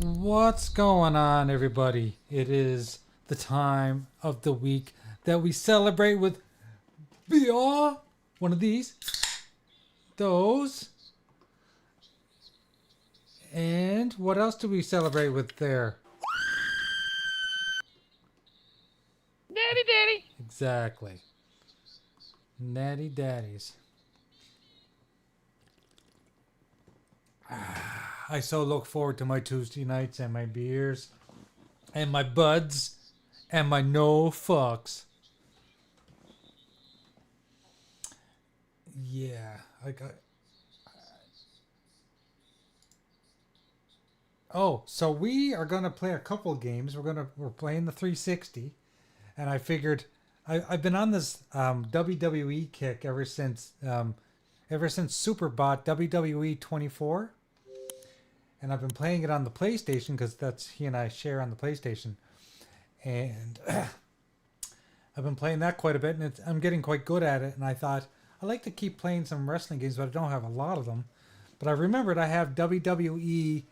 What's going on, everybody? It is the time of the week that we celebrate with beer. One of these, those, and what else do we celebrate with there? Daddy. Exactly. Natty daddies. I so look forward to my Tuesday nights and my beers and my buds and my no fucks. Yeah, Oh, so we are gonna play a couple games. We're playing the 360, and I figured I've been on this WWE kick ever since Superbot WWE 24, and I've been playing it on the PlayStation because that's he and I share on the PlayStation, and I've been playing that quite a bit, and I'm getting quite good at it. And I thought I like to keep playing some wrestling games, but I don't have a lot of them. But I remembered I have WWE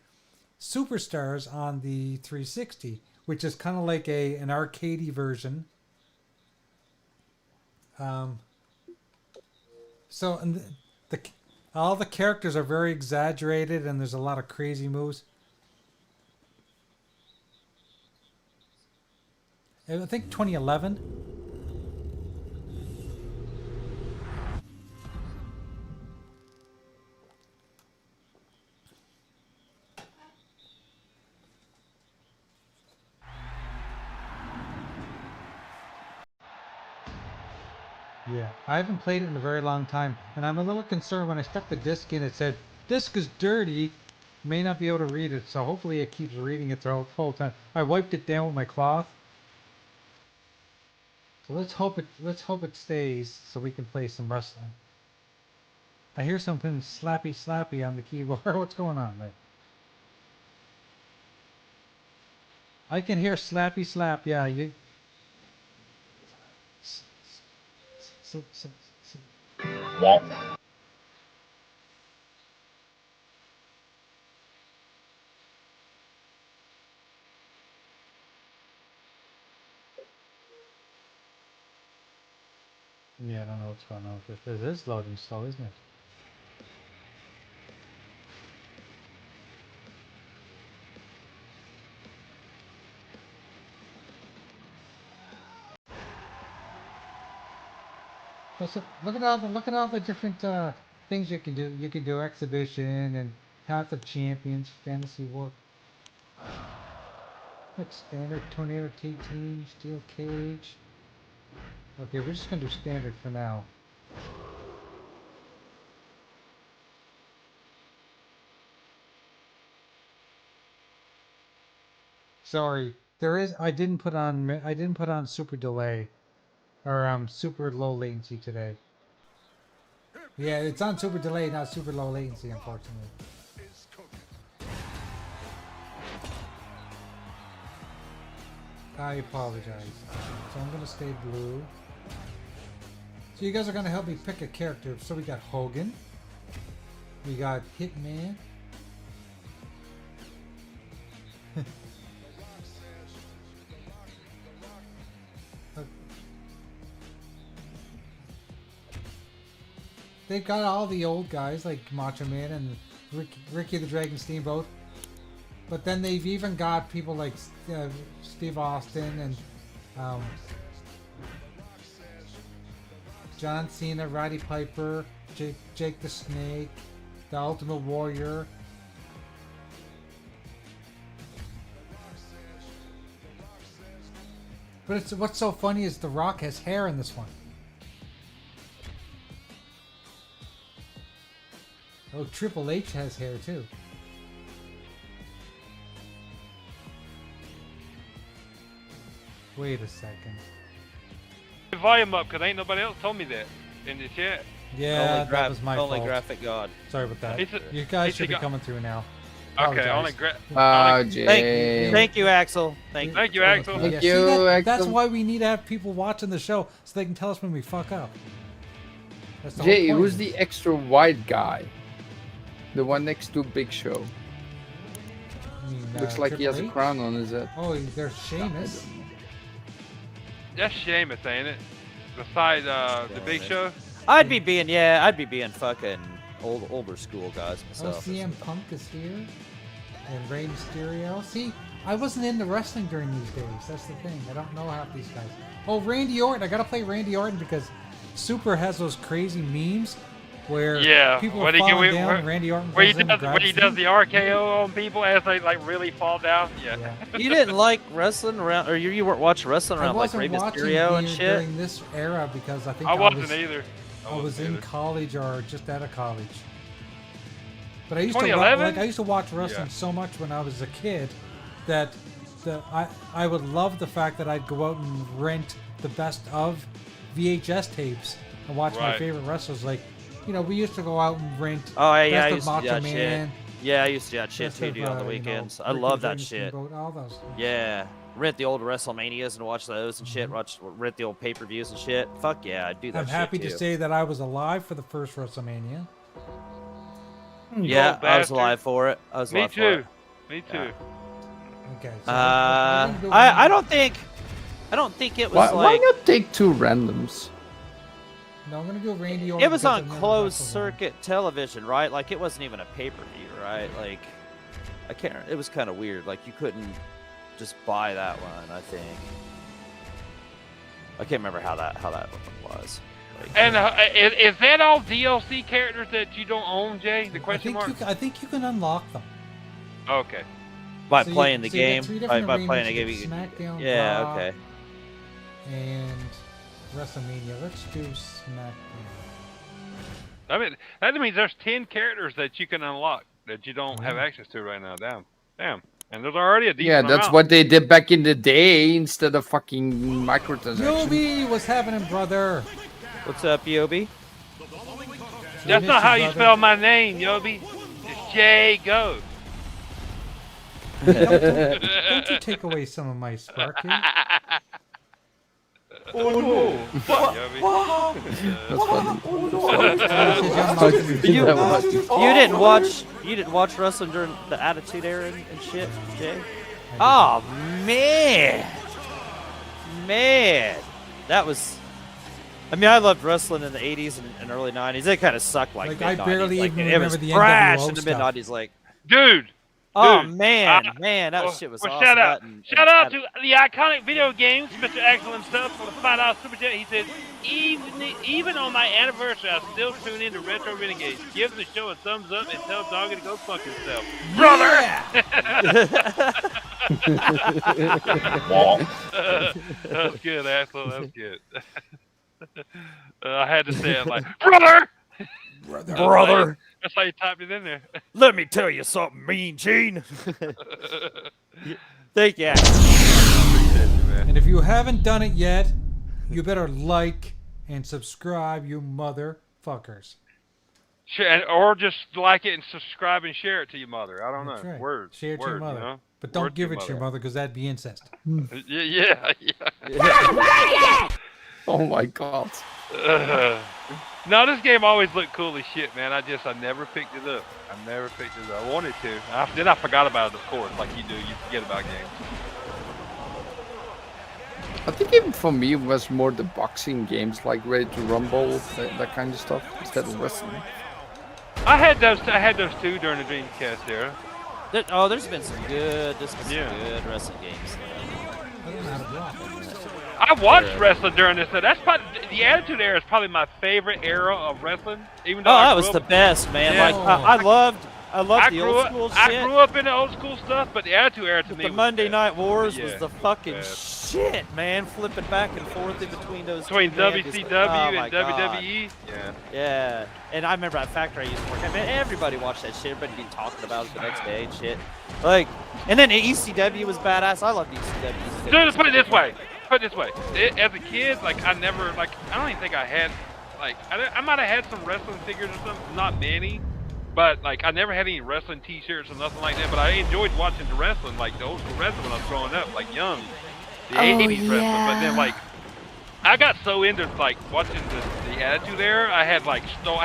Superstars on the 360, which is kind of like an arcadey version. So and the all the characters are very exaggerated, and there's a lot of crazy moves. I think 2011. Yeah, I haven't played it in a very long time, and I'm a little concerned when I stuck the disc in. It said disc is dirty, may not be able to read it. So hopefully it keeps reading it throughout the whole time. I wiped it down with my cloth, so let's hope it stays so we can play some wrestling. I hear something slappy on the keyboard. What's going on, mate? I can hear slappy slap. Yeah, you. s- s- s- s- Yeah, I don't know what's going on with this. It is loading slow, isn't it? So look at all the different things you can do. You can do exhibition and Path of Champions, Fantasy War. Like standard tornado TT, steel cage. Okay, we're just gonna do standard for now. Sorry, there is. I didn't put on super delay or super low latency today. Yeah, it's on super delay, not super low latency, unfortunately. I apologize. So I'm gonna stay blue. So you guys are gonna help me pick a character. So we got Hogan, we got Hitman. They've got all the old guys like Macho Man and Ricky the Dragon Steamboat. But then they've even got people like Steve Austin and um, John Cena, Roddy Piper, Jake the Snake, the Ultimate Warrior. But what's so funny is The Rock has hair in this one. Oh, Triple H has hair too. Wait a second. Volume up, because ain't nobody else told me that in the chat. Yeah, that was my only fault. graphic god. Sorry about that. It's You guys should be got- coming through now. Okay, Apologize. Oh, Jay. Thank you, Axel. Thank you. Thank you, Axel. Thank See, you, that's Axel. why we need to have people watching the show so they can tell us when we fuck up. That's the Jay, whole point. who's the extra white guy? The one next to Big Show. I mean, Looks like he has a Triple H? crown on his head. Oh, there's Sheamus. That's Sheamus, ain't it? Beside the Big Show. I'd be being fucking older school guys Oh, myself. CM Punk is here. And Rey Mysterio. See, I wasn't into wrestling during these days. That's the thing. I don't know half these guys. Oh, Randy Orton. I gotta play Randy Orton because Super has those crazy memes where people are falling down and Randy Orton where he goes in and does grabs the RKO on people as they like really fall down. Yeah. You didn't like wrestling around, or you weren't watching wrestling around like Rey Mysterio and shit? during this era because I think I wasn't either. I was in college or just out of college. But I used 2011? I used to watch wrestling so much when I was a kid that I would love the fact that I'd go out and rent the best of VHS tapes and watch my favorite wrestlers. Like, you know, we used to go out and rent I Best used of to do Macho that Man. shit. Yeah, I used to do that shit Best too, of, dude, on the you know, weekends. I Ricky love that James shit. Steamboat, all those. Yeah, rent the old WrestleManias and watch those and shit. Rent the old pay-per-views and shit. Fuck yeah, I'd do that. I'm shit happy too. to say that I was alive for the first WrestleMania. Yeah, I was alive for it. I was alive for it. Me too. Okay. So I don't think it was Why not take two randoms? No, I'm gonna go Randy Orton. It was because on I've never closed wrestled him. circuit television, right? Like it wasn't even a pay-per-view, right? Like I can't. It was kind of weird. Like you couldn't just buy that one. I think. I can't remember how that one was. Like, And is that all DLC characters that you don't own, Jay? The question mark. I think you can unlock them. Okay. by So playing the so you game. got three By different playing the arenas. game. You get SmackDown, Yeah. Raw, Okay. and WrestleMania. Let's do SmackDown. I mean, that means there's 10 characters that you can unlock that you don't have access to right now. Damn. And there's already a decent Yeah, that's amount. what they did back in the day instead of fucking microtransactions. Yobi, what's happening, brother? What's up, Yobi? That's not how you spell my name, Yobi. It's J Go. Don't you take away some of my sparking. Oh no! What, Yobi? That's funny. You didn't watch wrestling during the Attitude Era and shit, Jay? Oh man, that was. I mean, I loved wrestling in the '80s and early '90s. It kind of sucked like I mid-90s. barely like, even it was remember the trash NWO in the stuff. mid-90s. Like, Dude. oh Dude, man, that shit was awesome. Shout out, And shout out to the iconic video games, Mr. Axel himself, for the $5 super chat. He says, even on my anniversary, I still tune into Retro Renegades. Give the show a thumbs up and tell Doggy to go fuck himself, brother. That's good, Axel. That's good. I had to say it like, brother. brother. That's how you typed it in there. Let me tell you something, Mean Gene. Thank you. And if you haven't done it yet, you better like and subscribe, you motherfuckers. Or just like it and subscribe and share it to your mother. I don't That's know. right. Words. Share it to your mother. You know? But don't Word give it to your mother because that'd be incest. Yeah. Oh my god. No, this game always looked cool as shit, man. I never picked it up. I wanted to. Then I forgot about it, of course, like you do. You forget about games. I think even for me it was more the boxing games like Ready to Rumble, that kind of stuff, instead of wrestling. I had those too during the Dreamcast era. There's been some good wrestling games. I don't know how to block. I watched wrestling during this. That's probably the Attitude Era is probably my favorite era of wrestling. Even though that was the best, man. Yeah. Like I loved the old school shit. I grew up in the old school stuff, but the Attitude Era to me The was Monday best. Night Wars was Yeah, the fucking best. shit, man. Flipping back and forth in between those. Between two, man, WCW oh and WWE. Yeah. Yeah, and I remember at factory I used to work at, man, everybody watched that shit. Everybody be talking about it the next day and shit. Like, and then ECW was badass. I loved ECW. Dude, let's put it this way. As a kid, like, I don't even think I had, like, I might have had some wrestling figures or something, not many, but, like, I never had any wrestling t-shirts or nothing like that, but I enjoyed watching the wrestling, like, the old school wrestling when I was growing up, like, young, the 80s wrestling, but then, like, I got so into, like, watching the Attitude Era, I had, like, 2 or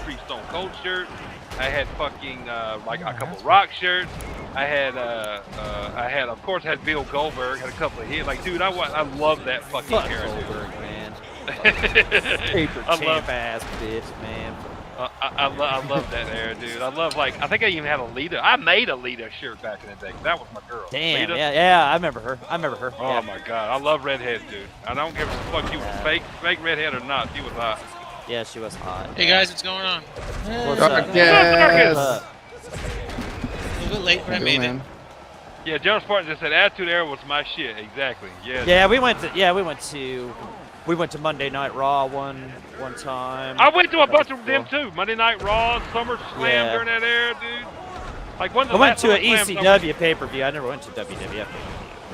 3 Stone Cold shirts, I had fucking, like, a couple Rock shirts, I had, of course, had Bill Goldberg, had a couple of hits. Like, dude, I love that fucking Fuck character. Goldberg, man. Paper champ ass bitch, man. I love that era, dude. I love, like, I think I even had a Lita. I made a Lita shirt back in the day. That was my girl. Damn, Lita. yeah, I remember her. Oh yeah. my god, I love redheads, dude. I don't give a fuck she was fake redhead or not. She was hot. Yeah, she was hot. Hey guys, what's going on? What's up? Yes. What's up? A little bit late, but I made it. Yeah, General Spartan just said Attitude Era was my shit. Exactly. Yeah. Yeah, we went to Monday Night Raw one time. I went to a bunch of them too. Monday Night Raw, Summer Slam Yeah. during that era, dude. Like one of the I went last to an SummerSlams ECW pay-per-view. I never went to WWF.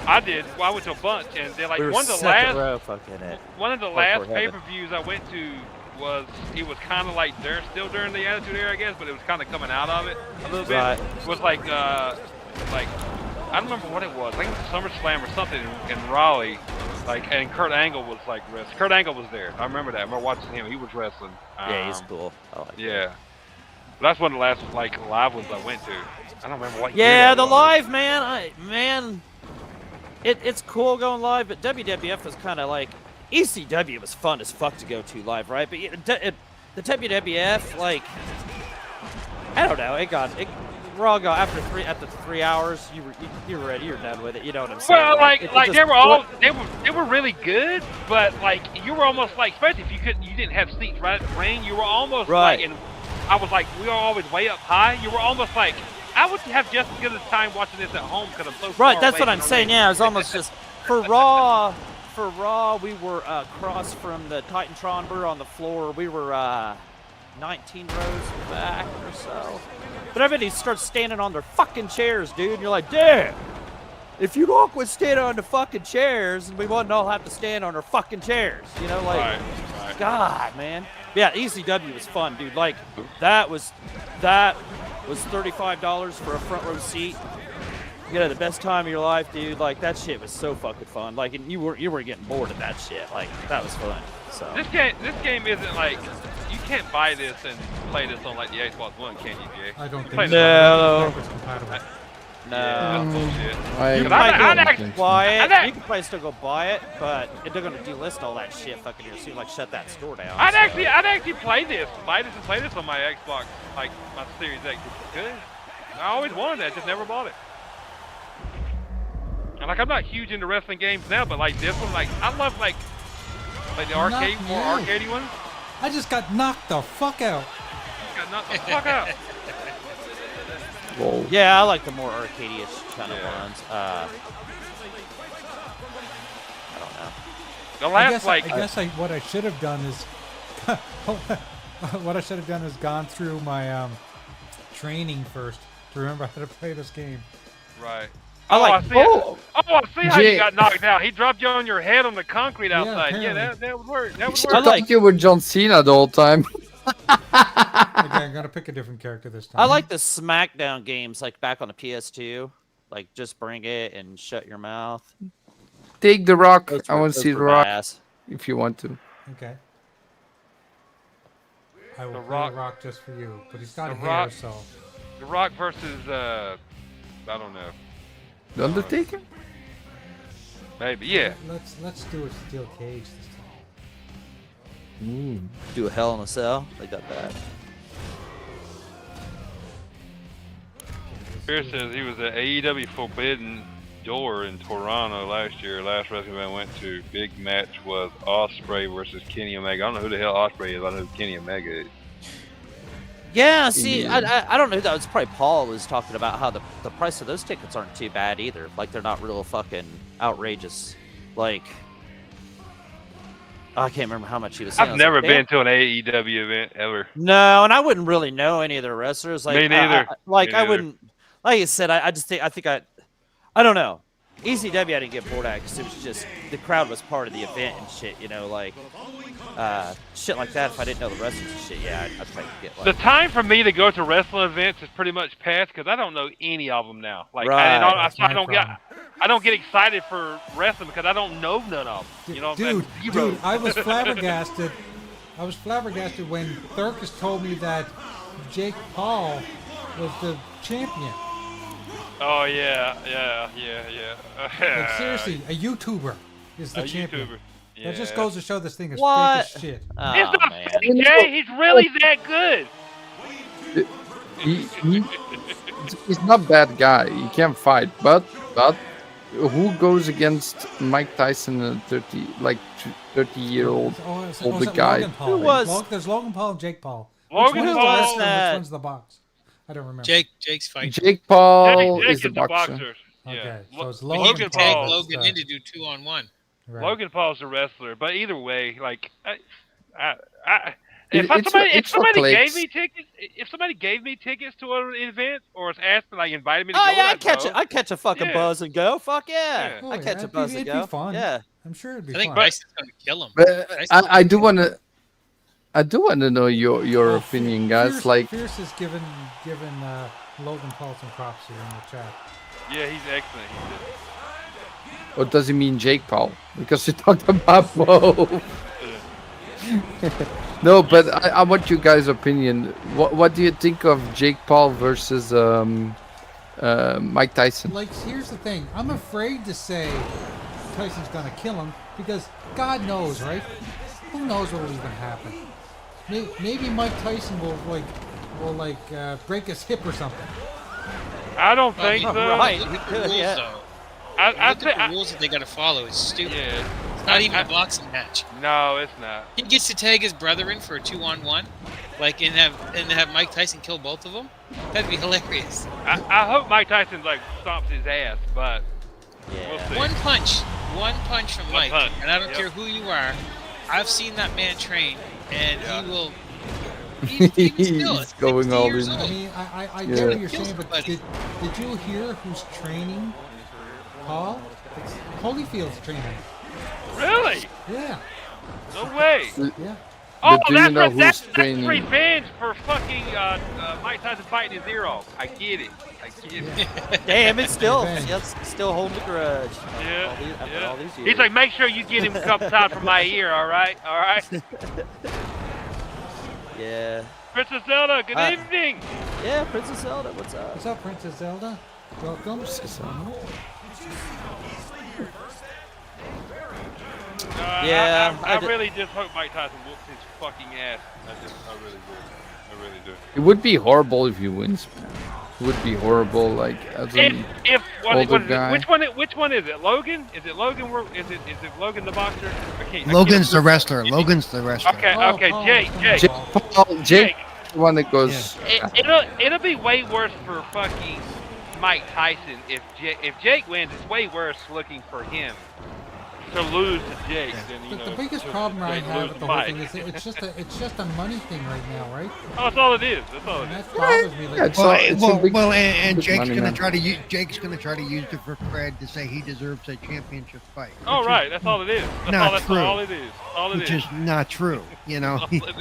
I did. Well, I went to a bunch, and they're like We were one of the second last. row fucking it. One of the Hardcore last heaven. pay-per-views I went to was kind of like still during the Attitude Era, I guess, but it was kind of coming out of it a little bit. Right. It was like I don't remember what it was. I think it was SummerSlam or something in Raleigh. Like, and Kurt Angle was like wrestling. Kurt Angle was there. I remember that. I remember watching him. He was wrestling. Yeah, he's cool. I like Yeah. But that's one of the last like live ones I went to. I don't remember what. Yeah, year that the was. live, man. It's cool going live, but WWF was kind of like ECW was fun as fuck to go to live, right? But the WWF, like, I don't know, Raw got after 3 hours, you were ready, you were done with it. You know what I'm saying? Well, it just- they were really good, but like you were almost like, especially if you didn't have seats right at the ring, you were almost Right. like, and I was like, we were always way up high. You were almost like, I would have just as good a time watching this at home because I'm so far Right, that's away what I'm from the saying. ring. Yeah, it was almost just for Raw. For Raw, we were across from the Titantron. We were on the floor. We were 19 rows back or so. But everybody starts standing on their fucking chairs, dude. And you're like, damn. If you all quit standing on the fucking chairs, and we wouldn't all have to stand on our fucking chairs. You know, like, Right. God, man. Yeah, ECW was fun, dude. Like, that was $35 for a front row seat. You know, the best time of your life, dude. Like, that shit was so fucking fun. Like, and you were getting bored of that shit. Like, that was fun. So. This game isn't like, you can't buy this and play this on like the Xbox One, can you, Jay? I don't think Play so. this No. I don't think it's compatible. No. Yeah, that's bullshit. I I'd don't actually think so. Buy it. I'd You can probably still go buy it, but they're gonna delist all that shit fucking here soon. Like, shut that store down. I'd so. actually play this, buy this and play this on my Xbox, like my Series X. It's good. I always wanted that, just never bought it. And like, I'm not huge into wrestling games now, but like this one, like I love like the arcade, Not more you. arcadey ones. I just got knocked the fuck out. Got knocked the fuck out. Lol. Yeah, I like the more arcade-ish kind of Yeah. ones. I don't know. The I last guess what I should have done is what I should have done is gone through my training first to remember how to play this game. right. I like. I see how Jay- you got knocked out. He dropped you on your head on the concrete outside. Yeah, apparently. that would work. That would I work. thought you were John Cena the whole time. Okay, I'm gonna pick a different character this time. I like the SmackDown games, like back on the PS2. Like, just bring it and shut your mouth. Take the Rock. Those I were- want to those see the were Rock badass. if you want to. Okay. I will The play Rock- the Rock just for you, but he's got The hair, Rock- so The Rock versus I don't know. The Undertaker? Maybe, yeah. let's do a steel cage this time. Do a Hell in a Cell. They got that. Pierce says he was at AEW Forbidden Door in Toronto last year. Last wrestling event I went to. Big match was Ospreay versus Kenny Omega. I don't know who the hell Ospreay is. I know who Kenny Omega is. Yeah, see, Yeah. I don't know. That was probably Paul was talking about how the price of those tickets aren't too bad either. Like, they're not real fucking outrageous. Like, I can't remember how much he was saying. I I've was never like, been to an AEW event ever. No, and I wouldn't really know any of the wrestlers. Like, Me neither. Like, Me I neither. wouldn't. Like I said, I don't know. ECW I didn't get bored at because it was just the crowd was part of the event and shit. You know, like shit like that. If I didn't know the wrestlers and shit, yeah, I'd probably get like. The time for me to go to wrestling events is pretty much past because I don't know any of them now. Like, Right. I my don't get excited for wrestling because I don't know none of them. You know, Dude, zero. dude, I was flabbergasted. I was flabbergasted when Thurkus told me that Jake Paul was the champion. Oh yeah. Like seriously, a YouTuber is the a champion. YouTuber. That just Yeah. goes to show this thing is What? fake as shit. Oh, It's not man. fake, Jay. He's really that good. He's not a bad guy. He can fight, but who goes against Mike Tyson, a 30-year-old older guy? Logan Paul? Who was- There's Logan Paul and Jake Paul. Logan which Paul- one's the wrestler? that- Which one's the box? I don't remember. Jake's fighting. Jake Paul Jake is the boxer. boxer. Okay, Yeah. so it's But Logan you can Paul. tag Paul. Logan in to do 2-on-1. Right. Logan Paul's a wrestler, but either way, like, It's if for somebody clicks. gave me tickets to an event or was asked me, like, invited me to Oh go, yeah, I'd I'd catch a fucking Yeah. buzz and go. Fuck yeah, Yeah. Oh, I'd catch yeah, a buzz and it'd be go. fun. Yeah. I'm sure it'd be I think fun. Tyson's going to kill him. But Tyson's I do wanna know your Well, opinion, guys. Fierce, Like, Fierce is giving Logan Paul some props here in the chat. Yeah, he's excellent. or does he mean Jake Paul? Because you talked about both. No, but I want you guys' opinion. What do you think of Jake Paul versus Mike Tyson? Like, here's the thing. I'm afraid to say Tyson's gonna kill him because God knows, right? Who knows what will even happen? Maybe Mike Tyson will break his hip or something. I don't think so. Right. Look he at could, the rules, yeah. though. I Look at think the rules that they got to follow. It's stupid. yeah. It's not even a boxing match. No, it's not. He gets to tag his brother in for a 2-on-1, like, and have Mike Tyson kill both of them. That'd be hilarious. I hope Mike Tyson like stomps his ass, but we'll Yeah. see. One punch from One Mike, punch, and I don't yep. care who you are. I've seen that man train, and he will. Even still, He's at going 60 all years in. I old. mean, I Yeah. get what you're Kill saying, but somebody. did you hear who's training Paul? It's Holyfield's training. Really? Yeah, No way. yeah. Oh, do you know who's that's training? revenge for fucking Mike Tyson fighting his ear off. I get it. Damn, it's still, Revenge. yes, still holding the grudge. Yeah, All these, after yeah. all these years. He's like, make sure you get him upside from my ear, all right? All right. yeah, Princess Zelda, good evening. yeah, Princess Zelda, what's up? What's up, Princess Zelda? Welcome. Yeah, I I d- really just hope Mike Tyson whoops his fucking ass. I really do. I really do. It would be horrible if he wins. It would be horrible, like as in If what older is it? guy. Which one is it? Logan? Is it Logan? Is it Logan the boxer? I Logan's the can't- wrestler. Logan's the wrestler. Okay, Oh, okay, Paul, Jake, come Jake. on, Jake, the one that goes. It'll be way worse for fucking Mike Tyson if Jake wins. It's way worse looking for him to lose to Jake than you know. The biggest to problem I Jake have lose with to the whole Mike. thing is it's just a money thing right now, right? Oh, that's all it is. That's all it And is. that bothers me. Like, Yeah, it's a big- And big Jake's money, gonna man. try to use it for cred to say he deserves a championship fight. Oh, which right. is- That's all it is. Not That's true. all it is. All it Which is. is not true, you know. All it is.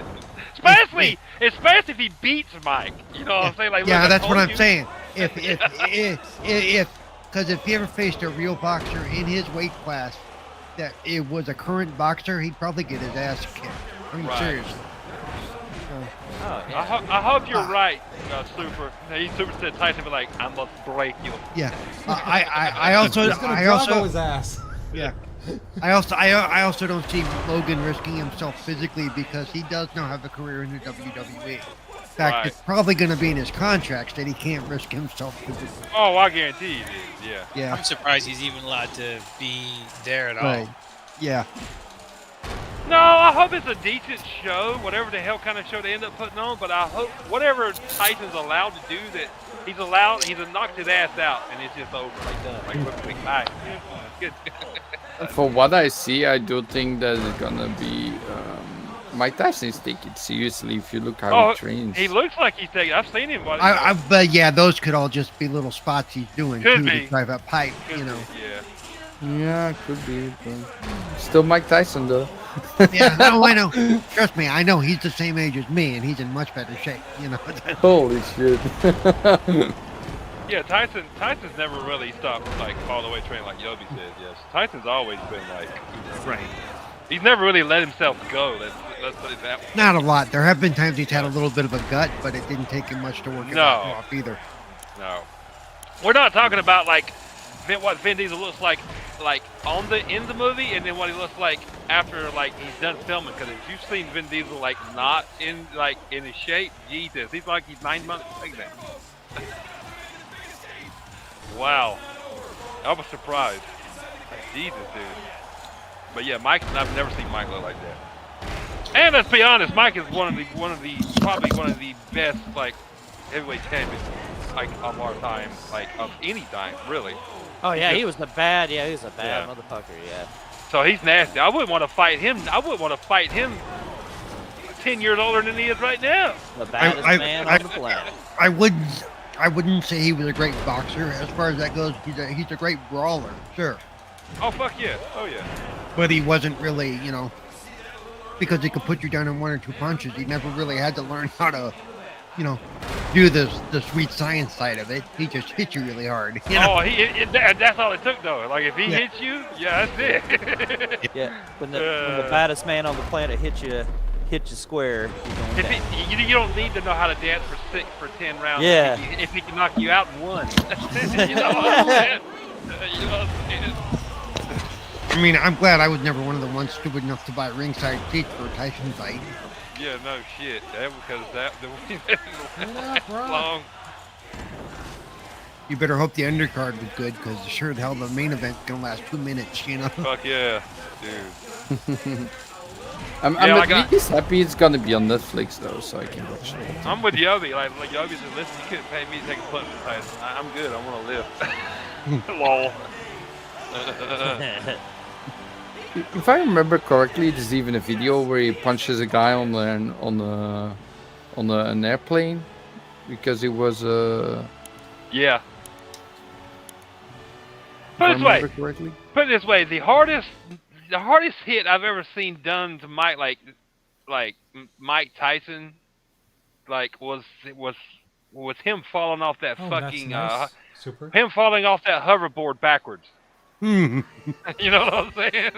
Especially if he beats Mike. You know what I'm saying? Like, Yeah, look, I that's what told I'm you. saying. Because if he ever faced a real boxer in his weight class that it was a current boxer, he'd probably get his ass kicked. I mean, Right. seriously. Oh, yeah. I hope you're right, Super. Super said Tyson be like, I must break you. Yeah. I also he's gonna drago his ass. Yeah. I also don't see Logan risking himself physically because he does now have a career in the WWE. In fact, Right. it's probably going to be in his contracts that he can't risk himself physically. Oh, I guarantee you did. Yeah. Yeah. I'm surprised he's even allowed to be there at all. Right. Yeah. No, I hope it's a decent show, whatever the hell kind of show they end up putting on. But I hope whatever Tyson's allowed to do, that he's knocked his ass out, and it's just over, like done, like quick bye. Good. For what I see, I do think that it's gonna be. Mike Tyson is taking it seriously. If you look how he trains. He looks like he's taking. I've seen him. But yeah, those could all just be little spots he's doing Could too be. to drive up hype, Could you be, know. Yeah. Yeah, could be. But still Mike Tyson though. Yeah, no, I know. Trust me, I know he's the same age as me, and he's in much better shape, you know. Holy shit. Yeah, Tyson's never really stopped like all the way training like Yobi said. Yes, Tyson's always been like Right. He's never really let himself go. Let's put it that way. Not a lot. There have been times he's had a little bit of a gut, but it didn't take him much to work it No. off either. No. We're not talking about like what Vin Diesel looks like in the movie, and then what he looks like after like he's done filming. Because if you've seen Vin Diesel like not in his shape, Jesus, he's like he's 9 months pregnant. Wow, I was surprised. Jesus, dude. But yeah, Mike, I've never seen Mike look like that. And let's be honest, Mike is probably one of the best like heavyweight champions like of our time, like of any time, really. Oh yeah, he was a bad motherfucker. Yeah. So he's nasty. I wouldn't want to fight him. 10 years older than he is right now. The baddest man on the planet. I wouldn't say he was a great boxer. As far as that goes, he's a great brawler, sure. Oh fuck yeah! Oh yeah. But he wasn't really, because he could put you down in 1 or 2 punches. He never really had to learn how to, do the sweet science side of it. He just hit you really hard. Oh, that's all it took though. Like if he hits you, yeah, that's it. Yeah, when the baddest man on the planet hits you square, you're going down. You don't need to know how to dance for 10 rounds. Yeah. If he can knock you out in 1. You know what I'm saying? You know what I'm saying? I mean, I'm glad I was never one of the ones stupid enough to buy ringside seats for a Tyson fight. Yeah, no shit. That's long. You better hope the undercard was good, because sure the hell the main event's gonna last 2 minutes, Fuck yeah, dude. I'm at least happy it's gonna be on Netflix though, so I can watch it. I'm with Yobi. Like Yobi said, listen, you couldn't pay me to take a punch from Tyson. I'm good. I want to live. Lol. If I remember correctly, there's even a video where he punches a guy on an airplane because he was Yeah. Put it this way, the hardest hit I've ever seen done to Mike, like Mike Tyson, was him falling off that fucking nice. Super. him falling off that hoverboard backwards. You know what I'm saying?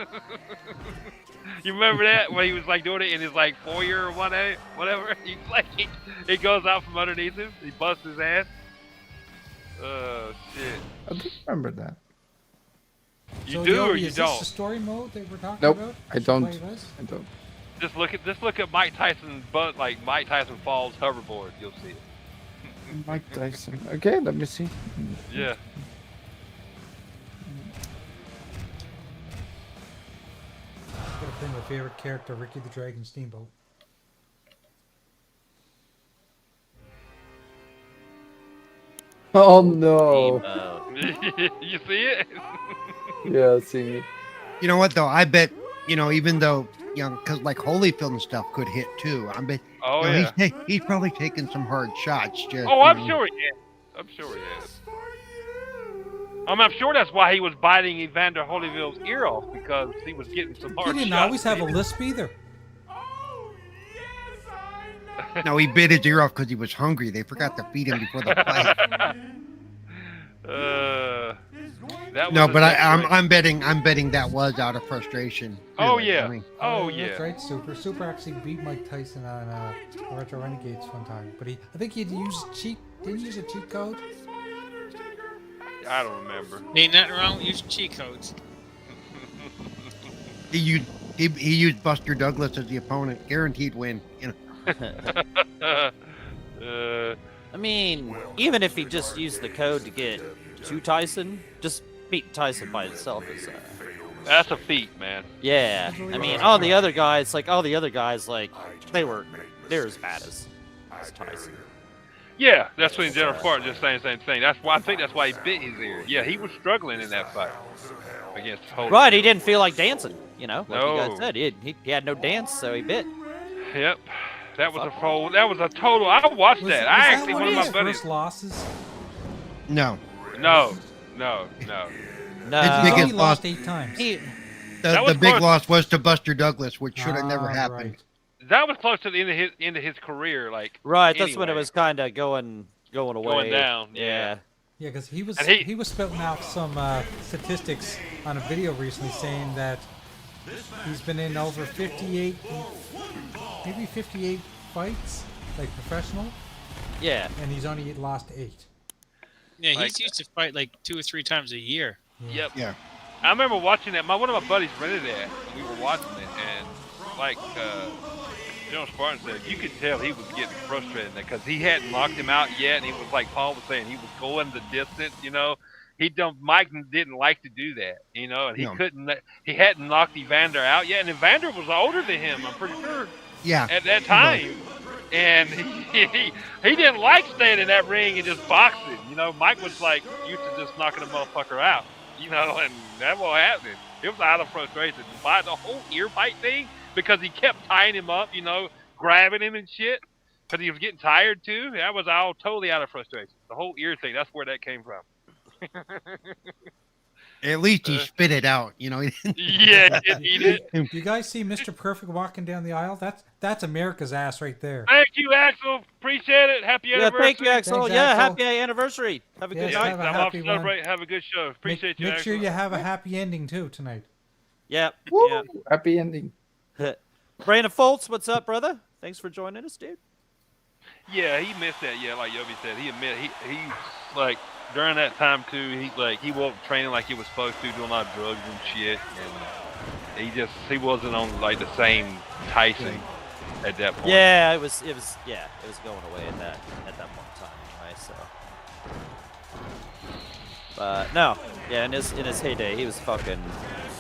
You remember that when he was like doing it in his like foyer or whatever? He's like he goes out from underneath him, he busts his ass. Oh shit! I don't remember that. You do or you is don't? This the story mode that we're talking Nope, about? I don't. I don't. Just look at Mike Tyson's butt, like Mike Tyson falls hoverboard. You'll see it. Mike Tyson. Okay, let me see. Yeah. Could have been my favorite character, Ricky the Dragon Steamboat. Oh no! You see it? Yeah, I see it. You know what though? I bet even though because like Holyfield and stuff could hit too. I bet. Oh you know, yeah. He's probably taking some hard shots. Just, Oh, I'm sure he is. I'm sure he is. I'm sure that's why he was biting Evander Holyfield's ear off, because he was getting some hard shots. He didn't always have a lisp either. No, he bit his ear off because he was hungry. They forgot to feed him before the fight. I'm betting that was out of frustration. Oh really. yeah. I mean, Oh yeah. That's right, Super. Super actually beat Mike Tyson on Retro Renegades one time, but I think he didn't use a cheat code. I don't remember. Ain't nothing wrong with using cheat codes. he used Buster Douglas as the opponent, guaranteed win. I mean, even if he just used the code to get to Tyson, just beat Tyson by itself is That's a feat, man. yeah. I mean, all the other guys, they're as bad as Tyson. Yeah, that's what Jennifer Carter just saying the same thing. I think that's why he bit his ear. Yeah, he was struggling in that fight against Holyfield. Right, he didn't feel like dancing, like No. you guys said. He had no dance, so he bit. Yep. That was a total. I watched that. I actually one of my buddies. First losses. No. No. No. His He biggest only loss. lost 8 times. The big loss was to Buster Douglas, which should have never happened. Right. That was close to the end of his career, like. Right, that's when it anyway. was kind of going away. Going down. Yeah. Yeah, because he was And he was spitting out some statistics on a video recently saying that he's been in over 58 fights, like professional, Yeah. and he's only lost 8. Yeah, Like- he's used to fight like 2 or 3 times a year. Yep. Yeah. I remember watching that. One of my buddies rented that, and we were watching it, and like General Spartan said, you could tell he was getting frustrated because he hadn't knocked him out yet, and he was like Paul was saying, he was going the distance. Mike didn't like to do that, and he No. couldn't. He hadn't knocked Evander out yet, and Evander was older than him. I'm pretty sure Yeah. at that time. And he didn't like staying in that ring and just boxing. Mike was like used to just knocking a motherfucker out. And that was happening. It was out of frustration. The whole ear fight thing, because he kept tying him up, grabbing him and shit, because he was getting tired too. That was all totally out of frustration. The whole ear thing, that's where that came from. At least he spit it out, Yeah, he did. You guys see Mr. Perfect walking down the aisle? That's America's ass right there. Thank you, Axel. Appreciate it. Happy Yeah, anniversary. thank you, Axel. Thanks, yeah, Axel. happy anniversary. Have a good Yes, night. have a I'm off happy to one. celebrate. Have a good show. Appreciate you, Make Axel. sure you have a happy ending too tonight. Yep. Woo! Happy ending. Yeah. Brandon Foltz, what's up, brother? Thanks for joining us, dude. Yeah, he missed that. Yeah, like Yobi said, he like during that time too. He wasn't training like he was supposed to, doing a lot of drugs and shit, and he wasn't on like the same Tyson at that point. Yeah, it was going away at that point in time anyway. So, but no, yeah, in his heyday, he was fucking.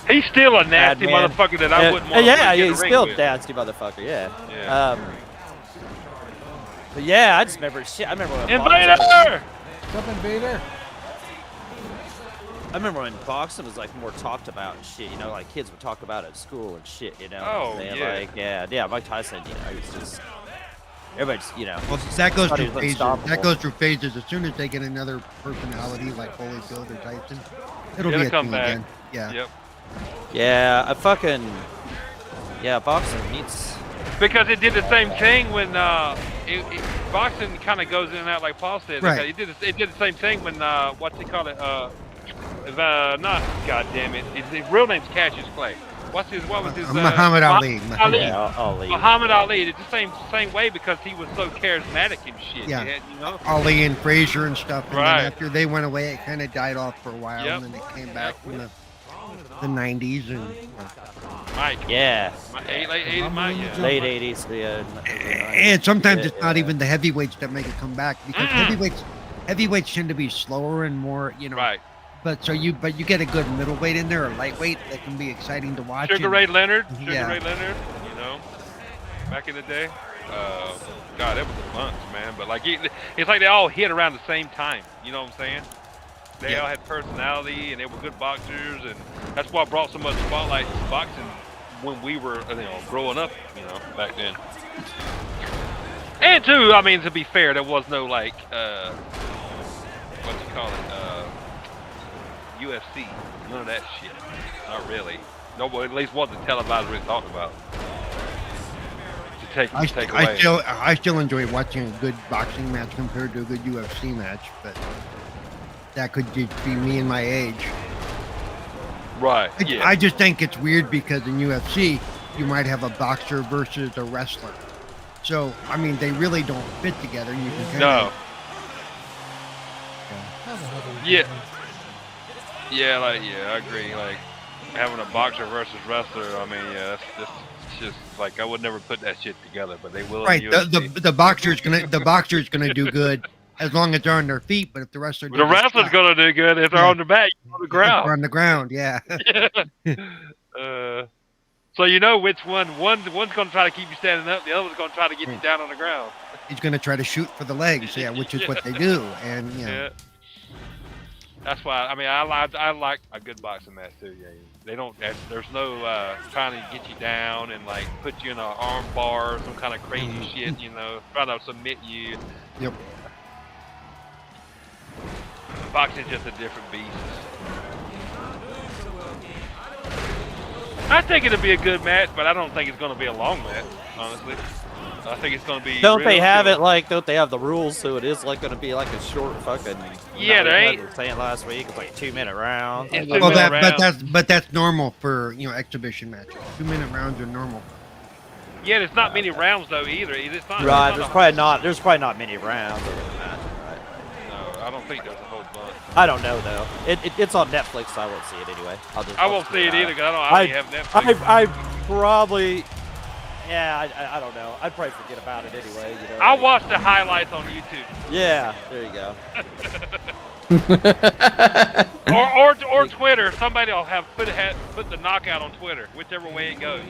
He's still a nasty man. motherfucker that I wouldn't want. Yeah, to get in he's the ring still with. nasty motherfucker. Yeah. Yeah. But yeah, I just remember shit. I remember when Invader! What's up, Invader? I remember when boxing was like more talked about and shit. Like kids would talk about it at school and shit. Oh, And, yeah. yeah. Mike Tyson. He was just everybody just Well, that goes thought he through was phases. unstoppable. That goes through phases. As soon as they get another personality like Holyfield or Tyson, it'll be It'll a come thing back. again. Yeah. Yep. boxing needs. Because it did the same thing when boxing kind of goes in and out like Paul said. Right. It did the same thing when what's he call it? Not goddamn it. His real name's Cassius Clay. What was his? Muhammad Ali. Ali. Yeah, Ali. Muhammad Ali. It's the same way because he was so charismatic and shit. Yeah. You had, Ali and Frazier and stuff. And Right. then after they went away, it kind of died off for a while, Yep. and then it came back in the 90s and Mike. Yeah, Late Mike. Yeah. late 80s. Yeah. and sometimes Yeah, it's not yeah. even the heavyweights that make it come back because heavyweights tend to be slower and more, Right. But you get a good middleweight in there, or lightweight that can be exciting to watch. Sugar and- Ray Leonard. Yeah. Ray Leonard. Back in the day. God, it was a bunch, man. But like, it's like they all hit around the same time. You know what I'm saying? They all had personality and they were good boxers, and that's what brought so much spotlight to boxing when we were, growing up, back then. And too, I mean, to be fair, there was no like, what you call it, UFC, none of that shit. Not really. Nobody, at least wasn't televised really talked about. To take away. I still enjoy watching a good boxing match compared to a good UFC match, but that could just be me and my age. Right. Yeah. I just think it's weird because in UFC you might have a boxer versus a wrestler. So I mean they really don't fit together. You can No. Yeah. Yeah, I agree. Like having a boxer versus wrestler. I mean, yeah, that's just like I would never put that shit together, but they will. in Right. UFC. The boxer's gonna do good as long as they're on their feet. But if the wrestler The wrestler's gonna do good if they're on the back, on the They're ground. on the ground, yeah. So you know which one's gonna try to keep you standing up, the other one's gonna try to get you down on the ground. He's gonna try to shoot for the legs, yeah, which is what they do. And Yeah. That's why I like a good boxing match too. Yeah, they don't. There's no trying to get you down and like put you in an arm bar or some kind of crazy shit. Trying to submit you. Yep. Boxing's just a different beast. I think it'll be a good match, but I don't think it's going to be a long match. Honestly, I think it's going to be. Don't they real have short. it like? Don't they have the rules? So it is like going to be like a short fucking. Yeah, there ain't- We were saying last week it's like 2-minute rounds. It's Well, 2-minute rounds. that's normal for exhibition matches. 2-minute rounds are normal. Yeah, there's not many rounds though either. It's not. Right, it's there's not probably not. There's probably not many rounds of the match. Right. No, I don't think there's a whole bunch. I don't know though. It's on Netflix, so I won't see it anyway. I won't see it either because I don't have Netflix. I probably. Yeah, I don't know. I'd probably forget about it anyway. You know, I'll watch the highlights on YouTube. Yeah, there you go. or Twitter. Somebody will have put the knockout on Twitter, whichever way it goes.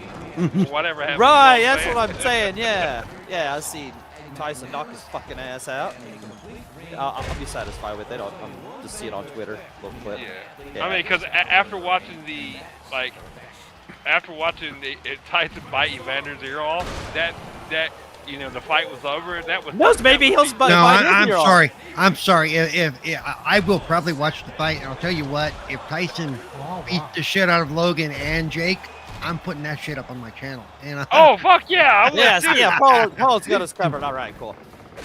Whatever happens. Right, that's what I'm saying. Yeah, I see Tyson knock his fucking ass out. I'll be satisfied with it. I'll just see it on Twitter. Little clip. Yeah. I mean, because after watching the Tyson bite Evander's ear off, that the fight was over. That was. No, maybe he'll bite his ear off. Sorry. I'm sorry. If I will probably watch the fight, and I'll tell you what. If Tyson beats the shit out of Logan and Jake, I'm putting that shit up on my channel. And oh fuck yeah! I will too. Yeah. Paul's got us covered. All right, cool.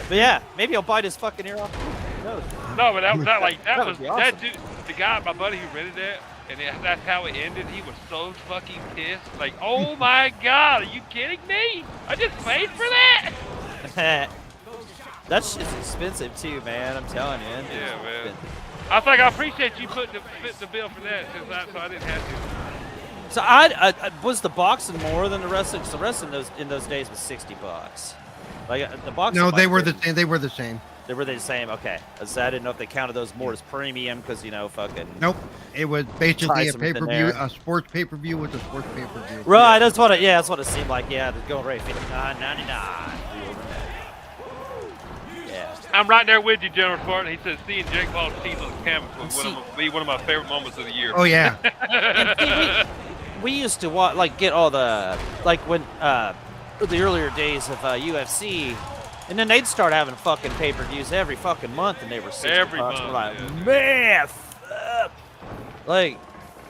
But yeah, maybe he'll bite his fucking ear off. Who knows? No, but that was awesome. that dude, the guy, my buddy who rented that. And that's how it ended. He was so fucking pissed. Like, oh my god, are you kidding me? I just paid for that. That shit's expensive too, man. I'm telling you. Yeah, man. I was like, I appreciate you putting the bill for that, so I didn't have to. So I was the boxing more than the wrestling. Because the wrestling in those days was $60. Like the boxing. No, they were the same. They were the same. They were the same. Okay, so I didn't know if they counted those more as premium because fucking. Nope, it was basically a Tyson pay-per-view. A sports pay-per-view was a sports pay-per-view. Right, that's what it seemed like. Yeah, the going rate $59.99. Yeah. I'm right there with you, General Spartan. He says seeing Jake Paul's teeth on the canvas was be one of my favorite moments of the year. Oh yeah. we used to get all the when the earlier days of UFC. And then they'd start having fucking pay-per-views every fucking month, and they were $60. Every month, we're like, man, fuck. Like,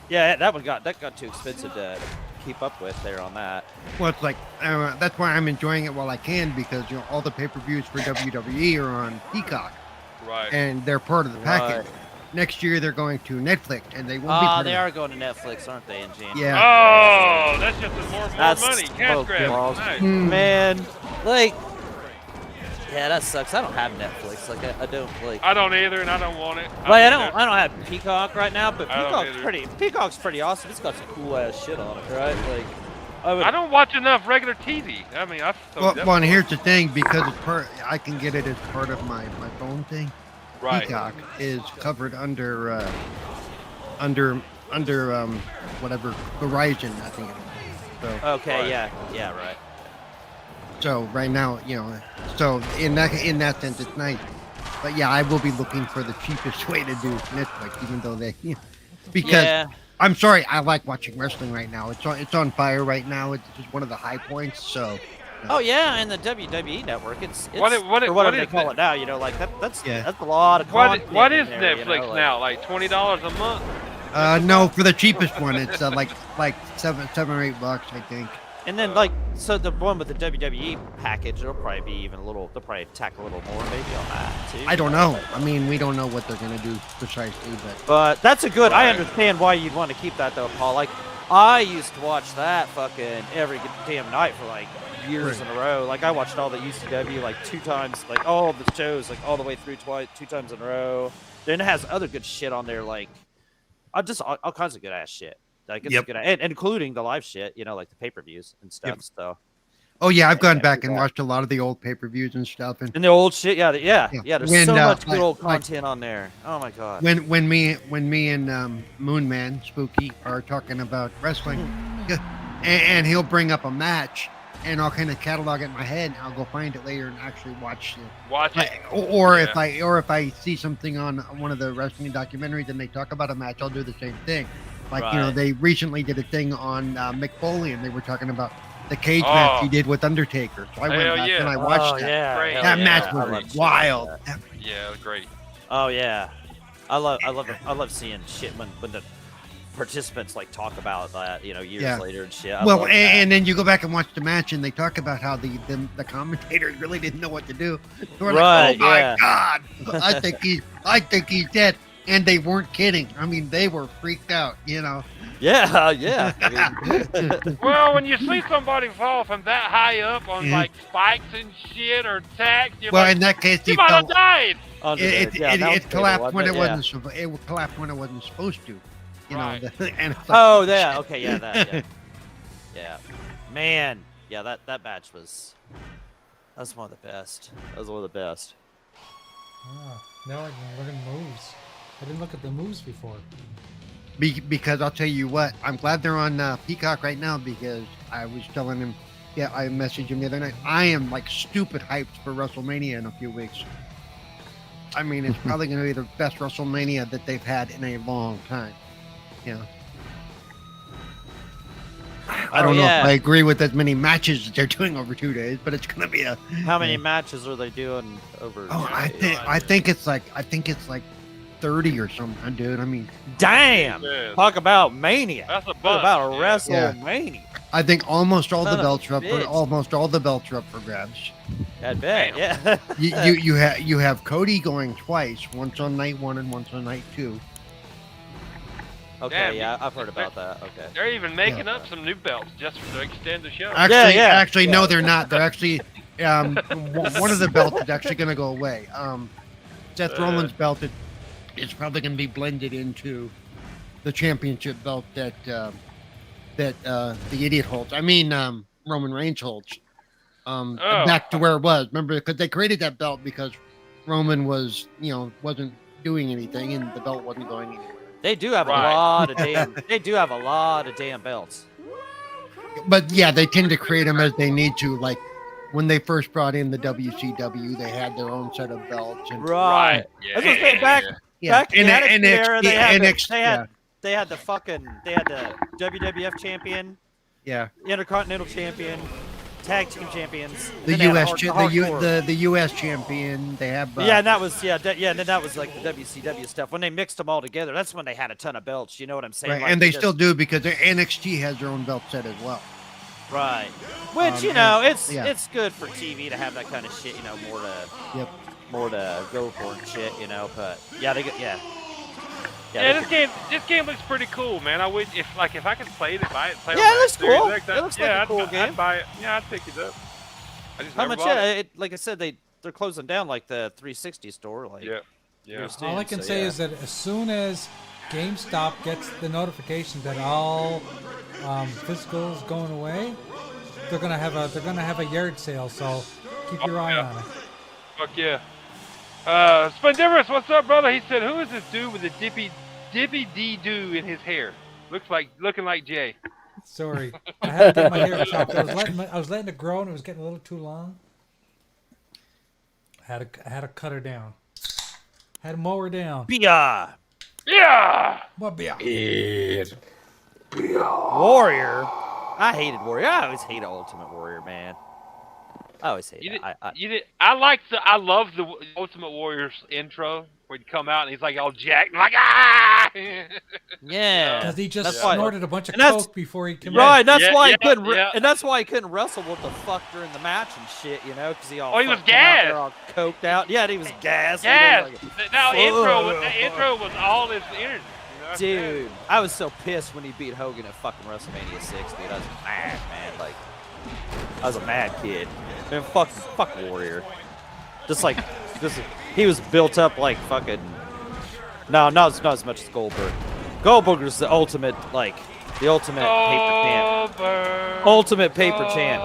yeah, that got too expensive to keep up with there on that. Well, it's like that's why I'm enjoying it while I can because all the pay-per-views for WWE are on Peacock, right? And they're part of the package. Right. Next year they're going to Netflix, and they won't be. Oh, they are going to Netflix, aren't they, in January? Yeah. Oh, that's just more money. Cash grab. Nice. Man, like. Yeah, that sucks. I don't have Netflix. Like I don't like. I don't either, and I don't want it. Like I don't have Peacock right now, but Peacock's pretty awesome. It's got some cool ass shit on it, right? Like I don't watch enough regular TV. I mean, well, and here's the thing, because it's I can get it as part of my phone thing. Right. Peacock is covered under whatever Verizon, I think it is. So, okay, right. Yeah, right. So right now, so in that sense, it's nice. But yeah, I will be looking for the cheapest way to do Netflix, even though because I'm sorry, I like watching wrestling right now. It's on fire right now. It's just one of the high points. So. Oh yeah, and the WWE network. It's what they call it now. That's a lot of content. What is there, Netflix now? Like $20 a month? No, for the cheapest one, it's like $7 or $8, I think. And then so the one with the WWE package, it'll probably be even a little. They'll probably tack a little more maybe on that too. I don't know. I mean, we don't know what they're gonna do precisely, but that's a good. I understand why you'd want to keep that though, Paul. Like I used to watch that fucking every damn night for years in a row. Like I watched all the ECW 2 times, all the shows all the way through 2 times in a row. Then it has other good shit on there, just all kinds of good ass shit. It's good, and including the live shit, like the pay-per-views and stuff. Yep. So. Oh yeah, I've gone back and watched a lot of the old pay-per-views and stuff. And the old shit, yeah. There's so much good old content on there. Oh my god. When me and Moon Man Spooky are talking about wrestling, and he'll bring up a match, and I'll kind of catalog it in my head, and I'll go find it later and actually watch it. Or if I see something on one of the wrestling documentaries and they talk about a match, I'll do the same thing. They recently did a thing on Mick Foley, and they were talking about the cage match he did with Undertaker. So I went back and I watched that. Yeah. That match was wild. Yeah, it was great. Oh yeah, I love seeing shit when the participants talk about that, years later and shit. And then you go back and watch the match, and they talk about how the commentators really didn't know what to do. They were like, oh my god, I think he's dead. and they weren't kidding. I mean, they were freaked out. Yeah, yeah. I mean, Well, when you see somebody fall from that high up on like spikes and shit or tacks, you're Well, like, in that case, you he might have fell. died. under there. It, Yeah, it, that was it collapsed fatal, when it wasn't wasn't. It collapsed when it wasn't supposed to. Right. And it's like, Oh, yeah. Okay, yeah, that. Yeah. Yeah. Man. Yeah, that match was. That was one of the best. That was one of the best. Ah, now I can look at moves. I didn't look at the moves before. Because I'll tell you what, I'm glad they're on Peacock right now because I was telling him, I messaged him the other night. I am like stupid hyped for WrestleMania in a few weeks. I mean, it's probably going to be the best WrestleMania that they've had in a long time. I don't know if I agree with as many matches that they're doing over 2 days, but it's going to be a. How many matches are they doing over? Oh, I think it's like 30 or something, dude. I mean, damn! Yeah. Talk about mania. That's a Talk bunch. about a Yeah. WrestleMania. I think almost all the Son of a belts are up. bitch. Almost all the belts are up for grabs. I bet. Yeah. You have Cody going twice, once on night 1 and once on night 2. Okay. Damn, Yeah, I've heard about that. Okay. They're even making up some new belts just to extend the show. Actually, no, they're not. They're actually one of the belts is actually going to go away. Seth Rollins' belt is probably going to be blended into the championship belt that the idiot holds. I mean, Roman Reigns holds. Back to where it was. Remember, because they created that belt because Roman was, wasn't doing anything, and the belt wasn't going anywhere. They do have a lot of damn. They do have a lot of damn belts. But yeah, they tend to create them as they need to. Like when they first brought in the WCW, they had their own set of belts. And, Right. Yeah. I was gonna say, back in the NXT era, they had the WWF champion, Intercontinental champion, tag team champions, the then they had US hardcore. the US champion. They have and that was and then that was like the WCW stuff. When they mixed them all together, that's when they had a ton of belts. You know what I'm saying? right, Like, and they still do because their NXT has their own belt set as well. Right. Which it's good for TV to have that kind of shit. More to go for and shit. But This game looks pretty cool, man. I would if I could play it, buy it, play Yeah, it looks Series cool. X, It looks like a cool game. I'd buy it. Yeah, I'd pick it up. I just How never much? bought it. Like I said, they're closing down like the 360 store. Like Yeah. pretty All I soon, can so, say yeah. is that as soon as GameStop gets the notification that all physical is going away, they're gonna have a yard sale. So keep your eye on it. Fuck yeah. Spendiverus, what's up, brother? He said, "Who is this dude with the dippy dee doo in his hair? Looking like Jay." Sorry, I had to get my hair chopped. I was letting it grow, and it was getting a little too long. I had to cut her down. Had to mow her down. Bia Yeah. What be? Warrior. I hated Warrior. I always hated Ultimate Warrior, man. I always hate it. I love the Ultimate Warrior's intro where he'd come out and he's like all jacked and like ah. Yeah. Because he just That's why- snorted a bunch of and that's- coke before he came Right, out. that's Yeah, why he yeah, couldn't, yeah. and that's why he couldn't wrestle what the fuck during the match and shit, because he all. Oh, he was fucking out there gassed. all coked out. Yeah, he was gassed. Yes. Now Whoa. the intro was all his energy. Dude, I was so pissed when he beat Hogan at fucking WrestleMania 6, dude. I was mad, man. Like, I was a mad kid. Man, fuck Warrior. He was built up like fucking. No, not as much as Goldberg. Goldberg was the ultimate paper champ. Ultimate paper champ.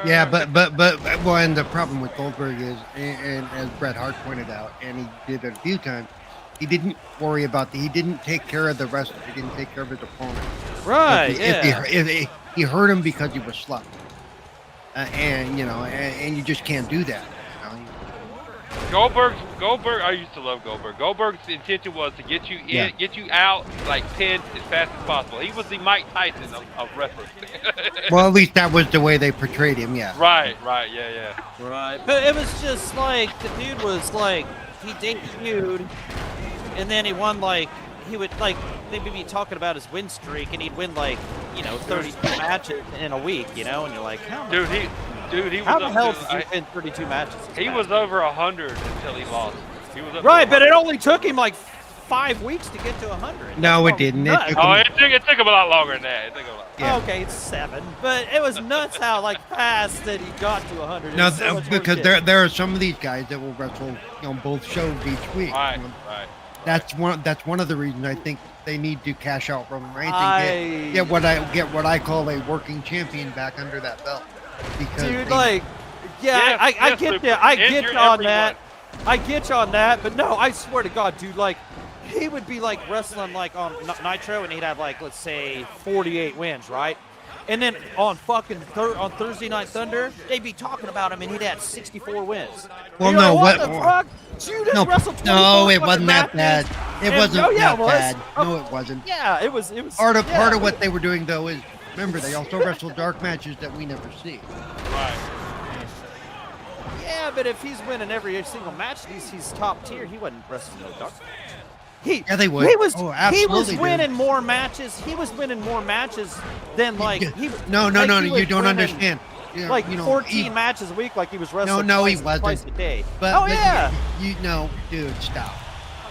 Yeah, but and the problem with Goldberg is, and as Bret Hart pointed out, and he did it a few times, he didn't worry about he didn't take care of the wrestler. He didn't take care of his opponent. Right. If he hurt him because he was slow, and you just can't do that. Goldberg. I used to love Goldberg. Goldberg's intention was to get you in, get you out like 10 as fast as possible. He was the Mike Tyson of wrestling. Well, at least that was the way they portrayed him. Yeah. Right. Yeah. Right. But it was just like the dude was like he debuted, and then he won he would they'd be talking about his win streak, and he'd win 32 matches in a week, and you're like, how Dude, he was how the up hell to, did you win 32 matches? He was over 100 until he lost. He was up Right, to but it only took him like 5 weeks to get to 100. No, That's it didn't. It nuts. took Oh, it took him a lot longer than that. It took him a lot. Yeah. Okay, it's 7, but it was nuts how like fast that he got to 100. It No, was so much more because shit. there are some of these guys that will wrestle on both shows each week. Right, right. That's one of the reasons I think they need to cash out Roman Reigns I- and get what I call a working champion back under that belt. Because Dude, they- like, yeah, Yes, I yes, get Super. you. I get Injure you on everyone. that. I get you on that, but no, I swear to God, dude, like, he would be like wrestling like on Nitro, and he'd have like, let's say, 48 wins, right? And then on fucking on Thursday Night Thunder, they'd be talking about him, and he'd have 64 wins. Well, And you're no, like, what- the fuck? You just no, wrestled 24 no, it fucking wasn't that bad. matches, It and- wasn't oh, yeah, that it was. bad. Oh, No, it wasn't. yeah, it was. Part of yeah. what they were doing though is remember they also wrestle dark matches that we never see. Right. Yeah, but if he's winning every single match, he's top tier. He wasn't wrestling no dark match. Yeah, they would. He was. Oh, he was absolutely, dude. winning more matches. He was winning more matches than like he. No, like, he you was don't winning, understand. Yeah, Like you know, 14 matches a week, like he was wrestling. no, he twice, wasn't. twice a day. But, oh but yeah. you know, dude, stop.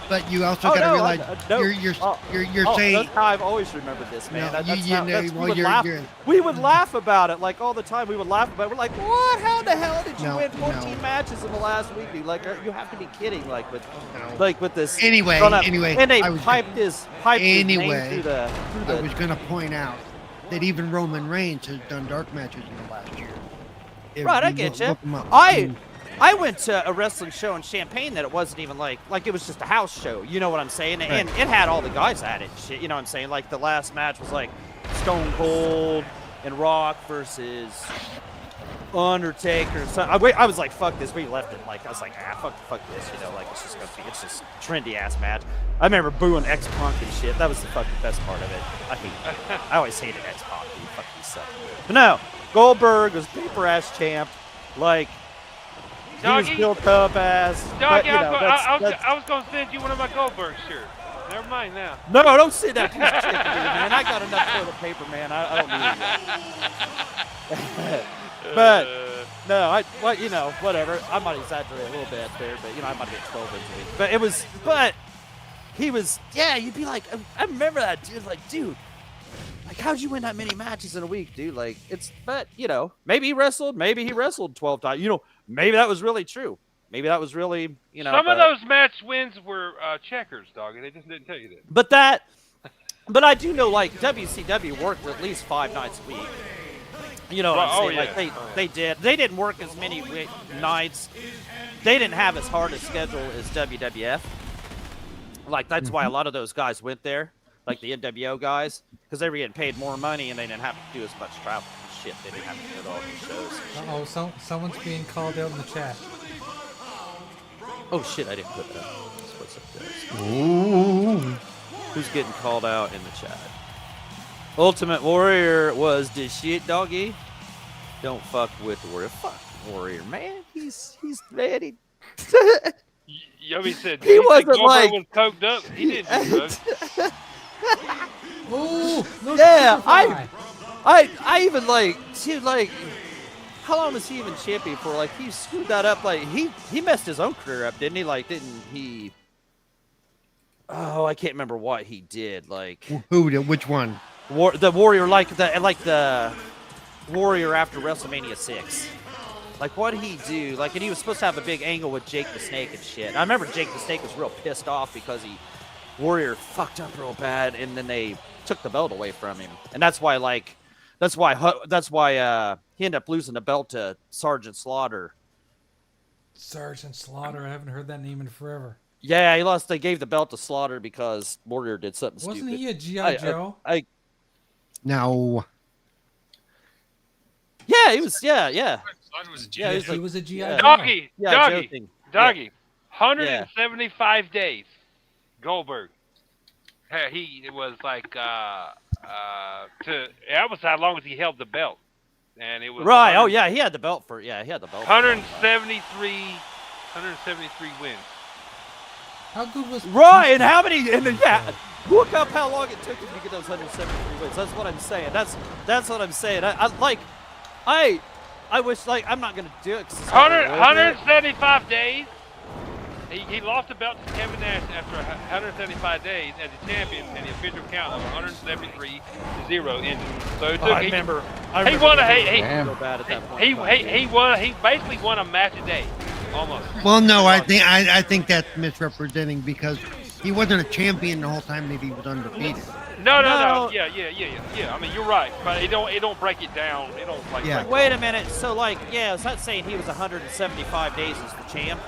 But you also Oh, got to no, realize no. you're Oh, saying that's how I've always remembered this, man. No, That- you- that's you how, know, that's, well, we, would you're- laugh, you're- we would laugh about it like all the time. We would laugh about it. We're like, what? How the hell did you No, win 14 no. matches in the last week, dude? Like, you have to be kidding. Like with this. Anyway, run up. anyway, and they I was- piped his name Anyway, through the. I was going to point out that even Roman Reigns has done dark matches in the last year. If Right, I you get you. look 'em up. I went to a wrestling show in Champaign that it wasn't even like it was just a house show. You know what I'm saying? And it had all the guys at it. And shit, you know what I'm saying? Like the last match was like Stone Cold and Rock versus Undertaker. So I was like, fuck this. We left it. Like I was like, fuck this. You know, like it's just trendy ass match. I remember booing X-Punk and shit. That was the fucking best part of it. I always hated X-Punk. He fucking sucked. But no, Goldberg was paper ass champ. Like. He was Doggy? built up as. But, Doggy, you know, I was going to send you one of my Goldberg shirts. Never mind now. no, don't send that piece of shit to me, man. I got enough toilet paper, man. I don't need it. But no, you know, whatever. I might exaggerate a little bit there, but you know, I might have been 12 inches a week. But he was, yeah. You'd be like, I remember that dude. Like, dude, like, how'd you win that many matches in a week, dude? Like, but you know, maybe he wrestled 12 times. You know, maybe that was really true. Maybe that was really, you know. Some of those match wins were checkers, Doggy. They just didn't tell you that. But I do know, like, WCW worked at least 5 nights a week. You know what I'm saying? yeah. Like, they did. They didn't work as many nights. They didn't have as hard a schedule as WWF. Like, that's why a lot of those guys went there, like the NWO guys, because they were getting paid more money and they didn't have to do as much travel and shit. They didn't have to go to all these shows. Uh-oh, someone's being called out in the chat. Oh, shit, I didn't put that up. What's up, guys? Who's getting called out in the chat? Ultimate Warrior was the shit, doggy. Don't fuck with the Warrior. Fuck Warrior, man. He's ready. Yobi said, He "You think wasn't Goldberg like- was coked up. He didn't do drugs. Oh, no, Yeah, Superfly. I even like, dude, like, how long was he even champion for? Like, he screwed that up. Like, he messed his own career up, didn't he? Like, didn't he? Oh, I can't remember what he did. Like, Who did? Which one? the Warrior, like the Warrior after WrestleMania 6. Like, what did he do? Like, and he was supposed to have a big angle with Jake the Snake and shit. I remember Jake the Snake was real pissed off because Warrior fucked up real bad, and then they took the belt away from him, and that's why he ended up losing the belt to Sergeant Slaughter. Sergeant Slaughter. I haven't heard that name in forever. Yeah, he lost. They gave the belt to Slaughter because Warrior did something Wasn't stupid. he a G.I. Joe? No. Yeah, he was. Yeah. Slaughter was a Yeah, genius. He was a G.I. Yeah. Joe. Doggy, Yeah, Doggy, joking. Doggy. 175 days. Goldberg. He was like that was how long as he held the belt, and it was Right. Oh yeah, he had the belt for. Yeah, he had the belt. 173 wins. How good was Right, and how many? And yeah, look up how long it took him to get those 173 wins. That's what I'm saying. That's what I'm saying. I wish, like, I'm not gonna do it. 'cause it's not 100, really worth it. 175 days. he lost the belt to Kevin Nash after 175 days as a champion, and the official count of 173-0 ended. So it took, I remember. he won a so bad at that point. he basically won a match a day, almost. Well, no, I think that's misrepresenting because he wasn't a champion the whole time that he was undefeated. No. No. Yeah. I mean, you're right, but it don't break it down. It don't like. Yeah. break it Wait a minute. So, like, yeah, is that saying he was 175 days as the champ?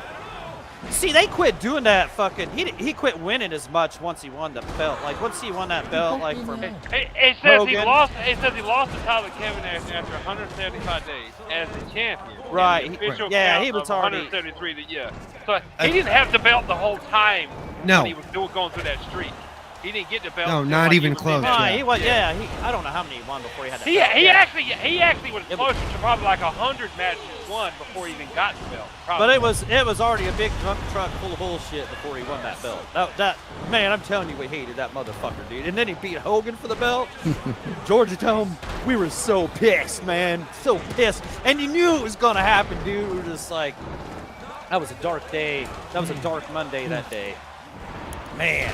See, they quit doing that fucking. He quit winning as much once he won the belt. Like, once he won that belt, like, from. It says he Hogan. lost. It says he lost the title to Kevin Nash after 175 days as the champion. Right, And the he- official yeah, count he was of already- 173. So he didn't have the belt the whole time. No. When he was going through that streak. He didn't get the belt. No, until, not like, even he was close, in- Nah, yeah. he was. Yeah, I don't know how many he won before he had that He belt. Yeah. actually was It closer to probably like 100 matches won before he even got the belt. Probably. But it was already a big drunk truck full of bullshit before he won that belt. That man, I'm telling you, we hated that motherfucker, dude. And then he beat Hogan for the belt. Georgia Dome, we were so pissed, man, so pissed. And you knew it was gonna happen, dude. We were just like, that was a dark day. That was a dark Monday that day, man.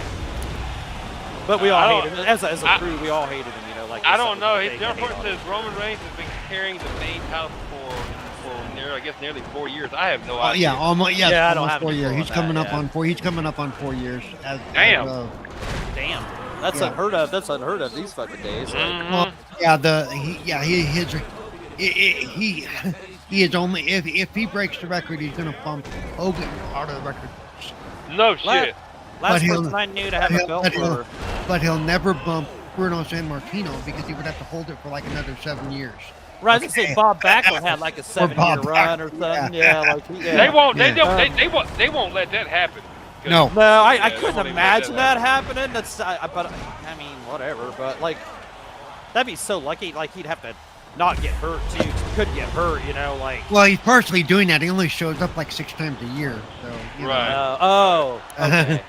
But we all hated him. As a crew, we all hated him. You know, like I don't know. His John Ford says Roman Reigns has been carrying the main title for nearly 4 years. I have no idea. Yeah, almost. Yes, Yeah, I don't almost have 4 any years. clue He's on coming that, up yeah. on 4. He's coming up on 4 years. Damn. Damn, that's Yeah. unheard of. That's unheard of these fucking days. Like, Well, yeah, he is only if he breaks the record, he's gonna bump Hogan out of the record. No shit. last he'll- person I knew to have a he'll- belt but he'll- for. But he'll never bump Bruno San Martino because he would have to hold it for like another 7 years. Right, I was gonna say Bob Backlund had like a 7-year Bob run or Backlund, something. Yeah, like yeah. They won't. Yeah. They won't let that happen. 'Cause- No. No, I Yeah, they couldn't won't even imagine let that happening. That's, but I mean, whatever. But like, that'd be so lucky. Like he'd have to not get hurt too. 'Cause he could get hurt, you know. Like, Well, he's partially doing that. He only shows up like 6 times a year. So you know, Right. okay.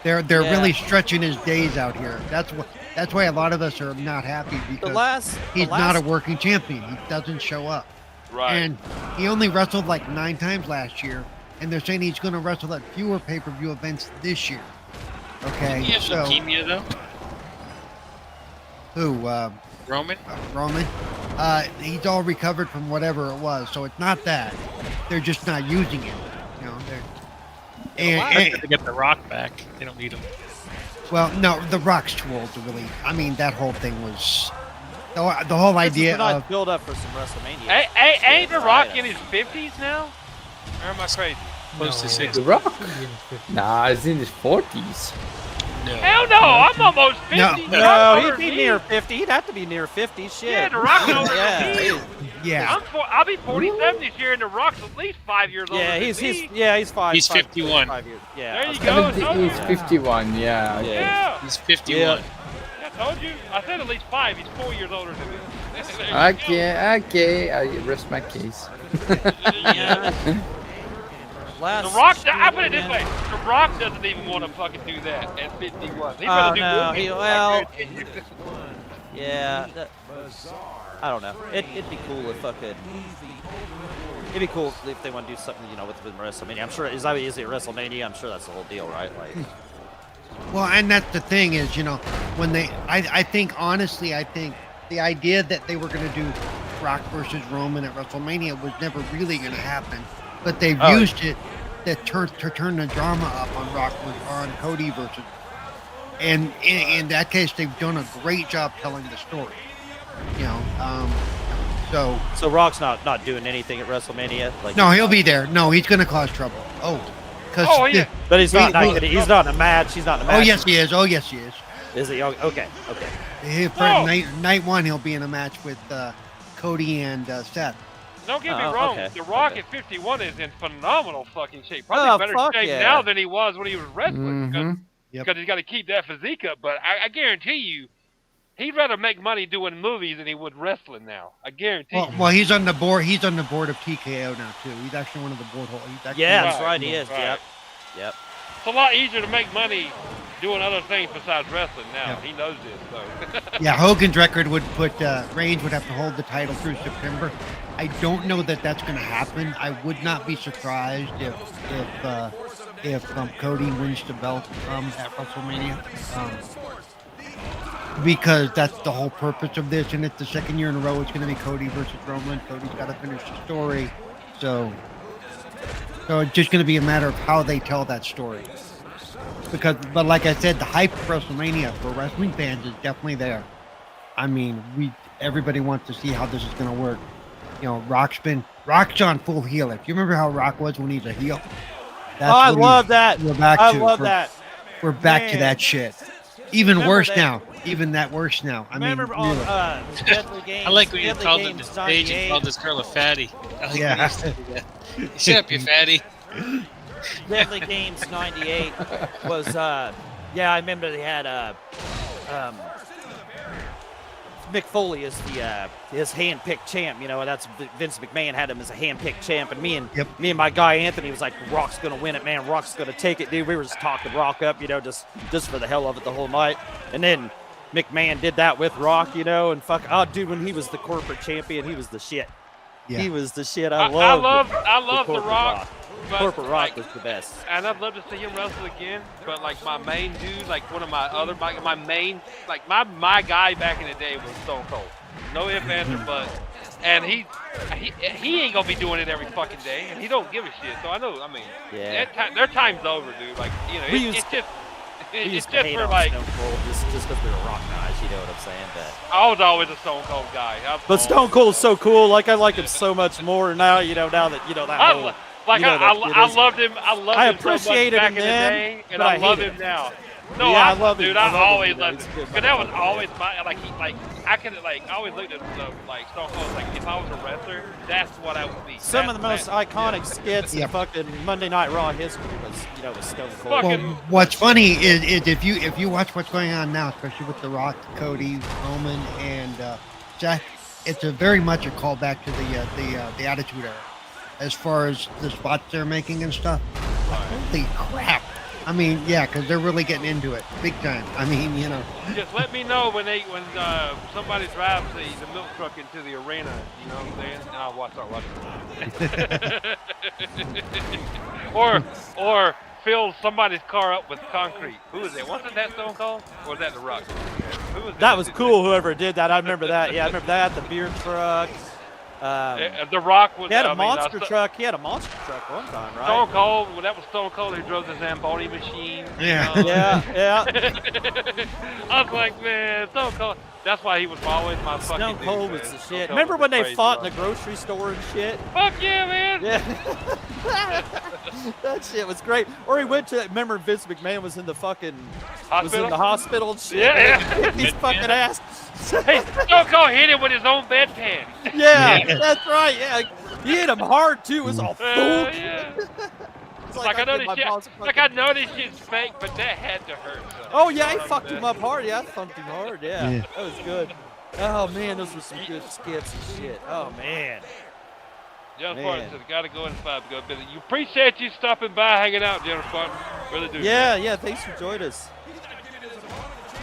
they're Yeah. really stretching his days out here. That's why a lot of us are not happy because he's not a working champion. He doesn't show up. Right. And he only wrestled like 9 times last year, and they're saying he's going to wrestle at fewer pay-per-view events this year. Okay, He has so leukemia though. who? Roman. Roman. He's all recovered from whatever it was, so it's not that. They're just not using it. You know, To get the Rock back, they don't need him. well, no, The Rock's too old to really. I mean, that whole thing was the whole idea not of. build up for some WrestleMania. Ain't The Rock in his 50s now? Or am I crazy? Close to No. 6. The Rock? He's in his 50s. Nah, it's in his 40s. No. Hell no! I'm almost 50. No. The Rock's No, older he'd than be me. near 50. He'd have to be near 50. Shit. Yeah, The Rock's older Yeah, than me. Yeah, I'll be 47 this year, and The Rock's at least 5 years older Yeah, than he's me. he's 5. He's 5 51. 5 years. Yeah. There I you was go. gonna- I told you. He's 51, yeah. Yeah. He's 51. I told you. I said at least 5. He's 4 years older than me. There you Okay, I rest my case. Yeah. Last The Rock, I put it weekend- this way: The Rock doesn't even want to fucking do that at 51. He'd Oh, rather do no, movies. well- Yeah. I don't know. It'd be cool if fucking. It'd be cool if they want to do something, you know, with WrestleMania. I'm sure is it WrestleMania? I'm sure that's the whole deal, right? Like. well, and that's the thing is, you know, when I think honestly, I think the idea that they were going to do Rock versus Roman at WrestleMania was never really going to happen, but they've Oh. used it to turn the drama up on on Cody versus. And in that case, they've done a great job telling the story. You know, So Rock's not doing anything at WrestleMania. Like. no, he'll be there. No, he's going to cause trouble. Oh, because Oh, yeah. But he's not. Wait, He's not in a match. He's not in a match. oh yes, he is. Oh yes, he is. Is he? Okay. For Whoa. night 1, he'll be in a match with Cody and Seth. Don't get me Oh, wrong. okay, The Rock okay. at 51 is in phenomenal fucking shape. Probably Oh, better fuck shape yeah. now than he was when he was wrestling. Mhm. Yep. Because he's got to keep that physique up. But I guarantee you, he'd rather make money doing movies than he would wrestling now. I guarantee you. Well, he's on the board. He's on the board of TKO now too. He's actually one of the board holders. Yeah, Right, that's right. He is. right. Yep. It's a lot easier to make money doing other things besides wrestling now. Yeah. He knows this, so. Yeah, Hogan's record would put Reigns would have to hold the title through September. I don't know that that's going to happen. I would not be surprised if if Cody wins the belt at WrestleMania. Because that's the whole purpose of this, and it's the second year in a row it's going to be Cody versus Roman. Cody's got to finish the story, so it's just going to be a matter of how they tell that story. But like I said, the hype for WrestleMania for wrestling fans is definitely there. I mean, everybody wants to see how this is going to work. You know, Rock's on full heel. If you remember how Rock was when he's a heel, I love that. We're back I to love that. We're back to Man. that shit. Even Remember worse that. now. Even that worse now. I mean, Remember on really. Deadly Games? I like when you Deadly called him the Games stage and 98. called this girl a fatty. I like Yeah. when you used to do that. Shut up, you fatty. Deadly Games 98 was I remember they had Mick Foley is his hand-picked champ. You know, that's Vince McMahon had him as a hand-picked champ, and me and my guy Anthony was like, Rock's gonna win it, man. Rock's gonna take it, dude. We were just talking Rock up, you know, just for the hell of it the whole night. And then McMahon did that with Rock, you know, and dude, when he was the corporate champion, he was the shit. Yeah. He was the shit. I love the corporate Rock. But Corporate Rock like, was the best. and I'd love to see him wrestle again. But like my main dude, like one of my main, like my guy back in the day was Stone Cold. No ifs, ands, or buts. And he ain't gonna be doing it every fucking day, and he don't give a shit. So I know. I mean, Yeah. their time's over, dude. Like you know, We it's used- just. We It's used to just hate for on like Stone Cold just because we were Rock guys, you know what I'm saying? But I was always a Stone Cold guy. Stone Cold's so cool. Like I like him so much more now. You know, now that that whole. I loved him. I loved I him so much appreciated back him in the then, day, and but I I love hate him him. now. No, Yeah, I I love him. dude. I I love him, always dude. loved He's him. a good Cause that was motherfucker. always my I could I always looked at like Stone Cold like if I was a wrestler, that's what I would be. Some of the most iconic skits in Yep. fucking Monday Night Raw history was Stone Cold. Fucking- Well, what's funny is if you watch what's going on now, especially with The Rock, Cody, Roman, and Jack, it's a very much a callback to the Attitude Era, as far as the spots they're making and stuff. Holy crap! I mean, yeah, because they're really getting into it big time. I mean, you know. Just let me know when somebody drives the milk truck into the arena. You know what I'm saying? And I'll watch it. or fills somebody's car up with concrete. Who is it? Wasn't that Stone Cold? Or was that The Rock? Who was That was cool. Whoever did that, I remember that. Yeah, I remember that. The beer truck. The Rock was. He had a I mean, monster truck. He had a monster truck one time, right? Stone Cold. Well, that was Stone Cold who drove the Zamboni machine. Yeah. You know? Yeah. I was like, man, Stone Cold. That's why he was always my fucking Stone dude, Cold man. was the Stone shit. Cold Remember was when a they crazy fought in the rock. grocery store and shit? Fuck yeah, man. Yeah. That shit was great. Or he went to, remember Vince McMahon was in the fucking, was in Hospital? the hospital and shit. Yeah. Hit his fucking ass. Hey, Stone Cold hit him with his own bedpan. Yeah, that's right. Yeah. He hit him hard too. It was all thunk. Yeah. It's Like I know did this my shit. boss Like fucking- I know this shit's fake, but that had to hurt. So. Oh yeah, he You know what fucked I'm him up hard. Yeah, I thumped him hard. Yeah, Yeah. that was good. Oh man, those were some good skits and shit. Oh man. Jennifer Man. Spartan says, gotta go in 5 to go busy. You appreciate you stopping by, hanging out, Jennifer Spartan. Really do. Yeah. Thanks for joining us.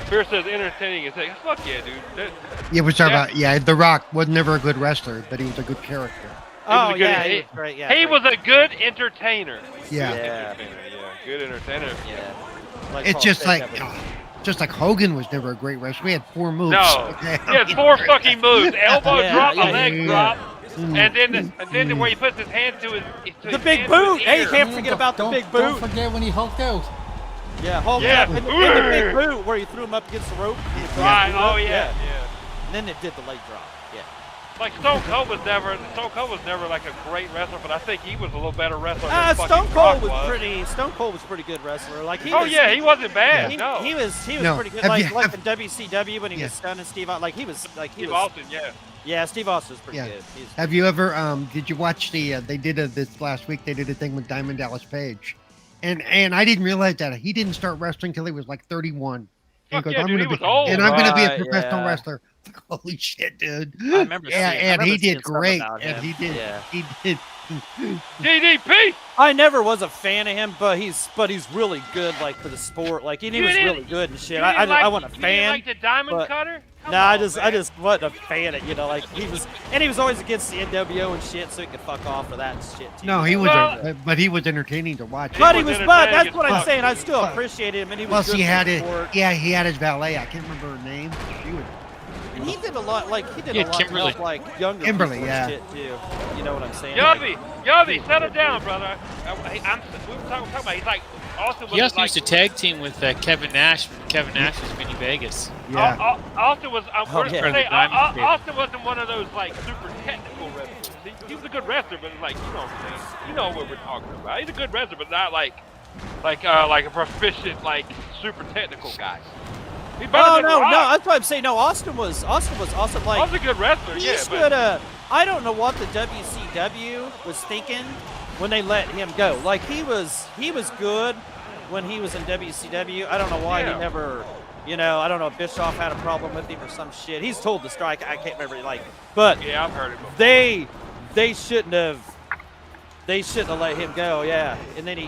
Pierce says entertaining. It's like, fuck yeah, dude. Yeah, we're talking Yeah. about The Rock was never a good wrestler, but he was a good character. Oh a good- yeah, he- he was great. Yeah, He great. was a good entertainer. Yeah. Yeah. Entertainer, yeah. Good entertainer. Yeah. Like It's Paul just said, like that was- just like Hogan was never a great wrestler. He had 4 moves. No. Okay? He had 4 fucking moves. Elbow Yeah, drop, yeah, a leg yeah. drop. Mm. And then where he puts his hand to his The big boot. Hey, you can't Yeah, forget about the don't- big Don't boot. forget when he hulked out. Yeah, Hulk Yeah. up in the big boot where he threw him up against the rope. Right, oh yeah. And then it did the leg drop. Yeah. Like Stone Cold was never like a great wrestler, but I think he was a little better wrestler than Stone fucking Cold Rock was Stone Cold was pretty good wrestler. Like he Oh was, yeah, he wasn't bad. He, no. he was No. pretty good. Have Like you- like in WCW when he Yeah. was stunning Steve Austin. Like he was Steve Austin, yeah. Yeah, Steve Austin was pretty Yeah. good. He's, Have you ever did you watch they did this last week, they did a thing with Diamond Dallas Page. And I didn't realize that he didn't start wrestling till he was like 31. And Fuck yeah, dude, he gonna was old. and I'm gonna be a Right, professional yeah. wrestler. Holy shit, dude. I remember seeing- I and remember he seeing did something great. about And him. he did DDP. I never was a fan of him, but he's really good. Like for the sport, like he was You didn't- really good and shit. You I didn't like- wasn't a You didn't fan. like the Diamond but- Cutter? No, I just wasn't a fan of, like he was always against the NWO and shit, so he could fuck off for that and shit too. No, he was, Well- but he was entertaining to watch. But was he was, entertaining that's as what I'm fuck. saying. I still appreciated him, and he was. Plus, good he for had the it. sport. Yeah, he had his valet. I can't remember her name. She was. And he did a lot, like he did Yeah, a lot to Kimberly. help, like younger Kimberly, people yeah. and shit too. You know what I'm saying? Yubby, settle down, brother. We were talking about. He's like Austin was He also like. used to tag team with Kevin Nash when Kevin Nash was Mini Vegas. Yeah. Austin was. Oh, yeah. Austin wasn't one of those like super technical wrestlers. He was a good wrestler, but it's like you know what I'm saying. You know what we're talking about. He's a good wrestler, but not like a proficient like super technical guy. He better Oh than no, Rock. no, that's what I'm saying. No, Austin was awesome. Like Austin's a good wrestler, he yeah. should have. I don't know what the WCW was thinking when they let him go. Like he was good when he was in WCW. I don't know why Yeah. he never. I don't know if Bischoff had a problem with him or some shit. He's told to strike. I can't remember. But Yeah, I've heard it before. they shouldn't have. They shouldn't have let him go. Yeah, and then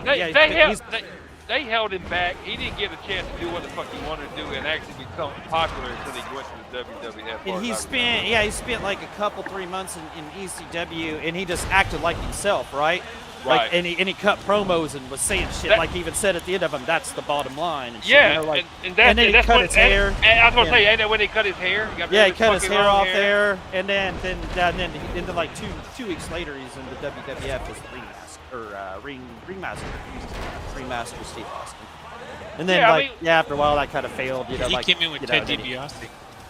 They held him back. He didn't get a chance to do what the fuck he wanted to do and actually become popular until he went to the WWF. And he spent like a couple 3 months in ECW, and he just acted like himself, right? Right. Like, and he cut promos and was saying shit. Like he even said at the end of them, "That's the bottom line." And shit, Yeah, like, and then he that's cut what, his hair. And I was gonna Yeah. say, ain't that when he cut his hair? He cut his hair off there, and then like two weeks later, he's in the WWF as the ringmaster Steve Austin. And then after a while that kind of failed. He came in with Ted DiBiase.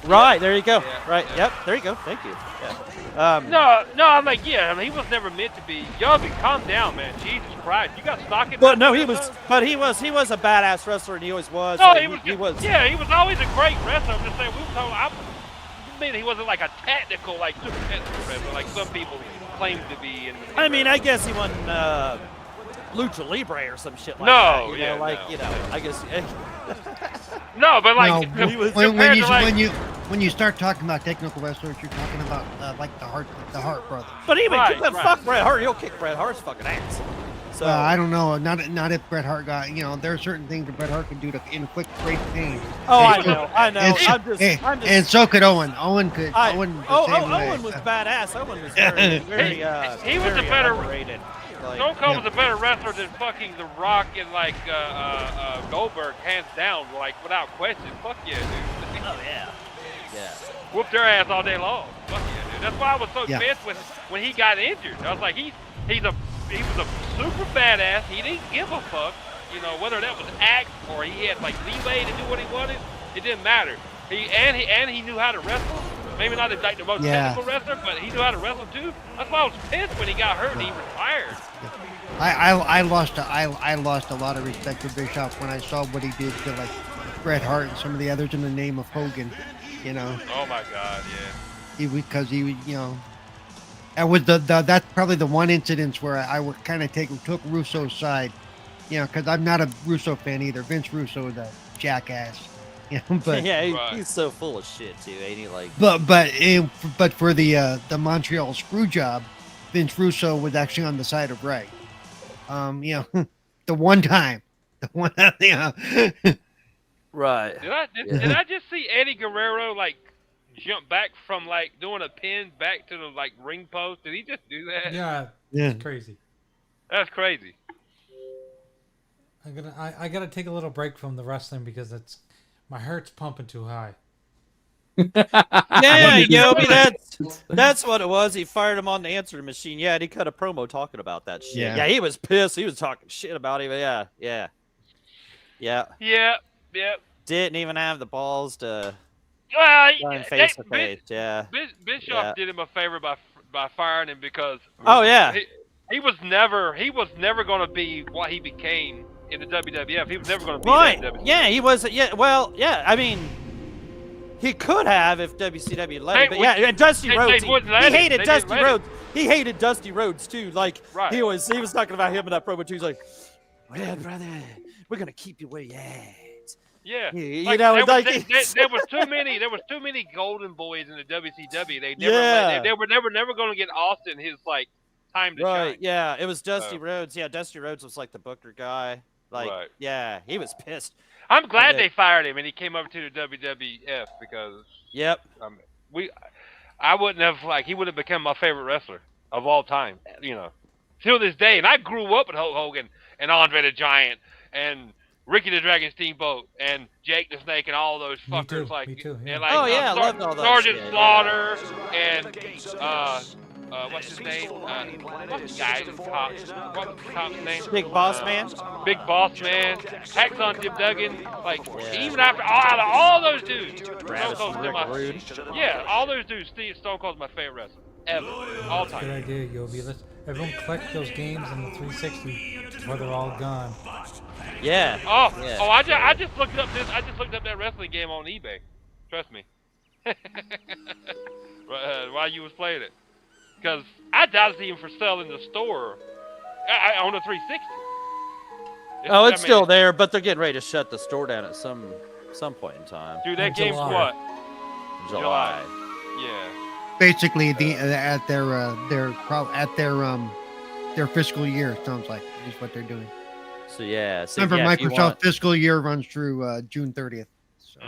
Right, there you go. Yeah, Right, yeah. yep, there you go. Thank you. Yeah. No, I'm like, yeah, I mean, he was never meant to be. Yubby, calm down, man. Jesus Christ, you got stock in. But no, he was a badass wrestler, and he always was. No, So he was. Yeah, he was always a great wrestler. I'm just saying, we were talking. I mean, he wasn't like a technical, like super technical wrestler, like some people claim to be. I mean, I guess he won Lucha Libre or some shit like No, that. yeah, I guess. No, but like No, he was- when you start talking about technical wrestlers, you're talking about like the Hart brothers. But even Right. fuck Bret Hart, he'll kick Bret Hart's fucking ass. So I don't know. Not if Bret Hart got. There are certain things that Bret Hart can do to inflict great pain. oh, And I know. and so could Owen. Owen could. Owen the same way. Owen was badass. Owen was very He was very a better- underrated. Like, Stone Cold was a better wrestler than fucking The Rock and like Goldberg, hands down, like without question. Fuck yeah, dude. oh yeah. Whooped their ass all day long. Fuck yeah, dude. That's why I was so Yeah. pissed when he got injured. I was like, he was a super badass. He didn't give a fuck, whether that was act or he had like leeway to do what he wanted. It didn't matter. He knew how to wrestle. Maybe not like the most technical wrestler, but he knew how to wrestle too. That's why I was pissed when he got hurt and he retired. I lost a lot of respect for Bischoff when I saw what he did to like Bret Hart and some of the others in the name of Hogan. Oh my God, yeah. That was that's probably the one incident where I would kind of took Russo's side, because I'm not a Russo fan either. Vince Russo is a jackass, but yeah, Right. he's so full of shit too, ain't he? Like, but for the Montreal screw job, Vince Russo was actually on the side of right. The one time, right. Did I just see Eddie Guerrero like jump back from like doing a pin back to the like ring post? Did he just do that? Yeah, Yeah. it's crazy. That's crazy. I gotta take a little break from the wrestling because my heart's pumping too high. Yeah, Yobi, that's what it was. He fired him on the answering machine. Yeah, and he cut a promo talking about that shit. Yeah. Yeah, he was pissed. He was talking shit about him. Yeah. Yep. Didn't even have the balls to Well, run face to face. Yeah. Bischoff Yeah. did him a favor by firing him because Oh yeah. he was never going to be what he became in the WWF. He was never going to be Right. that in WWF. Yeah, he was. Yeah. Well, yeah. I mean, he could have if WCW let him. But yeah, and Dusty Rhodes. He wouldn't let him. hated They Dusty didn't let him. Rhodes. He hated Dusty Rhodes too. Like Right. he was talking about him in that promo too. He's like, "Well, brother, we're gonna keep you where you at." Yeah, You like, know, there, like there was too many golden boys in the WCW. They never Yeah. they were never going to get Austin his like time to right. shine. Yeah, it was Dusty So- Rhodes. Yeah, Dusty Rhodes was like the Booker guy. Like, Right. yeah, he was pissed. I'm glad Okay. they fired him and he came over to the WWF because Yep. I wouldn't have he would have become my favorite wrestler of all time. Till this day. And I grew up with Hulk Hogan and Andre the Giant and Ricky the Dragon Steamboat and Jake the Snake and all those Me fuckers too, me too, yeah. and Oh, yeah, I loved all that Sergeant shit, Slaughter and what's his name? What's the guy? What's the cop's name? Big Boss Man. Big Boss Man, Hacksaw Jim Duggan, even after all those dudes, Travis Stone and Rick Cold's Rude. all those dudes. Stone Cold's my favorite wrestler ever, all Good time. idea, Yobi. Everyone collect those games on the 360 before they're all gone. Yeah. Oh, I just looked up that wrestling game on eBay. Trust me. While you was playing it, because I doubt it's even for sale in the store. On the 360. It's still there, but they're getting ready to shut the store down at some point in time. Dude, that In game's July. what? July. Yeah. Basically, at their fiscal year, it sounds like is what they're doing. So yeah. So, Remember, yeah, if you Microsoft want- fiscal year runs through June 30th. So.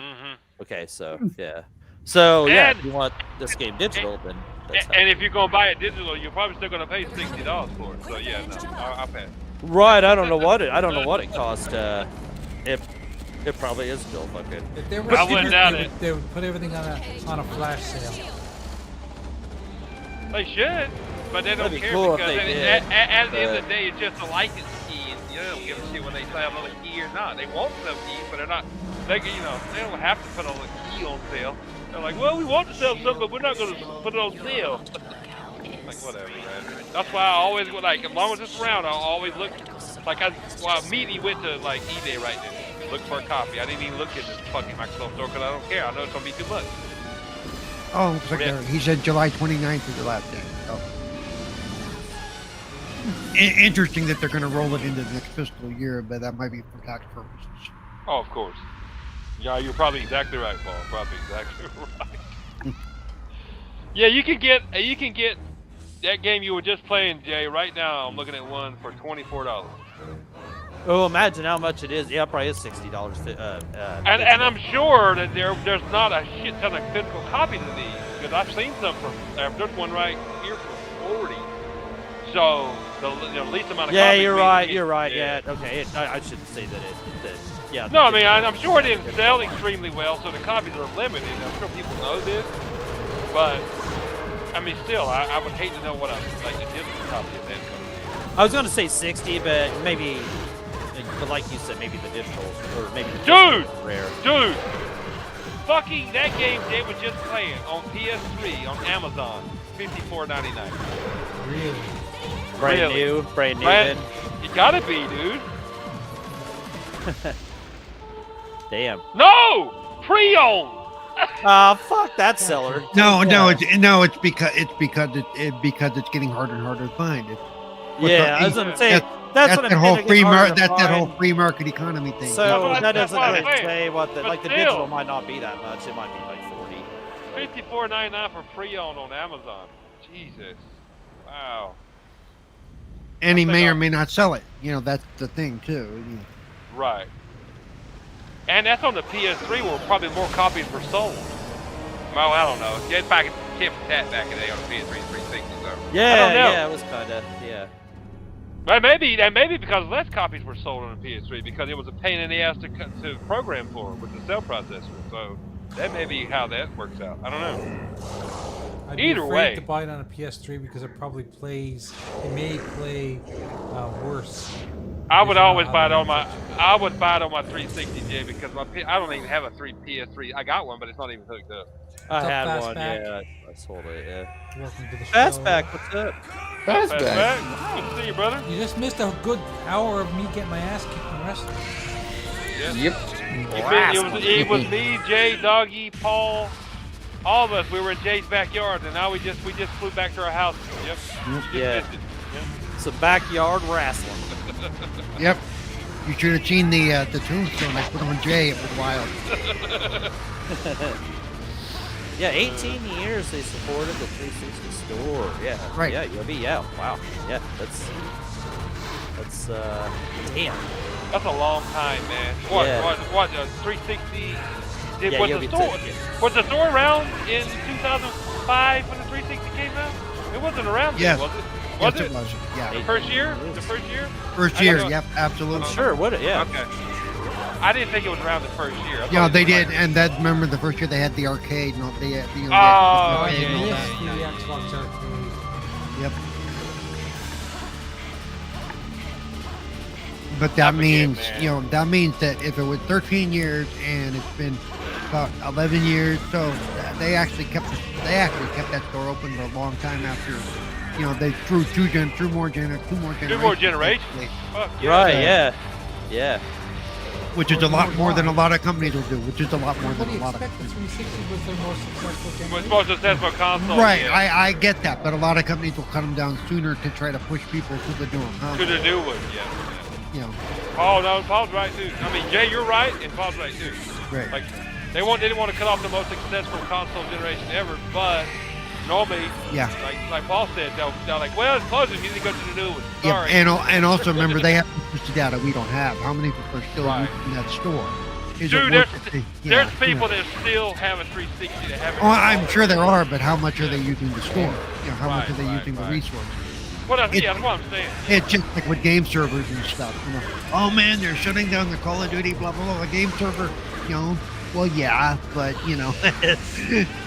Okay, so yeah. So yeah, And- if you want this game digital, then that's how. And if you're gonna buy it digital, you're probably still gonna pay $60 for it. So yeah, no, I'll pass. Right, I don't know what it cost. It probably is still fucking. If they were I wouldn't smart, doubt they it. they would put everything on a flash sale. They should, but they don't That'd be care cool if because they at did, the end of but- the day, it's just a license key, and they don't give a shit when they sell another key or not. They want some keys, but they're not. They don't have to put a key on sale. They're like, well, we want to sell something, but we're not going to put it on sale. Like whatever, man. That's why I always as long as it's around, I'll always look. I immediately went to eBay right then, look for a copy. I didn't even look at this fucking Microsoft store because I don't care. I know it's gonna be too much. Oh, looks like he said July 29th is the last day. Oh. Interesting that they're going to roll it into the next fiscal year, but that might be for tax purposes. Oh, of course. Yeah, you're probably exactly right, Paul. Probably exactly right. Yeah, you can get that game you were just playing, Jay. Right now, I'm looking at one for $24. Oh, imagine how much it is. Yeah, it probably is $60. And I'm sure that there's not a shit ton of physical copies of these because I've seen some for. There's one right here for 40. So the least amount of. Yeah, copies you're we right. can You're get- right. yeah. Yeah. Okay. I shouldn't say that. Yeah. No, I mean I'm sure it didn't sell extremely well, so the copies are limited. I'm sure people know this, but I mean, still, I would hate to know what a digital copy of that's going to be. I was gonna say 60, but maybe. But like you said, maybe the digital or maybe the Dude! digital is rare. Dude, fucking that game Jay was just playing on PS3 on Amazon, $54.99. Really? Brand Really? new. Brand- Then. You gotta be, dude. Damn. No, pre-owned. Fuck that seller. It's because it's getting harder and harder to find. Yeah, I was gonna say that's what that I'm whole saying, free it's harder market. to That's that whole find. free market economy thing. So That's that doesn't what I'm really saying. say what the But the still. digital might not be that much. It might be like 40. $54.99 for pre-owned on Amazon. Jesus. Wow. And he I may think or I'll- may not sell it. That's the thing too. Right. And that's on the PS3 where probably more copies were sold. Well, I don't know. It's back at tip for tat back in the day on the PS3 and 360. So. Yeah, I don't know. yeah, it was kind of But maybe because less copies were sold on the PS3 because it was a pain in the ass to program for with the cell processor. So that may be how that works out. I don't know. I'd be Either afraid way. to buy it on a PS3 because it probably plays. It may play worse. I would If always not, buy it on my. I would buy it on my 360J because I don't even have a PS3. I got one, but it's not even hooked up. I What's up, had one. Fastback? Yeah, I sold it. Yeah. Welcome to the show. Fastback, what's up? That's That's bad. back. Good to see you, brother. You just missed a good hour of me getting my ass kicked in wrestling. Yep. It was me, Jay, Doggy, Paul, all of us. We were in Jay's backyard, and now we just flew back to our house. Yep. Just Yeah. missed it. Yep. Some backyard wrestling. Yep. You should have seen the tombstone I put on Jay. It was wild. Yeah, 18 years they supported the 360 store. Yeah. Right. Yeah, you'll be. Yeah. Wow. Yeah. That's. Damn. That's a long time, man. What? Yeah. What? 360, Did, Yeah, was, you'll the be store, taking it. was the store around in 2005 when the 360 came out? It wasn't around then, Yes. was it? Yes, Was it was. Yeah. The first year? The first year? First I year. don't know. Yep. Absolutely. Sure, would it? Yeah. Okay. I didn't think it was around the first year. I Yeah, thought they it was did, like- and that remember the first year they had the arcade, not the Oh, arcade yeah, and all yeah, that. The Xbox Arcade. Yep. But that means, man. that means that if it was 13 years and it's been about 11 years, so they actually kept that store open for a long time after, they threw two more generations. Two more generations. basically, Fuck yeah. Right. Yeah. Yeah. which is a lot more than a lot of companies will do. Which is a lot more What than do a you lot of expect? The companies. 360 was their most successful Was generation. most successful console. Right, Yeah. I get that, but a lot of companies will cut them down sooner to try to push people to the newer To console. the new one, yeah. You know, Paul, no, Paul's right too. I mean, Jay, you're right, and Paul's right too. right. Like, they didn't want to cut off the most successful console generation ever, but normally, Yeah. like Paul said, they're like, well, it's closing. You need to go to the new one. Yeah, Sorry. and also remember they have the data we don't have. How many people are still Right. using that store? Is it Dude, worth it? there's Yeah, people that still have a 360 that haven't. Oh, I'm sure there are, but how much are they using the store? How much are they Right, using the right. resources? Yeah, that's what I'm saying. It's just like with game servers and stuff. Oh man, they're shutting down the Call of Duty, blah blah blah. The game server, Well, yeah, but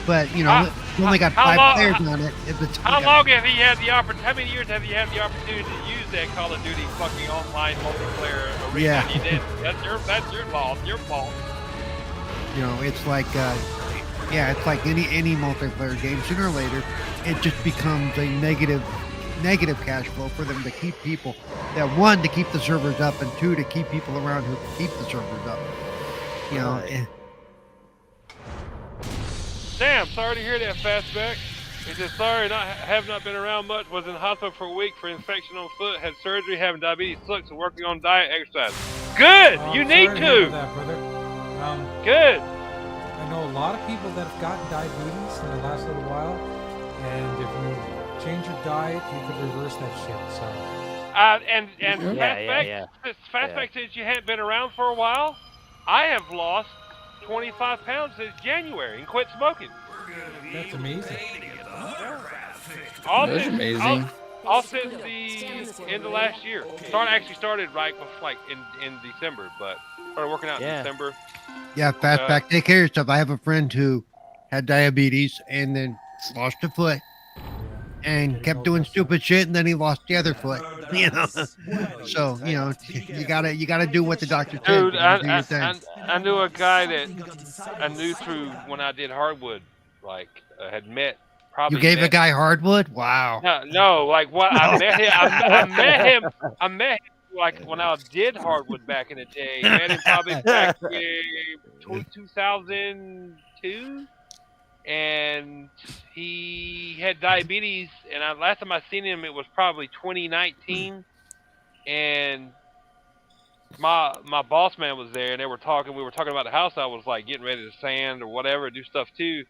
but you only got how 5 long- players on it. If it's How long have you had the opportunity? How many years have you had the opportunity to use that Call of Duty fucking online multiplayer arena? Yeah. You did. That's your loss. Your fault. It's like it's like any multiplayer game. Sooner or later, it just becomes a negative cash flow for them to keep people. That one, to keep the servers up, and two, to keep people around who can keep the servers up. Damn, sorry to hear that, Fastback. He said, sorry, have not been around much. Was in hospital for a week for infection on foot. Had surgery, having diabetes, sucks, and working on diet, exercise. Good. Oh, You I'm need sorry hear to. about that, brother. Good. I know a lot of people that have gotten diabetes in the last little while, and if you change your diet, you could reverse that shit. So. And Yeah. Fastback says you hadn't been around for a while. I have lost 25 pounds since January and quit smoking. That's amazing. All That's since- amazing. All since the end of last year. Started right before, like in December, but started working out in Yeah. December. Yeah, Fastback, take care of yourself. I have a friend who had diabetes and then lost a foot and kept doing stupid shit, and then he lost the other foot. So you gotta do what the doctor said. Dude, You gotta do your thing. I knew a guy that I knew through when I did hardwood, like had met. Probably You gave met, a guy hardwood? Wow. No, like what I met him. I met him like when I did hardwood back in the day. Met him probably back in 2002, and he had diabetes. And last time I seen him, it was probably 2019, and my boss man was there, and they were talking. We were talking about the house I was like getting ready to sand or whatever, do stuff too.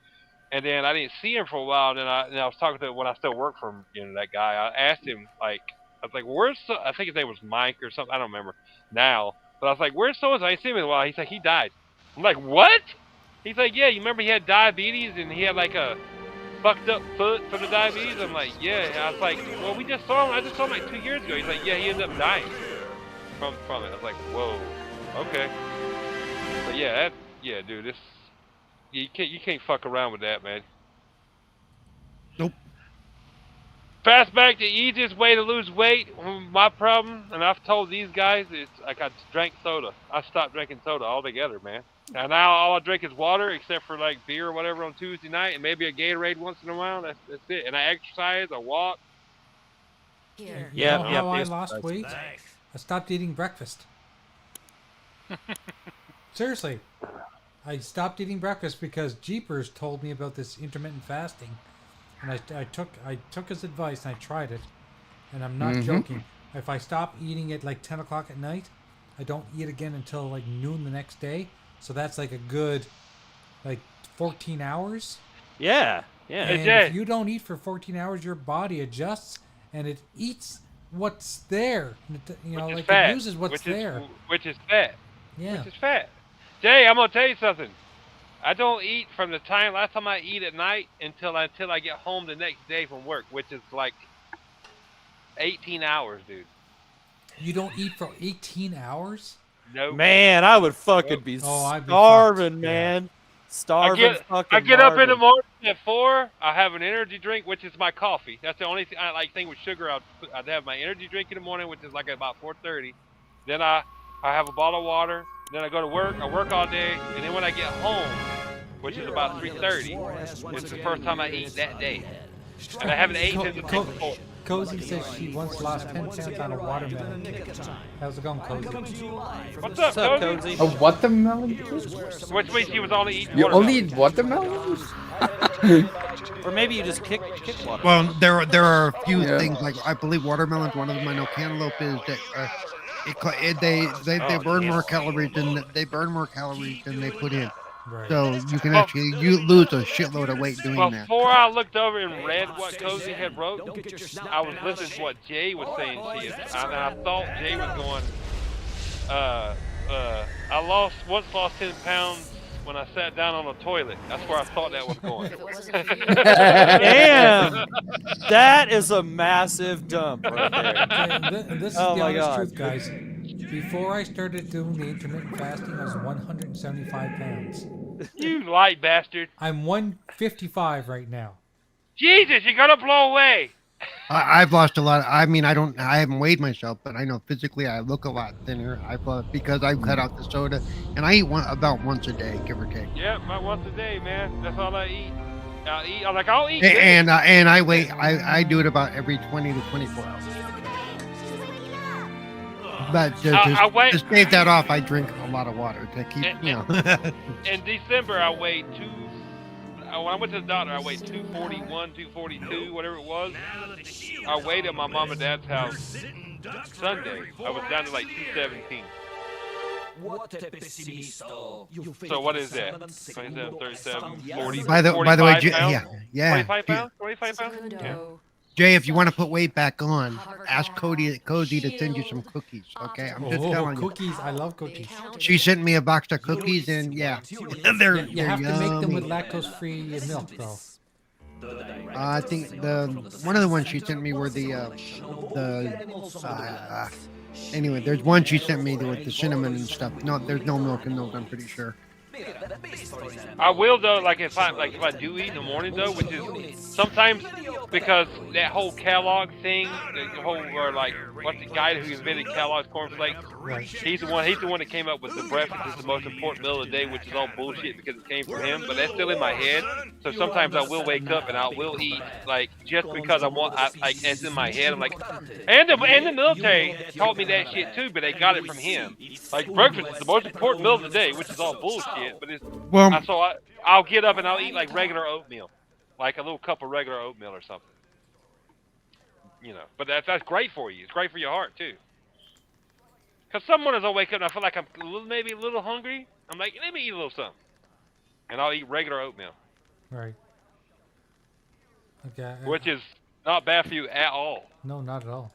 And then I didn't see him for a while. And then I was talking to him when I still worked for him, that guy. I asked him, like, I was like, I think his name was Mike or something. I don't remember now. But I was like, where's so-and-so? I ain't seen him in a while. He's like, he died. I'm like, what? He's like, yeah, you remember he had diabetes and he had like a fucked up foot for the diabetes? I'm like, yeah. And I was like, well, we just saw him. I just saw him like 2 years ago. He's like, yeah, he ended up dying from it. I was like, whoa, okay. But yeah, dude, this. You can't fuck around with that, man. Nope. Fastback, the easiest way to lose weight. My problem, and I've told these guys, is like I drank soda. I stopped drinking soda altogether, man. And now all I drink is water, except for like beer or whatever on Tuesday night, and maybe a Gatorade once in a while. That's it. And I exercise, I walk. You Yeah, know yeah, how I please. lost weight? I stopped eating breakfast. Seriously. I stopped eating breakfast because Jeepers told me about this intermittent fasting. And I took his advice and I tried it. And I'm not joking. If I stop eating at like 10 o'clock at night, I don't eat again until like noon the next day. So that's like a good like 14 hours. Yeah. And Jay. if you don't eat for 14 hours, your body adjusts and it eats what's there. Which is Like fat, it uses what's there. Which is fat. Yeah. Which is fat. Jay, I'm gonna tell you something. I don't eat from the last time I eat at night until I get home the next day from work, which is like 18 hours, dude. You don't eat for 18 hours? Nope. Man, I would fucking be Oh, I'd be starving, fucked, man. Starving I get up in the morning at 4. I have an energy drink, which is my coffee. That's the only thing I like. Thing with sugar, I'd have my energy drink in the morning, which is like about 4:30. Then I have a bottle of water. Then I go to work. I work all day, and then when I get home, which is about 3:30, it's the first time I eat that day, and I haven't eaten since the day before. Cozy says she once lost 10 pounds on a watermelon. How's it going, Cozy? What's up, Cozy? A watermelon? Which means she was only eating You watermelon. only eat watermelon? Or maybe you just kick water. Well, there are a few Yeah. things like I believe watermelon's one of them. I know cantaloupe is that they burn more calories than they put in. Right. So you can actually lose a shitload of weight doing that. Before I looked over and read what Cozy had wrote, I was listening to what Jay was saying shit, and I thought Jay was going, I once lost 10 pounds when I sat down on the toilet. That's where I thought that was going. Damn! That is a massive dump right there. And this is Oh the my honest God. truth, guys. Before I started doing the intermittent fasting, I was 175 pounds. You light bastard. I'm 155 right now. Jesus, you're gonna blow away. I've lost a lot. I mean, I haven't weighed myself, but I know physically I look a lot thinner. Because I've cut out the soda, and I eat about once a day, give or take. Yeah, about once a day, man. That's all I eat. I'll eat. And I weigh. I do it about every 20 to 24 hours. But to stave that off, I drink a lot of water to keep, In December, I weighed when I went to the doctor, I weighed 241, 242, whatever it was. I weighed at my mom and dad's house Sunday. I was down to like 217. So what is that? 27, 37, 40, By the way, 45 Jay, pounds? yeah. 25 pounds? 25 pounds? Yeah. Jay, if you want to put weight back on, ask Cozy to send you some cookies. Okay, I'm just telling you. Cookies. I love cookies. She sent me a box of cookies, and yeah, they're You have to make them with yummy. lactose-free milk, though. I think one of the ones she sent me were anyway, there's one she sent me with the cinnamon and stuff. No, there's no milk in those. I'm pretty sure. I will though, like if I do eat in the morning though, which is sometimes because that whole Kellogg thing, the whole or like what's the guy who invented Kellogg's cornflakes? Right. He's the one that came up with the breakfast is the most important meal of the day, which is all bullshit because it came from him. But that's still in my head. So sometimes I will wake up and I will eat like just because it's in my head. I'm like, and the military taught me that shit too, but they got it from him. Like breakfast is the most important meal of the day, which is all bullshit. But it's I'll get up and I'll eat like regular oatmeal, like a little cup of regular oatmeal or something. But that's great for you. It's great for your heart too. Cause some mornings I'll wake up and I feel like I'm maybe a little hungry. I'm like, let me eat a little something, and I'll eat regular oatmeal, Right. Okay. which is not bad for you at all. No, not at all.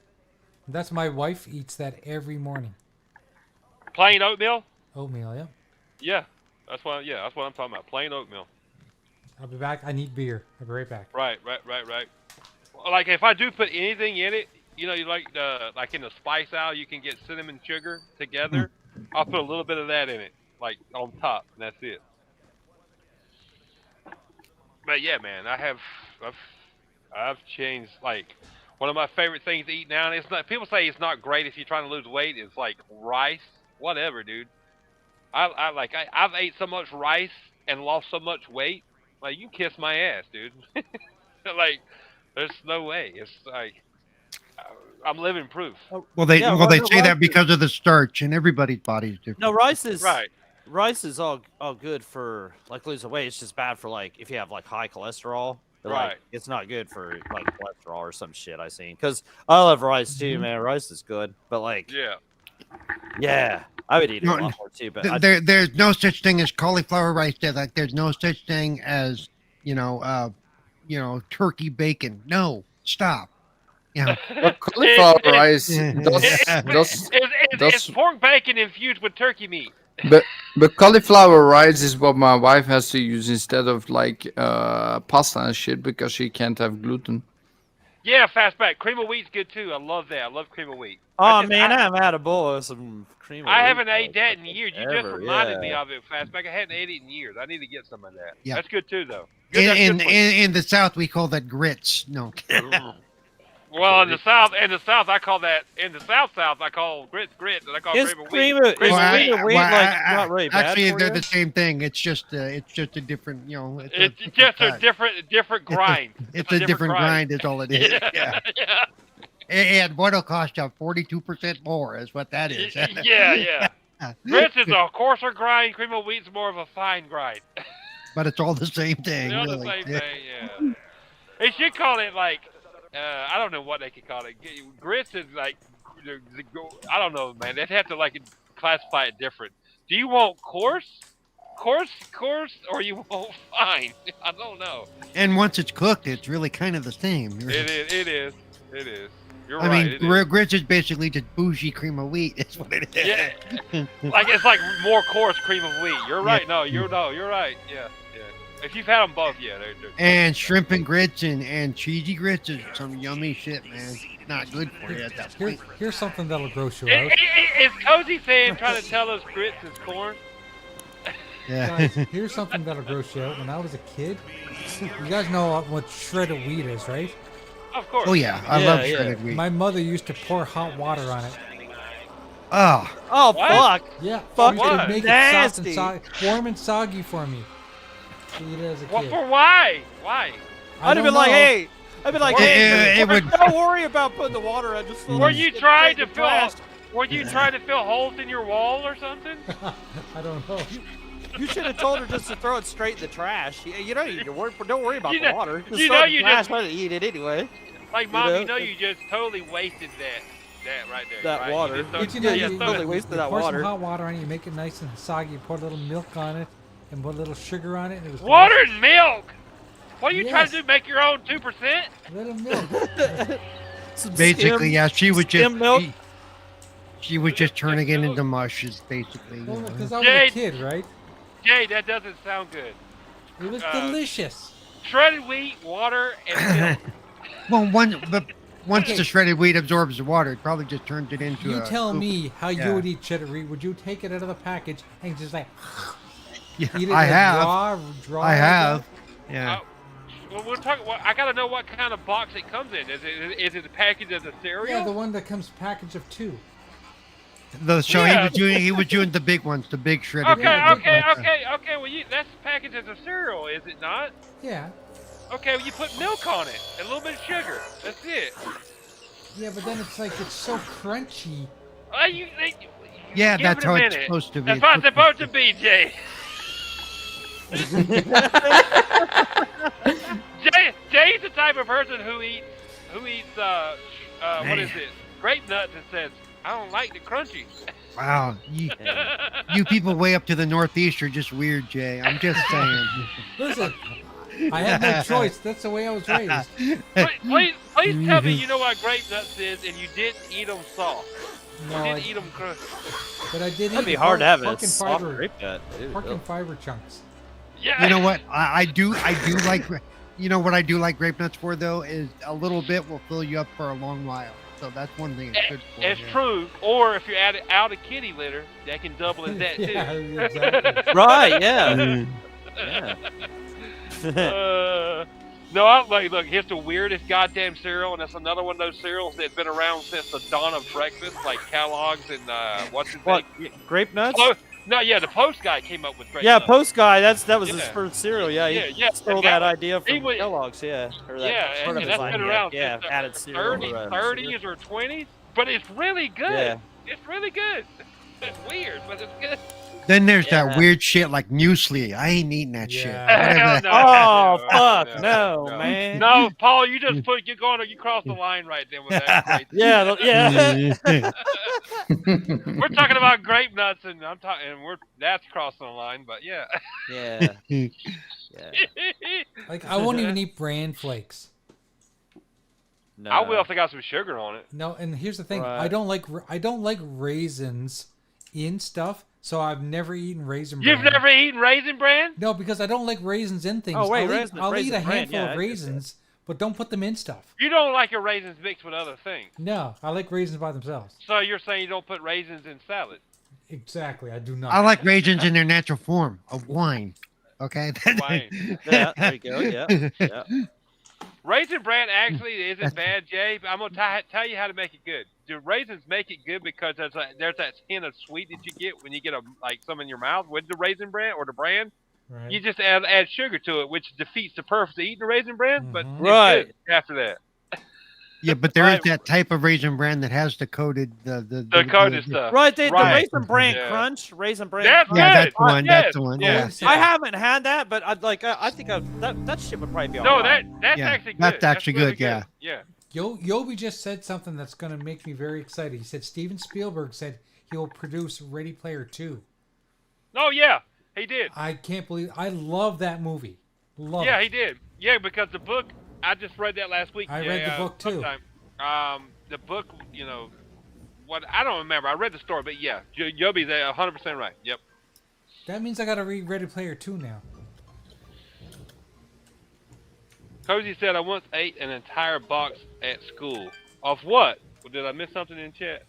That's my wife eats that every morning. Plain oatmeal? Oatmeal, yeah. Yeah, that's what I'm talking about. Plain oatmeal. I'll be back. I need beer. I'll be right back. Right. Like if I do put anything in it, you like in the spice aisle, you can get cinnamon sugar together. I'll put a little bit of that in it, like on top, and that's it. But yeah, man, I've changed. Like one of my favorite things to eat now, and it's not. People say it's not great if you're trying to lose weight. It's like rice, whatever, dude. I've ate so much rice and lost so much weight. Like you kiss my ass, dude. Like there's no way. It's like I'm living proof. Well, they say that because of the starch, and everybody's body's different. No, rice is Right. Rice is all good for like losing weight. It's just bad for like if you have like high cholesterol. But, Right. Like, it's not good for like cholesterol or some shit I seen. Because I love rice too, man. Rice is good, but like yeah, I would eat it a lot more too. But there's no such thing as cauliflower rice. There's no such thing as turkey bacon. No, stop. Yeah. But cauliflower rice It's pork bacon infused with turkey meat. but But cauliflower rice is what my wife has to use instead of like pasta and shit because she can't have gluten. Yeah, fastback. Cream of wheat's good too. I love that. I love cream of wheat. Oh man, I'm out of bowl of some cream. I of haven't wheat, ate that in fucking years. You just ever, reminded me yeah. of it, fastback. I hadn't ate it in years. I need to get some of that. Yeah. That's good too, though. Good, that's In good for you. the South, we call that grits. No. Well, in the south, I call that. In the south, I call grits, and I call Is cream of cream wheat. of Cream is of cream wheat. of wheat like not really bad actually, for they're you? the same thing. It's just a different, It's just a different grind. It's a different grind. Is all it is. Yeah. Yeah. And what'll cost you 42% more is what that is. Yeah. Grits is a coarser grind. Cream of wheat's more of a fine grind. But it's all the same thing. They're all really. the same thing. Yeah. They should call it like I don't know what they could call it. Grits is like I don't know, man. They'd have to like classify it different. Do you want coarse, or you want fine? I don't know. And once it's cooked, it's really kind of the same. It is. You're I right. mean, it is. grits is basically just bougie cream of wheat. Is what it is. Yeah. Like it's like more coarse cream of wheat. You're right. No, you're right. Yeah. If you've had them both, yeah, they're And shrimp and grits and cheesy grits is some yummy shit, man. Not good for you at that point. Here's something that'll gross you out. Is Cozy fan trying to tell us grits is corn? Yeah. Guys, here's something that'll gross you out. When I was a kid, you guys know what shredded wheat is, right? Of course. Oh yeah, I love shredded wheat. My mother used to pour hot water on it. Oh, Oh What? fuck! Yeah, Fuck she would what? make it Nasty. soft and warm and soggy for me. To eat it as a What kid. for? Why? Why? I I'd have don't been like, know. hey, I'd be like, It- hey, it would- don't worry about putting the water on. Just Were you trying to fill? trash. Were you trying to fill holes in your wall or something? I don't know. You should have told her just to throw it straight in the trash. You don't need to worry. Don't worry about You the know- water. Just you throw know it in you the trash. just- Let it eat it anyway. Like, Mom, know? you know you just totally wasted that right there. That right? water. You just But you throw- know, yeah, you throw totally it. wasted you that pour water. some hot water on it, you make it nice and soggy, you pour a little milk on it, and put a little sugar on it. And it was Water and milk. What are you trying Yes. to do? Make your own 2%? Little milk. Some basically, skim- yeah. She was just skim milk. she was just turning it into mush. Is basically. Well, You know. because I was Jade. a kid, right? Jay, that doesn't sound good. It was Uh, delicious. Shredded wheat, water, and milk. Well, once Okay. the shredded wheat absorbs the water, it probably just turns it into. You tell me how Yeah. you would eat cheddar wheat. Would you take it out of the package and just like Yeah, eat it I like have. raw I like have. that? Yeah. Well, we're talking. Well, I gotta know what kind of box it comes in. Is it a package as a cereal? Yeah, the one that comes packaged of 2. So Yeah. he was doing the big ones, the big shredded. Okay, Yeah, wheat. okay. Well, that's packaged as a cereal, is it not? Yeah. Okay, well, you put milk on it, and a little bit of sugar. That's it. Yeah, but then it's like it's so crunchy. Yeah, give that's it a how it's minute. supposed to be. That's how it's supposed to be, Jay. Jay's the type of person who eats what is it? Grape nuts and says, I don't like the crunchy. Wow, you people way up to the northeast are just weird, Jay. I'm just saying. Listen, I had no choice. That's the way I was raised. Please tell me you know what grape nuts is and you didn't eat them soft. No, You I, didn't eat them crunchy. but I did That'd eat be hard to have pork a and soft fiber, grape nut. Ew, pork ew. and fiber chunks. Yeah. You know what? I do like. You know what I do like grape nuts for though is a little bit will fill you up for a long while. So that's one thing it's good for. It's yeah. true. Or if you add it out of kitty litter, that can double as that too. Yeah, exactly. Right? Yeah. Yeah. No, I like look. Here's the weirdest goddamn cereal, and it's another one of those cereals that's been around since the dawn of breakfast, like Kellogg's and what's his What? name? Grape nuts? No, yeah, the Post guy came up with grape Yeah, nuts. Post guy. That was his Yeah. first cereal. Yeah, he Yeah, stole and that that- idea he from was- Kellogg's. Yeah, or that Yeah, part of and his that's line, been yeah. around Yeah, since added the cereal. 30s or 20s, but it's really good. Yeah. It's really good. It's weird, but it's good. Then there's Yeah. that weird shit like muesli. I ain't eating that shit. Yeah. Whatever Hell that- no. Oh No, fuck, no, no, man. No, Paul, you just you crossed the line right there with that. Grape. Yeah, yeah. We're talking about grape nuts, and that's crossing the line. But yeah, Yeah. Yeah. Like I won't even eat bran flakes. No. I will if they got some sugar on it. No, and here's the thing: Right. I don't like raisins in stuff So I've never eaten Raisin You've Bran. never eaten Raisin Bran? No, because I don't like raisins in things. Oh, wait, I'll eat a Raisin Bran, handful yeah, I of get raisins, but don't put them in stuff. You don't like your raisins mixed with other things. No, I like raisins by themselves. So you're saying you don't put raisins in salad? Exactly, I do not. I like raisins in their natural form of wine. Okay. Wine. Yeah, there you go. Yeah. Yeah. Raisin Bran actually isn't bad, Jay. But I'm gonna tell you how to make it good. The raisins make it good because there's that hint of sweet that you get when you get some in your mouth with the Raisin Bran or the bran. Right. You just add sugar to it, which defeats the purpose of eating the Raisin Bran. But it's Right. good after that. Yeah, but there is that type of raisin bran that has the coated The coated stuff. Right, the Right. Raisin Bran Yeah. Crunch, Raisin Bran. That's Crunch. Yeah, that's Good. the one. Yes. That's the one. Yes. Yeah. I haven't had that, but I think that shit would probably be No, alright. that's Yeah, actually good. that's actually really good, yeah. Yeah. Yobi just said something that's going to make me very excited. He said Steven Spielberg said he will produce Ready Player 2. Oh yeah, he did. I can't believe. I love that movie. Love Yeah, it. he did. Yeah, because the book, I just read that last week. I read the book, too. sometime. The book, what I don't remember. I read the story, but yeah, Yobi's 100% right. Yep. That means I got to read Ready Player 2 now. Cozy said I once ate an entire box at school. Of what? Well, did I miss something in chat?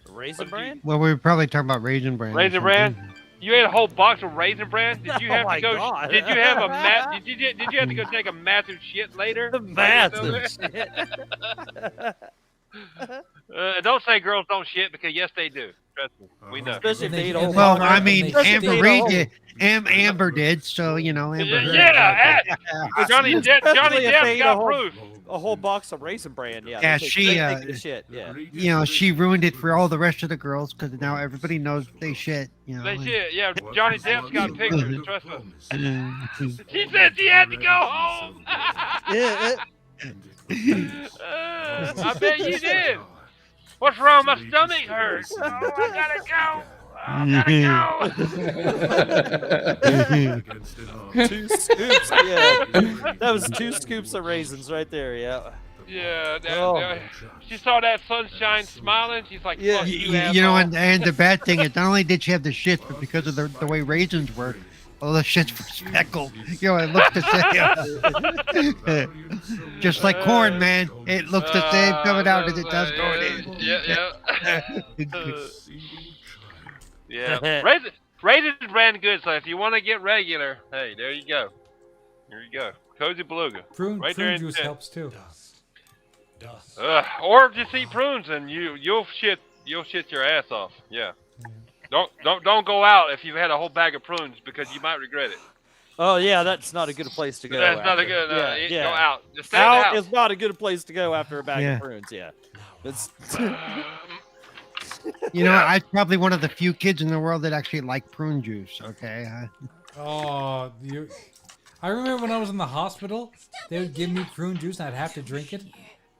Raisin Bran? Well, we were probably talking about raisin bran. or Raisin something. Bran? You ate a whole box of Raisin Bran? Did you Oh have my to go? God. Did you have a did you have to go take a massive shit later? Massive shit. Don't say girls don't shit because yes they do. Trust me, we know. Especially if they eat a whole Well, box. I mean, Especially Amber if they Reed eat a did. Amber did. So Amber. Heard. Yeah, Johnny Especially if they Depp eat got proof. a whole box of Raisin Bran. Yeah, Yeah, they she, take the shit. Yeah. She ruined it for all the rest of the girls because now everybody knows they shit. They shit. Yeah, Johnny Depp's got pictures. Trust me. and- She said she had to go home. Yeah. I bet you did. What's wrong? My stomach hurts. Oh, I gotta go. I gotta go. 2 scoops. Yeah. That was 2 scoops of raisins right there. Yeah. Yeah, Oh. she saw that sunshine smiling. She's like, Yeah. fuck you, and the bad thing is not only did she have the shits, but because of the way raisins were, all the shits were speckled. It looks the same. Just like corn, man. It looks the same coming out as it does going in. Yeah. Raisin Bran good, so if you want to get regular, hey, there you go. There you go. Cozy Beluga. Prune Right there in juice chat. helps too. Or just eat prunes and you'll shit your ass off. Yeah. Don't go out if you've had a whole bag of prunes because you might regret it. Oh yeah, that's not a good place to go. That's not a after. good. Yeah. Go out. Just stay in the Out house. is not a good place to go after a bag Yeah. of prunes. Yeah. It's, I'm probably one of the few kids in the world that actually like prune juice. Okay. Oh, I remember when I was in the hospital, they would give me prune juice and I'd have to drink it.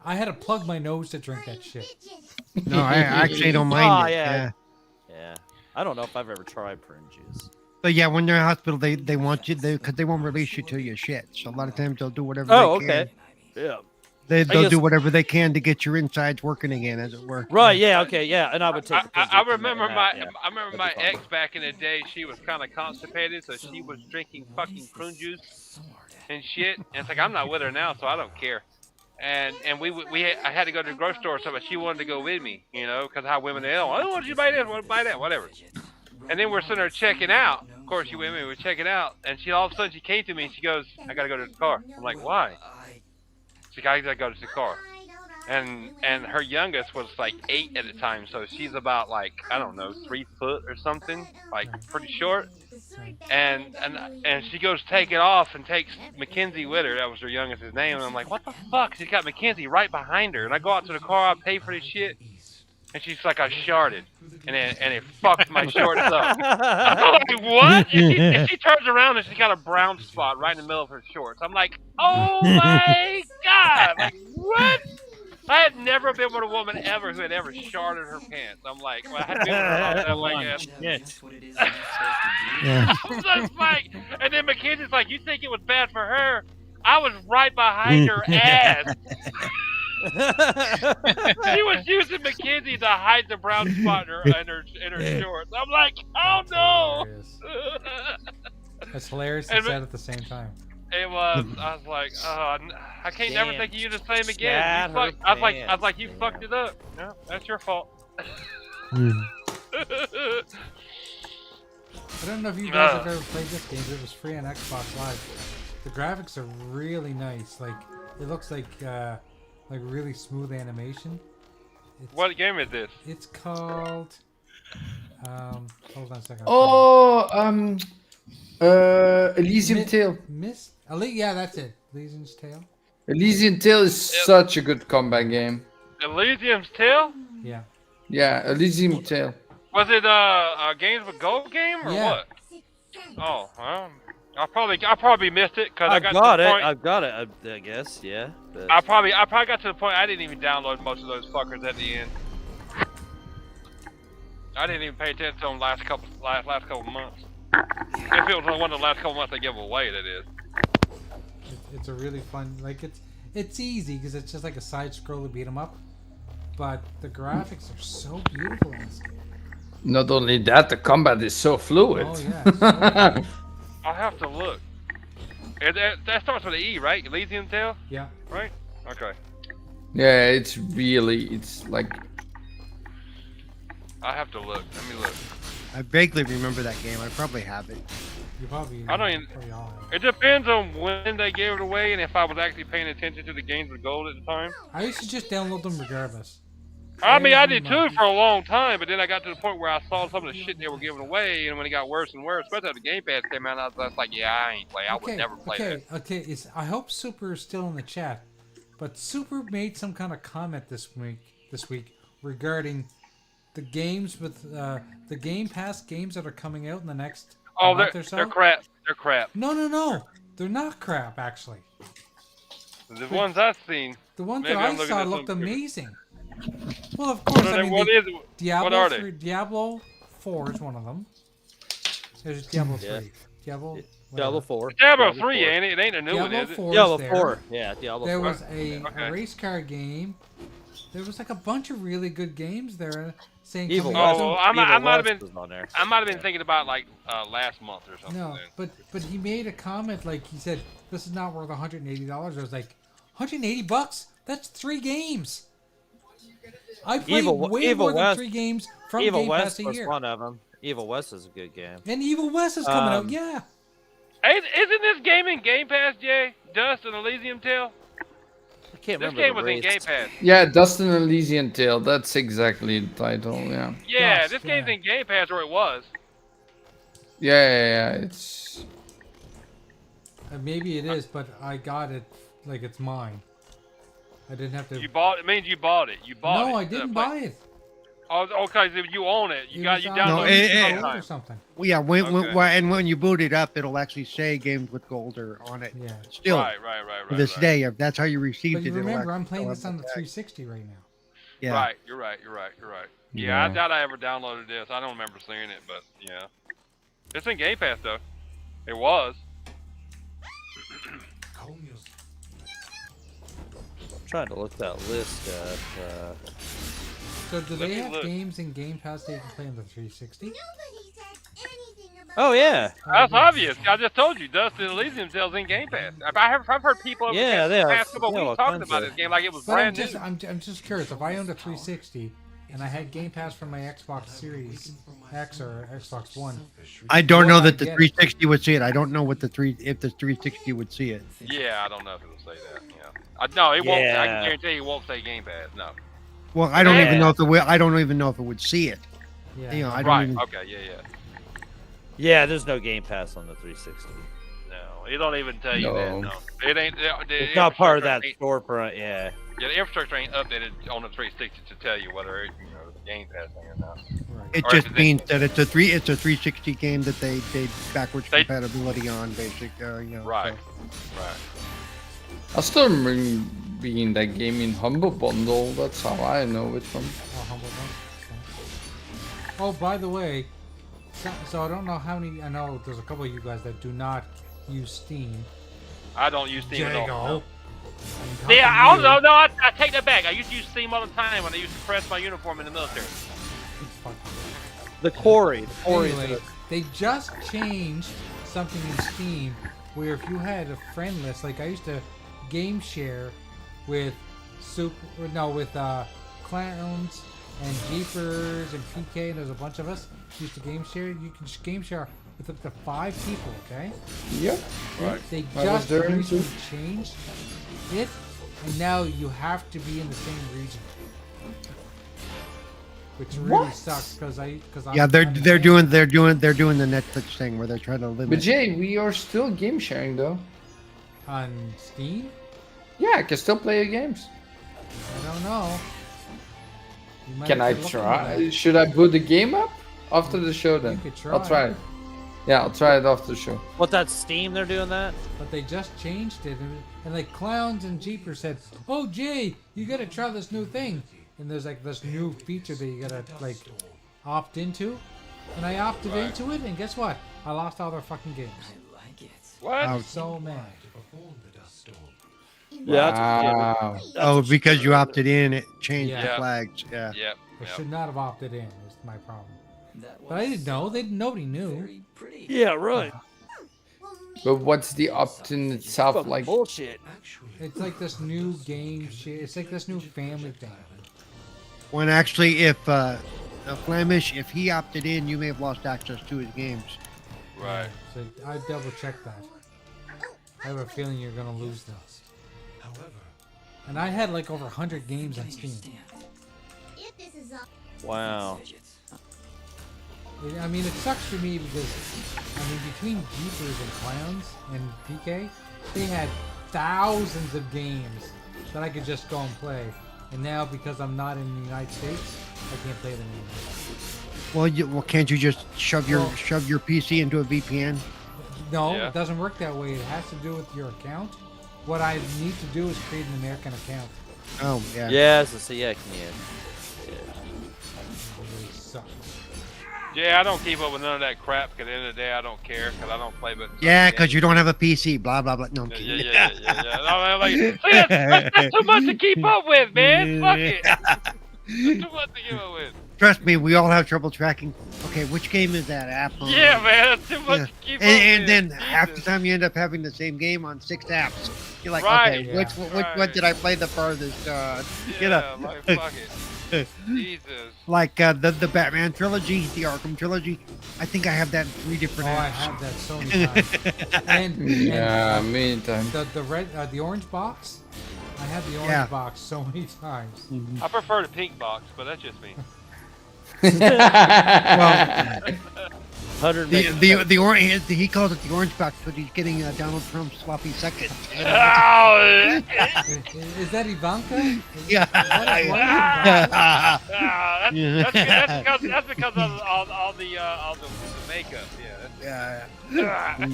I had to plug my nose to drink that shit. No, I actually don't mind it. yeah. Yeah. Yeah. I don't know if I've ever tried prune juice. But yeah, when they're in hospital, they want you because they won't release you till you shit. So a lot of times they'll do whatever. Oh, they can. okay. Yeah. They'll guess- do whatever they can to get your insides working again, as it were. Right. Yeah. Okay. Yeah. And I would take. the prune I juice and remember that, my yeah. I remember That'd my be fine. ex back in the day. She was kind of constipated, so she was drinking fucking prune juice and shit. And it's like I'm not with her now, so I don't care. And I had to go to the grocery store, so but she wanted to go with me, because how women they don't want you to buy this, want to buy that, whatever. And then we're sitting there checking out. Of course, she with me. We're checking out, and all of a sudden she came to me and she goes, "I gotta go to the car." I'm like, "Why?" She's like, "I gotta go to the car." And her youngest was like 8 at the time, so she's about like, I don't know, 3 foot or something, like pretty short. And she goes to take it off and takes Mackenzie with her. That was her youngest's name. And I'm like, what the fuck? She's got Mackenzie right behind her. And I go out to the car, I pay for this shit. And she's like, I sharted. And it fucked my shorts up. I'm like, what? And she turns around and she's got a brown spot right in the middle of her shorts. I'm like, oh my God. Like, what? I had never been with a woman ever who had ever sharded her pants. I'm like, well, I had been with her. I'm like, Yeah. I was just like, and then Mackenzie's like, you think it was bad for her? I was right behind her ass. She was using Mackenzie to hide the brown spot in her shorts. I'm like, oh no! Hilarious. That's hilarious And and sad at the same time. It was. I was like, oh, I can't never Damn. think of you the same again. Shat You her fuck, I was like, you pants, fucked it up. No, that's your fault. I don't know if you guys have ever played this game, but it was free on Xbox Live. The graphics are really nice. Like, it looks like really smooth animation. What game is this? It's called. Hold on a second. Oh, Elysium Tale. Yeah, that's it. Elysium's Tale. Elysium Tale is such a good combat game. Elysium's Tale? Yeah. Yeah, Elysium Tale. Was it a Games with Gold game or Yeah. what? Oh, well, I probably missed it because I I've got got to the it. point. I've got it. I guess. Yeah. But I probably got to the point I didn't even download most of those fuckers at the end. I didn't even pay attention to them last couple months. If it was one of the last couple months they give away, that is. It's a really fun. Like it's easy because it's just like a side scroller beat 'em up, but the graphics are so beautiful in this game. Not only that, the combat is so fluid. Oh yeah. So I'll have to look. That starts with an E, right? Elysium Tale, yeah. right? Okay. Yeah, it's like I have to look. Let me look. I vaguely remember that game. I probably have it. You probably. I don't even- probably all have it. It depends on when they gave it away and if I was actually paying attention to the games with gold at the time. I used to just download them regardless. I mean, I Every did too month. for a long time, but then I got to the point where I saw some of the shit they were giving away, and when it got worse and worse, especially after the Game Pass came out, I was just like, yeah, I ain't play. I would never play that. Okay. I hope Super is still in the chat, but Super made some kind of comment this week regarding the games with the Game Pass games that are coming out in the next Oh, month or so. they're crap. They're crap. No. They're not crap, actually. The ones I've seen. The ones Maybe that I'm I looking saw at looked some- amazing. Well, of course, I mean, What is it? Diablo What are they? 3, Diablo 4 is one of them. There's Diablo 3. Yeah. Diablo. Diablo whatever. 4. Diablo 3, 4. ain't it? It ain't a new one, Diablo is it? 4 is Diablo there. 4. Yeah, Diablo There 4. was a Okay. race car game. There was like a bunch of really good games there. Saying Evil coming out West. Oh, soon. I Evil might have West been. was on there. I might have been thinking about like last month or something. No, then. but he made a comment like he said this is not worth $180. I was like, $180? That's 3 games. I played way Evil more than West- 3 games from Evil Game West Pass a was year. one of them. Evil West is a good game. And Evil West is coming out. Um, Yeah. Hey, isn't this game in Game Pass, Jay? Dust and Elysium Tale? I can't This remember game the was in race. Game Pass. yeah, Dustin Elysian Tale. That's exactly the title. Yeah. Yeah, Dust, this game's yeah. in Game Pass, or it was. Yeah. It's Maybe it is, but I got it like it's mine. I didn't have to. You bought it. Means you bought it. You bought it. No, I didn't buy it. Oh, okay. So you own it. You was on downloaded No, it it- sometime. or something. Well, yeah, Okay. and when you boot it up, it'll actually say games with gold or on it. Yeah. Still, Right. to this day, if that's how you received But it. you it'll remember, actually I'm playing show this up on the with that. 360 right now. Yeah. Right. You're right. Yeah, Yeah. I doubt I ever downloaded this. I don't remember seeing it, but yeah. It's in Game Pass though. It was. I'm trying to look that list up. So do they me have look. games in Game Pass that you can play on the 360? Oh, yeah. That's obvious. I just told you, Dust and Elysium Tale's in Game Pass. I've heard people over Yeah, the they have- past couple they have weeks all talking kinds about of- this game like it was But brand new. I'm just curious. If I owned a 360 and I had Game Pass for my Xbox Series X or Xbox One, I don't know Would I that the get it? 360 would see it. I don't know what if the 360 would see it. Yeah, I don't know if it'll say that. Yeah. No, it won't. I Yeah. can guarantee it won't say Game Pass. No. Well, I don't Yeah. even know if it will. I don't even know if it would see it. yeah. You know, I don't Right. even. Okay. Yeah. Yeah, there's no Game Pass on the 360. No, it don't even tell you No. that. No, it ain't. The It's not part of that infrastructure storefront, yeah. Yeah, the infrastructure ain't updated on the 360 to tell you whether it's the Game Pass thing or not. Right. It Or just if it- means that it's a 360 game that they backwards They- compatibility on, basic. You know. Right. so. Right. I still remember being that game in Humble Bundle. That's how I know it from. Oh, humble one. Oh, by the way, so I don't know how many. I know there's a couple of you guys that do not use Steam. I don't use Steam at all. Jago. See, I don't know. No, I take that back. I used to use Steam all the time when I used to press my uniform in the military. The quarry. Anyway, they just changed something in Steam where if you had a friend list, like I used to game share with Clowns and Jeepers and PK, and there's a bunch of us used to game share. You can game share with up to 5 people, okay? Yep. They I was just there too. recently changed it, and now you have to be in the same region. Which really sucks because Yeah, they're doing the Netflix thing where they're trying to limit. But Jay, we are still game sharing though. on Steam. Yeah, I can still play your games. I don't know. You might Can have I to look into try? that. Should I put the game up after the show then? You could I'll try it. Yeah, I'll try it after the show. What, that Steam they're doing that? But they just changed it, and like Clowns and Jeepers said, "Oh Jay, you gotta try this new thing." And there's like this new feature that you gotta like opt into, and I opted into it, and guess what? I lost all their fucking games. What? I'm so mad. Wow. Oh, because you opted in, it changed Yeah. the flags. Yeah. Yep. I should not have opted in. Is my problem. But I didn't know. Nobody knew. Yeah, right. But what's the opt-in itself like? Bullshit. It's like this new game shit. It's like this new family thing. When actually, if Flemish, if he opted in, you may have lost access to his games. Right. So I double checked that. I have a feeling you're gonna lose those. And I had like over 100 games on Steam. Wow. I mean, it sucks for me because, I mean, between Jeepers and Clowns and PK, they had thousands of games that I could just go and play. And now, because I'm not in the United States, I can't play them anymore. Well, can't you just shove your PC into a VPN? No, Yeah. it doesn't work that way. It has to do with your account. What I need to do is create an American account. Oh, yeah. Yes, so yeah, can you? It really sucks. Yeah, I don't keep up with none of that crap. Cause at the end of the day, I don't care. Cause I don't play but. Yeah, because you don't have a PC. Blah blah blah. No, I'm kidding. Yeah. No, I'm like, see, that's too much to keep up with, man. Fuck it. That's too much to keep up with. Trust me, we all have trouble tracking. Okay, which game is that? Apple. Yeah, man, that's too much Yeah. to keep up And with. then half the Jesus. time you end up having the same game on 6 apps. You're like, Right, okay, yeah. which Right. one did I play the farthest? You know, Yeah, like, fuck it. Jesus. like the Batman trilogy, the Arkham trilogy. I think I have that in 3 different Oh, I apps. have that so many times. and Yeah, many times. the orange box, I had the orange Yeah. box so many times. I prefer the pink box, but that's just me. Well, 100 the orange. He calls it the orange box, but he's getting Donald Trump's sloppy second. Oh, Is that Ivanka? Yeah. that's because of all the makeup. Yeah. Yeah.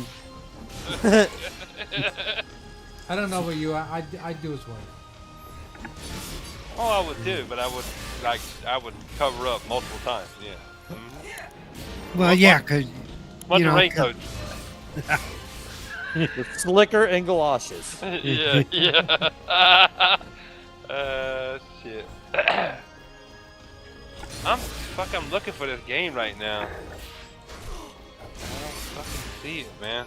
I don't know about you. I do as well. Oh, I would too, but I would cover up multiple times. Yeah. Well, yeah, because Bunch you know, of raincoats. with slicker and galoshes. Yeah. Shit. I'm looking for this game right now. I don't fucking see it, man.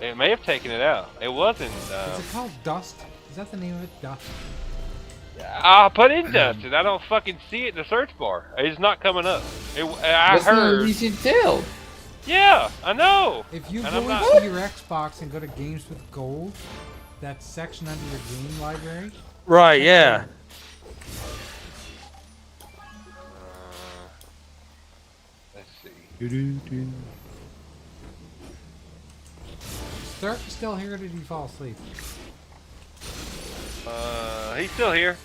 It may have taken it out. It wasn't. Is it called Dust? Is that the name of it? Dust. I put in Dust, and I don't fucking see it in the search bar. It's not coming up. I That's not heard. easy to tell. Yeah, I know. If you And go I'm not- into your Xbox and go to Games with Gold, that section under your game library, Right, yeah. Let's see. Stark is still here, or did he fall asleep? He's still here.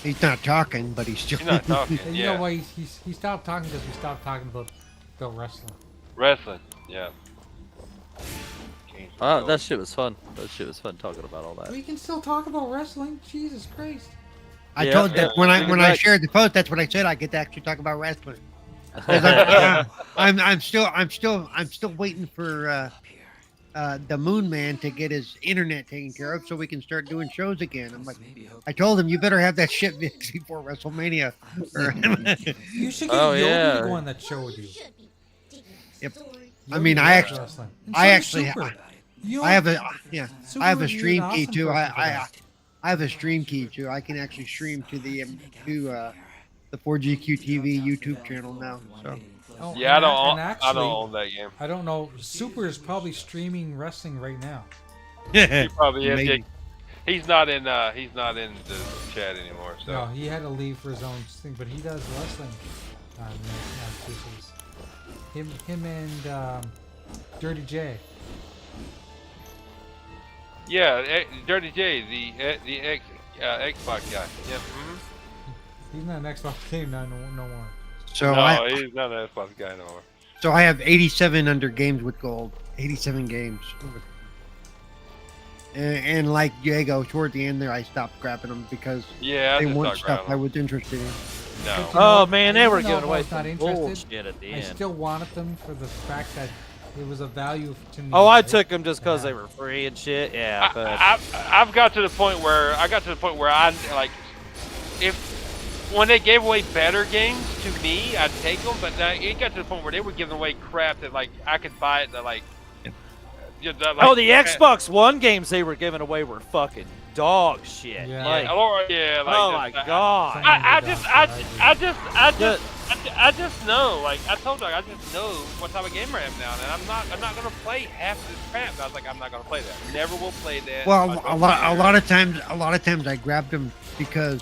he's not talking, but he's still. He's not talking. And you Yeah. know why he stopped talking because we stopped talking about wrestling. Wrestling. Yeah. Change the Oh, goal. that shit was fun. That shit was fun talking about all that. We can still talk about wrestling. Jesus Christ! I Yeah, told that when yeah. I shared the post, that's what I said. I get to actually talk about wrestling. 'Cause I'm still waiting for the Moon Man to get his internet taken care of so we can start doing shows again. I'm like, I told him you better have that shit fixed before WrestleMania. You should get Oh, Yogi yeah. to go on that show with you. Yep. I Yogi mean, loves I actually, wrestling. And I so does actually, Super. You I have know, a Super I have a would be an stream key awesome too. person for that. I have a stream key too. I can actually stream to the 4GQ TV YouTube channel now. So Oh, Yeah, I and don't. and I actually, don't own that game. I don't know. Super is probably streaming wrestling right now. He probably is. Maybe. He's not in. He's not in the chat anymore. So. No, he had to leave for his own thing, but he does wrestling on Tuesdays. Him and Dirty J. Yeah, Dirty J, the Xbox guy. Yep. He's not an Xbox game no more. So No, he's not an Xbox guy no more. So I have 87 under games with gold. 87 games. And like Diego, toward the end there, I stopped grabbing them because Yeah, I they just weren't stopped stuff I grabbing was interested in. No. You know Oh what? man, they were Even though giving I away was not some interested, bullshit at the I end. still wanted them for the fact that it was a value to me. Oh, I right? took them just because Yeah. they were free and shit. Yeah, but I've got to the point where I like, if when they gave away better games to me, I'd take them. But it got to the point where they were giving away crap that like I could buy it that like. oh, the Xbox One games they were giving away were fucking dog shit. Yeah. Like, Yeah, like oh my god. I just know, like I told you, I just know what type of gamer I am now, and I'm not gonna play half of this crap. And I was like, I'm not gonna play that. Never will play that. Well, a lot of times I grabbed them because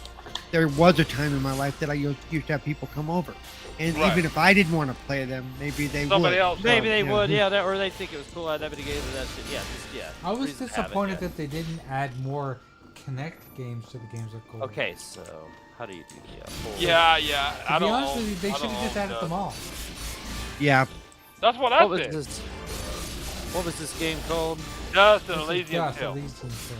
there was a time in my life that I used to have people come over, and Right. even if I didn't want to play them, maybe they Somebody would. else Maybe they Yeah. would, yeah, that, or they think it was cool. I never gave that shit. Yeah, just, yeah. I was reason to have it, disappointed yeah. that they didn't add more Connect games to the games of gold. Okay, so how do you do the full? Yeah. To I be don't honest own- with you, they I should don't have just own added them all. Yeah, That's what I What was said. this? What was this game called? Dust and This is Elysium Dust, Hill. Elysium Hill.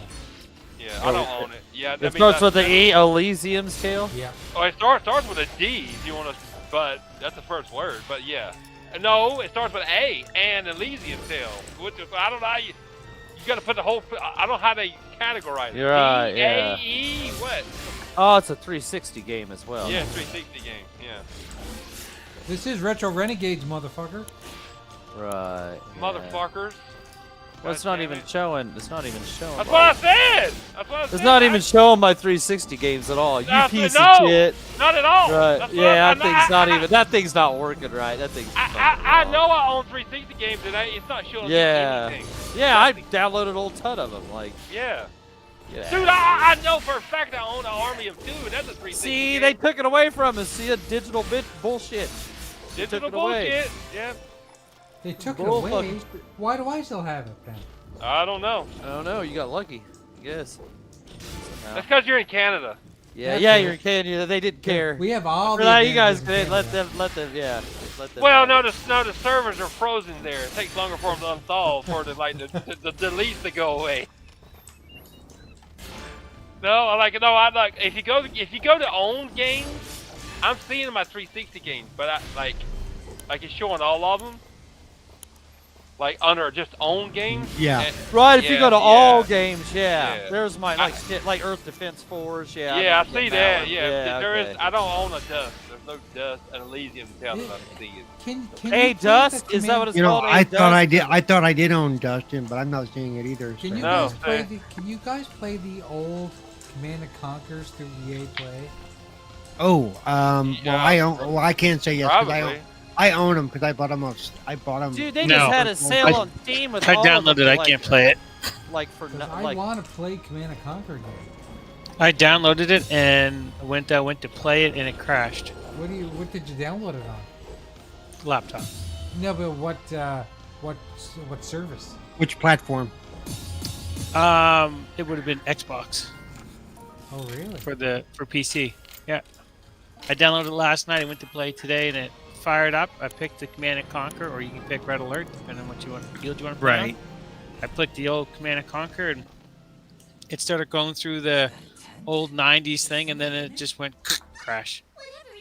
Yeah, I don't own it. Yeah, It starts with the E, Elysium Scale. Yeah. Oh, it starts with a D. If you want to, but that's the first word. But yeah, no, it starts with A and Elysium Hill. Which is, I don't know. How you got to put the whole. I don't know how they categorize it. You're right, D, yeah. A, E, what? Oh, it's a 360 game as well. Yeah, 360 game. Yeah. This is Retro Renegades, motherfucker. Right. yeah. Motherfuckers. Well, it's God not damn even it. showing. It's not even showing. That's what I said. That's what I said. It's not even showing my 360 games at all. You I piece said of no. shit. Not at all. Right. That's what Yeah, I that thing's not even. That thing's not working right. That thing's. I know I own 360 games and it's not showing Yeah. me anything. Yeah, I downloaded a whole ton of them. Like, Yeah. yeah. Dude, I know for a fact I own an army of two. That's a 360 See, game. they took it away from us. See, a digital bit bullshit. Digital took it away. bullshit. Yeah. They took it Bull away. fucking- Why do I still have it then? I don't know. I don't know. You got lucky. I guess. Somehow. That's because you're in Canada. Yeah, That's yeah, it. you're in Canada. They didn't care. We have all For the that, you guys advantages can in let Canada. them, yeah. Let them Well, have no, it. the servers are frozen there. It takes longer for them to uninstall for the deletes to go away. I like if you go to own games, I'm seeing my 360 games, but I like it's showing all of them. Like under just own games. Yeah. And- Right, if you go to yeah. all games, yeah. Yeah. There's my like Earth Defense Force, yeah. Yeah, I can see get that. one. Yeah, there is. okay. I don't own a Dust. There's no Dust and Elysium Tale that I see it. Can Hey, you play Dust? the Is that what it's You know, called? I Hey, thought I Dust? did. I thought I did own Dustin, but I'm not seeing it either. Can so. you No, guys play okay. Can you guys play the old Command and Conquers through EA Play? Oh, Yeah, well, I can't say yes because Probably. I own them because I bought them. I bought them. Dude, they No. just had a sale I- on Steam with I all of them downloaded it. I for, can't play it. Like for 'Cause no, I like want to play Command and Conquer game. I downloaded it and went to play it and it crashed. What did you download it on? Laptop. No, but what service? Which platform? It would have been Xbox Oh, really? for PC. Yeah. I downloaded it last night. I went to play today and it fired up. I picked the Command and Conquer, or you can pick Red Alert, depending on what field you want to play Right. on. I clicked the old Command and Conquer and it started going through the old 90s thing, and then it just went crash.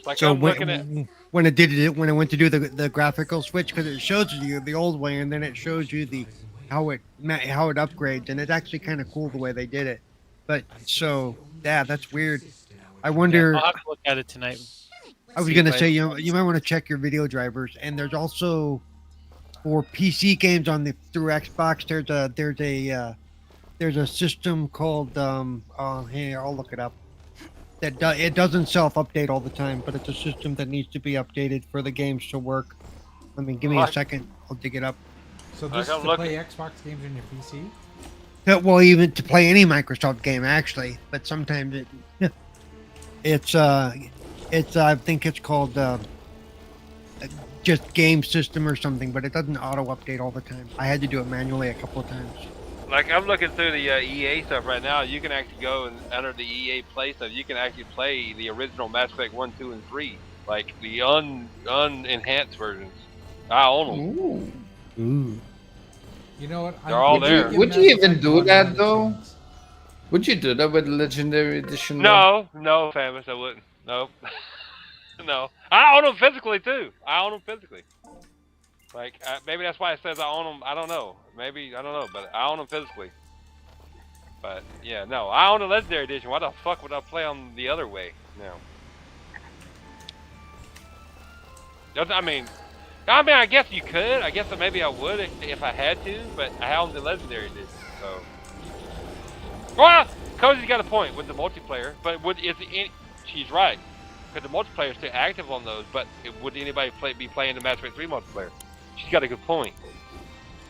Like So I'm looking at. when it went to do the graphical switch, because it shows you the old way and then it shows you the how it upgrades, and it's actually kind of cool the way they did it. But so yeah, that's weird. I wonder. I'll have to look at it tonight. I was See gonna if say you might want to check your video drivers, and there's also for PC games on the through Xbox. There's a system called hey, I'll look it up. It doesn't self-update all the time, but it's a system that needs to be updated for the games to work. Give me a second. I'll dig it up. So this is to play Xbox games on your PC? Well, even to play any Microsoft game actually, but sometimes it's I think it's called just game system or something, but it doesn't auto update all the time. I had to do it manually a couple of times. Like I'm looking through the EA stuff right now. You can actually go and under the EA Play stuff. You can actually play the original Mass Effect 1, 2, and 3, like the unenhanced versions. I own them. Ooh. You know what? They're all there. Would you even do that though? Would you do that with Legendary Edition? No, Famous, I wouldn't. No, no. I own them physically too. Like maybe that's why it says I own them. I don't know. Maybe I don't know, but I own them physically. But yeah, no, I own the Legendary Edition. Why the fuck would I play on the other way? No. I mean, I guess you could. I guess that maybe I would if I had to, but I own the Legendary Edition, so. Well, Cozy's got a point with the multiplayer, but she's right, because the multiplayer is still active on those. But would anybody be playing the Mass Effect 3 multiplayer? She's got a good point.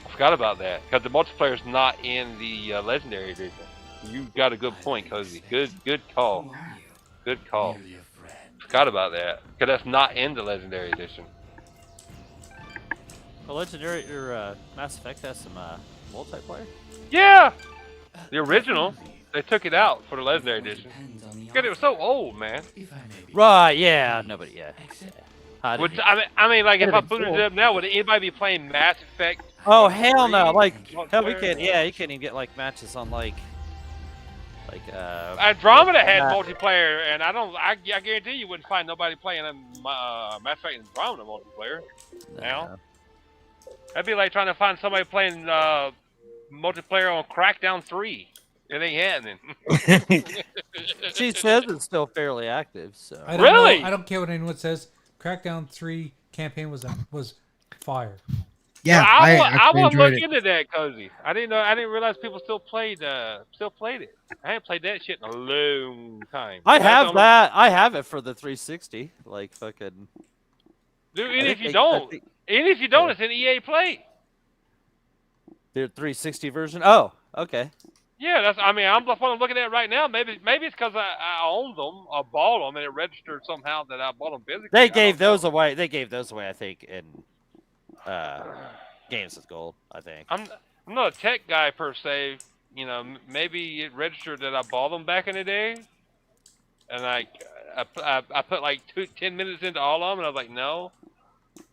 I forgot about that, because the multiplayer is not in the Legendary Edition. You got a good point, Cozy. Good call. Good call. Forgot about that, because that's not in the Legendary Edition. Well, Legendary or Mass Effect has some multiplayer. Yeah, the original. They took it out for the Legendary Edition. Because it was so old, man. Right? Yeah. Nobody. Yeah. I mean, like if I booted it up now, would anybody be playing Mass Effect? Oh hell no! Like hell, we can't. Yeah, you can't even get like matches on like. Andromeda had multiplayer, and I guarantee you wouldn't find nobody playing Mass Effect Andromeda multiplayer. Now, that'd be like trying to find somebody playing multiplayer on Crackdown 3. It ain't happening. She says it's still fairly active. So really, I don't care what anyone says. Crackdown 3 campaign was fire. Yeah, well, I want to look it. into that, Cozy. I didn't realize people still played it. I haven't played that shit in a long time. I have that. I have it for the 360. Like fucking. Dude, even if you don't, it's an EA Play. The 360 version. Oh, okay. Yeah, I'm the one I'm looking at right now. Maybe it's because I owned them or bought them and it registered somehow that I bought them physically. They gave those away. They gave those away, I think, in Games with Gold. I think. I'm not a tech guy per se. You know, maybe it registered that I bought them back in the day, and I put like 10 minutes into all of them, and I was like, no.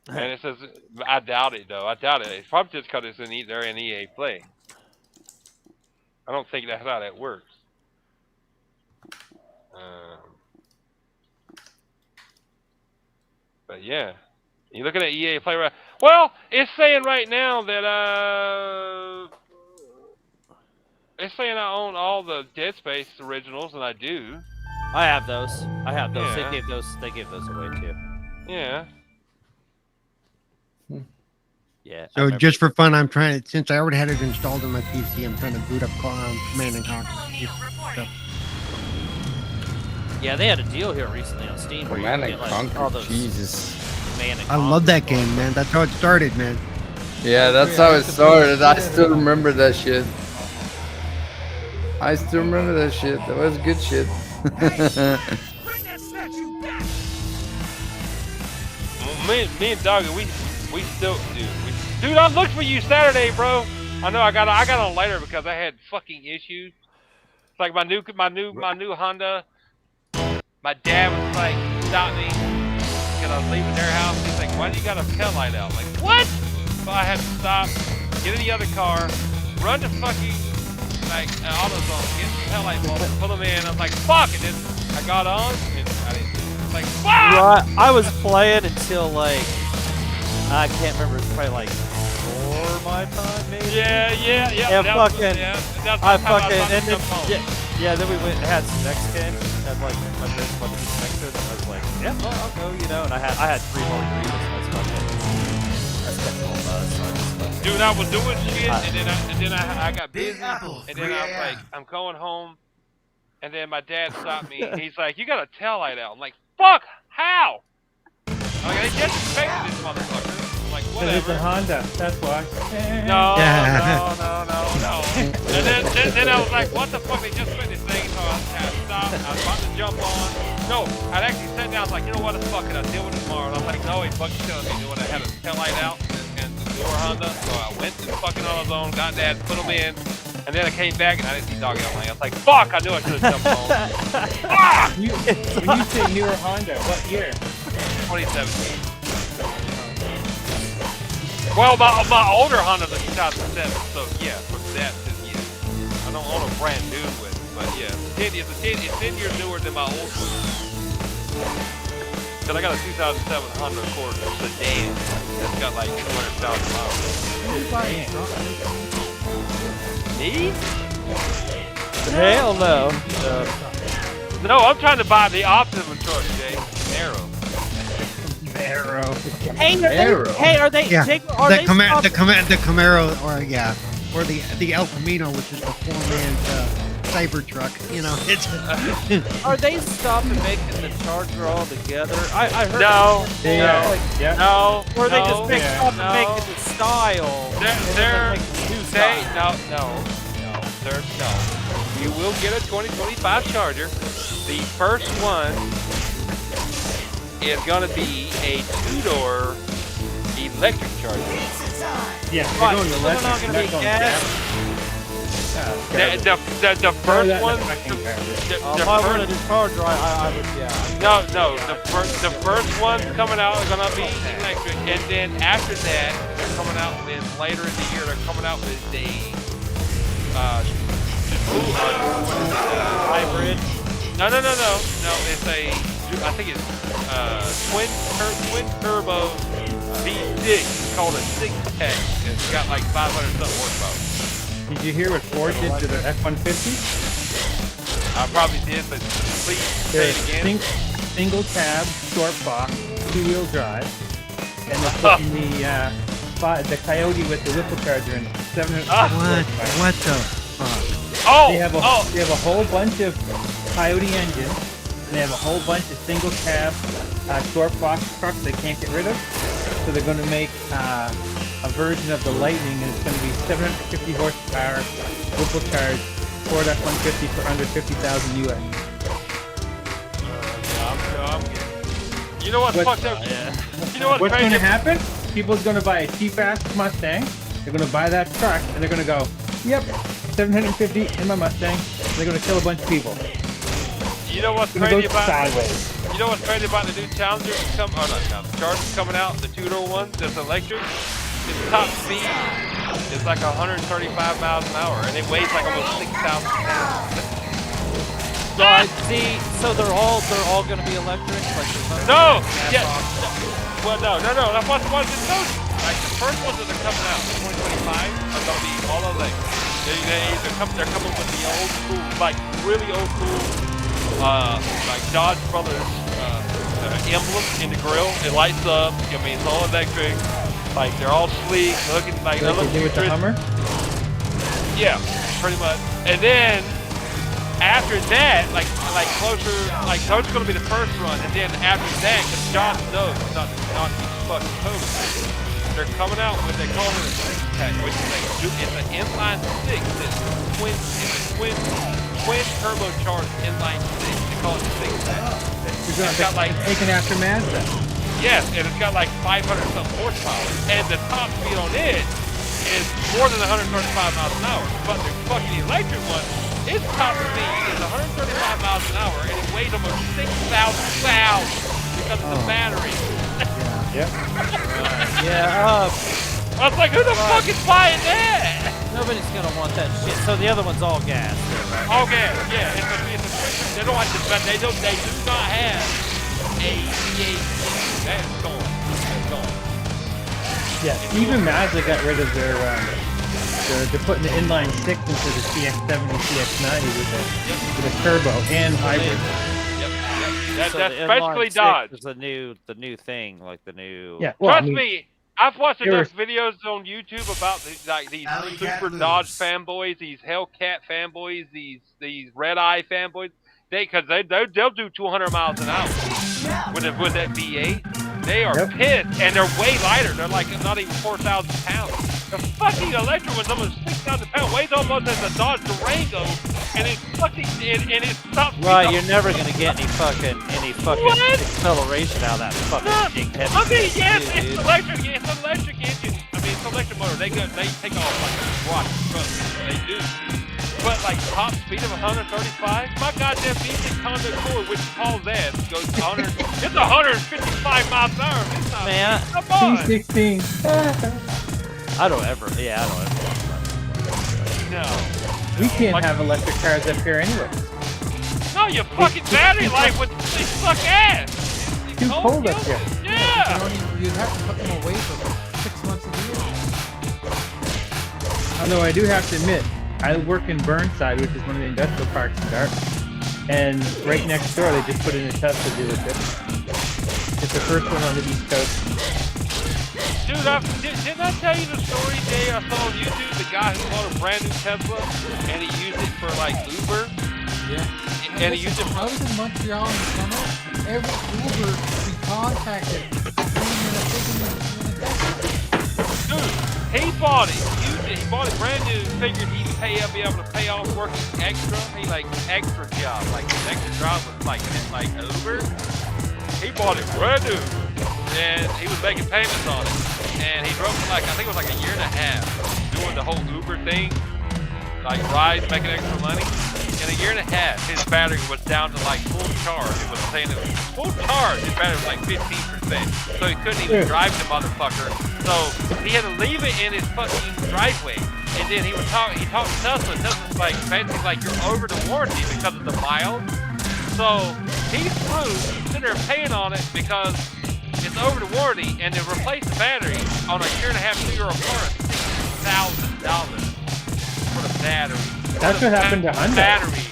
And it says, I doubt it though. I doubt it. It's probably just because they're in EA Play. I don't think that's how that works. But yeah, you looking at EA Play right? Well, it's saying right now that it's saying I own all the Dead Space originals, and I do. I have those. Yeah. They gave those away too. Yeah. Yeah. So just for fun, I'm trying to, since I already had it installed on my PC, I'm trying to boot up Command and Conquer. Yeah, they had a deal here recently on Steam. Command and Conquer, Jesus. I love that game, man. That's how it started, man. Yeah, that's how it started. I still remember that shit. That was good shit. Me and Doggy, we still do. Dude, I looked for you Saturday, bro. I know I got on later because I had fucking issues. It's like my new Honda. My dad was like, stop me because I was leaving their house. He's like, why do you got a tail light out? I'm like, what? So I had to stop, get in the other car, run to fucking AutoZone, get the tail light bulbs, pull them in. I'm like, fuck, and then I got on and I didn't. Like, fuck! Right, I was playing until like I can't remember. It's probably like 4 my time, maybe. Yeah. Yeah, that was- fucking- yeah, that's I the time fucking was and then about to jump home. yeah, then we went and had some Mexican. Had like my best buddy was Mexican. I was like, yeah, well, I'll go, you know. And I had 3 margaritas. That's fucking. That's fucking all buzz. So I just fucking. Dude, I was doing shit, and then I got busy, and then I was like, I'm going home, and then my dad stopped me, and he's like, you got a tail light out. I'm like, fuck, how? I'm like, they just expected this motherfucker. I'm like, Because it's a whatever. Honda, that's why. No. Yeah. And then I was like, what the fuck? They just put this thing, so I kind of stopped. I was about to jump on. No, I'd actually sat down. I was like, you know what? Fuck it. I'll deal with it tomorrow. And I was like, no, he fucking telling me when I had a tail light out and the door Honda. So I went to the fucking AutoZone, got that, put them in, and then I came back and I didn't see Doggy on. I was like, fuck! I knew I should have jumped on. Fuck! When you say newer Honda, what year? 2017. Well, my older Honda's a 2007, so yeah, from that to yeah. I don't own a brand new one, but yeah, it's 10 years newer than my old one. Cause I got a 2007 Honda Accord sedan that's got like 200,000 miles. Me? Hell no. No, I'm trying to buy the optimum truck, Jay. Arrow. Arrow. Hey, are they? Yeah, Jake, are the they Camaro, stopping- the Camaro, or the El Camino, which is the 4-man cyber truck. You know, it's Are they stopping making the Charger altogether? I heard. No, Yeah. no, Or they no, just stopping no. making the style. They're new they style. no. You will get a 2025 Charger. The first one is gonna be a 2-door electric Charger. Yeah, Right, they're going so they're electric. not gonna they're be going gas. The first one. If I wanted a Charger, I would, yeah. No. The first one coming out is gonna be electric, and then after that, they're coming out with later in the year. They're coming out with a Hybrid. No. It's I think it's twin turbo V6. It's called a 6-pack. It's got like 500 something horsepower. Did you hear what Ford did to their F-150? I probably did, but please say it again. Single cab, short box, 2-wheel drive, and they're putting the Coyote with the Whipple Charger in 700. what the fuck? Oh, They have a whole bunch of Coyote engines, and they have a whole bunch of single cab, short box trucks they can't get rid of. So they're going to make a version of the Lightning, and it's going to be 750 horsepower, Whipple charge, Ford F-150 for under $50,000 US. you know what's What- fucked up? You know what's What's crazy? going to happen? People's going to buy a cheap-ass Mustang. They're going to buy that truck, and they're going to go, yep, 750 in my Mustang. They're going to kill a bunch of people. You know what's It's going to crazy go about? sideways. You know what's crazy about the new Challenger Charger's coming out, the 2-door one that's electric? Its top speed is like 135 miles an hour, and it weighs like almost 6,000 pounds. Right. See, so they're all gonna be electric. Like there's No! gas Yeah. options. Well, no. That's what I just told you. Like the first ones that are coming out in 2025 are gonna be all electric. They're coming with the old school, like really old school, like Dodge Brothers emblem in the grill. It lights up. I mean, it's all electric. Like they're all sleek, looking like they Like look they do with the futuristic. Hummer. Yeah, pretty much. And then after that, like closer, like those are gonna be the first run. And then after that, because John knows not fucking COVID, they're coming out with they call it a 6-pack, which is it's an inline 6. It's twin turbocharged inline 6. They call it a 6-pack. It's got like taken after Mazda. yes, and it's got like 500 something horsepower, and the top speed on it is more than 135 miles an hour. But the fucking electric one, its top speed is 135 miles an hour, and it weighs almost 6,000 pounds because of the battery. Yep. Yeah. I was like, who the fuck is buying that? Nobody's gonna want that shit. So the other one's all gas. Okay, yeah, they don't like this, but they do not have a V8. That's gone. Yeah, even Mazda got rid of their. They're putting the inline six into the CX-70, CX-90 with a turbo and hybrid. That's So the basically inline Dodge. six is the new thing, like the new. Yeah, well, Trust me, I've watched enough were- videos on YouTube about these super Dodge fanboys, these Hellcat fanboys, these Red Eye fanboys. Because they'll do 200 miles an hour with that V8. They are pissed, and they're way lighter. They're like not even 4,000 pounds. The fucking electric one's almost 6,000 pounds. Weighs almost as a Dodge Durango, and it's fucking and it stops. Right, you're never gonna get any fucking What? acceleration out of that fucking big heavy. I mean, yes, dude. it's electric. It's an electric engine. I mean, it's an electric motor. They take off like a rocket truck. They do. But like top speed of 135, my goddamn V6 Honda Accord, which Paul's ass goes 100. It's 155 miles an hour. It's not, Man, come on. P16. I don't ever. No. We can't have electric cars up here anyway. No, your fucking battery life would suck ass. It's Too cold up here. Yeah. You'd have to put them away for 6 months of the year. Although I do have to admit, I work in Burnside, which is one of the industrial parks in Dartmouth. And right next door, they just put in a Tesla dealership. It's the first one on the East Coast. Dude, didn't I tell you the story, Jay? I saw on YouTube the guy who bought a brand new Tesla and he used it for like Uber. Yeah. And he used it I was in Montreal in the summer. Every Uber we contacted, dude, he bought it. He bought it brand new. Figured he'd be able to pay off working extra. He like extra job, like an extra job with like Uber. He bought it brand new, and he was making payments on it. And he drove for like I think it was like a year and a half doing the whole Uber thing, like rides, making extra money. In a year and a half, his battery was down to like full charge. It was saying it was full charge. His battery was like 15%, so he couldn't even drive the motherfucker. So he had to leave it in his fucking driveway. And then he talked to Tesla. Tesla's like basically like you're over the warranty because of the miles. So he's screwed. He's sitting there paying on it because it's over the warranty, and to replace the battery on a year and a half, 2 year apart, $6,000 for the battery. That's what happened to Hyundai. Battery.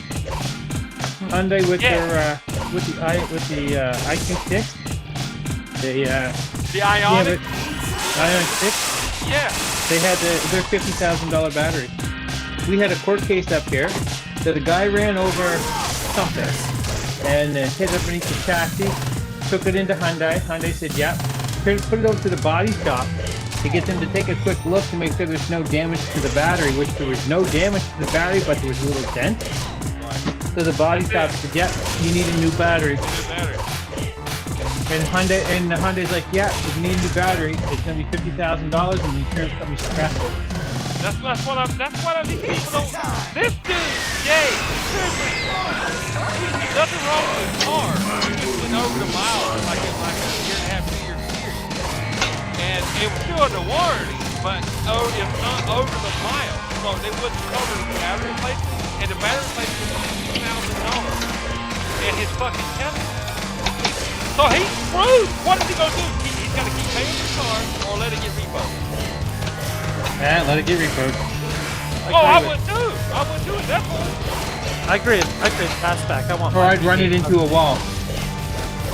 Hyundai with their with the IQ6, the Ioniq. Ioniq 6. Yeah. They had their $50,000 battery. We had a court case up here that a guy ran over something and hit up beneath the chassis, took it into Hyundai. Hyundai said, "Yeah." Put it over to the body shop to get them to take a quick look to make sure there's no damage to the battery, which there was no damage to the battery, but there was a little dent. So the body shop said, "Yeah, you need a new battery." And Hyundai's like, "Yeah, if you need a new battery, it's gonna be $50,000, and the insurance company scrapped it." That's what these people don't. This dude, Jay, seriously, nothing wrong with his car. He just went over the miles in like a year and a half, 2 year period. And it was still under warranty, but it's not over the miles. So they wouldn't cover the battery replacement, and the battery replacement was $2,000. And his fucking Tesla. So he's screwed. What is he gonna do? He's gotta keep paying his car or let it get repoed. Yeah, let it get repoed. I would too. I would do it. That's what. I agree. Fastback. I want. Or I'd run it into a wall.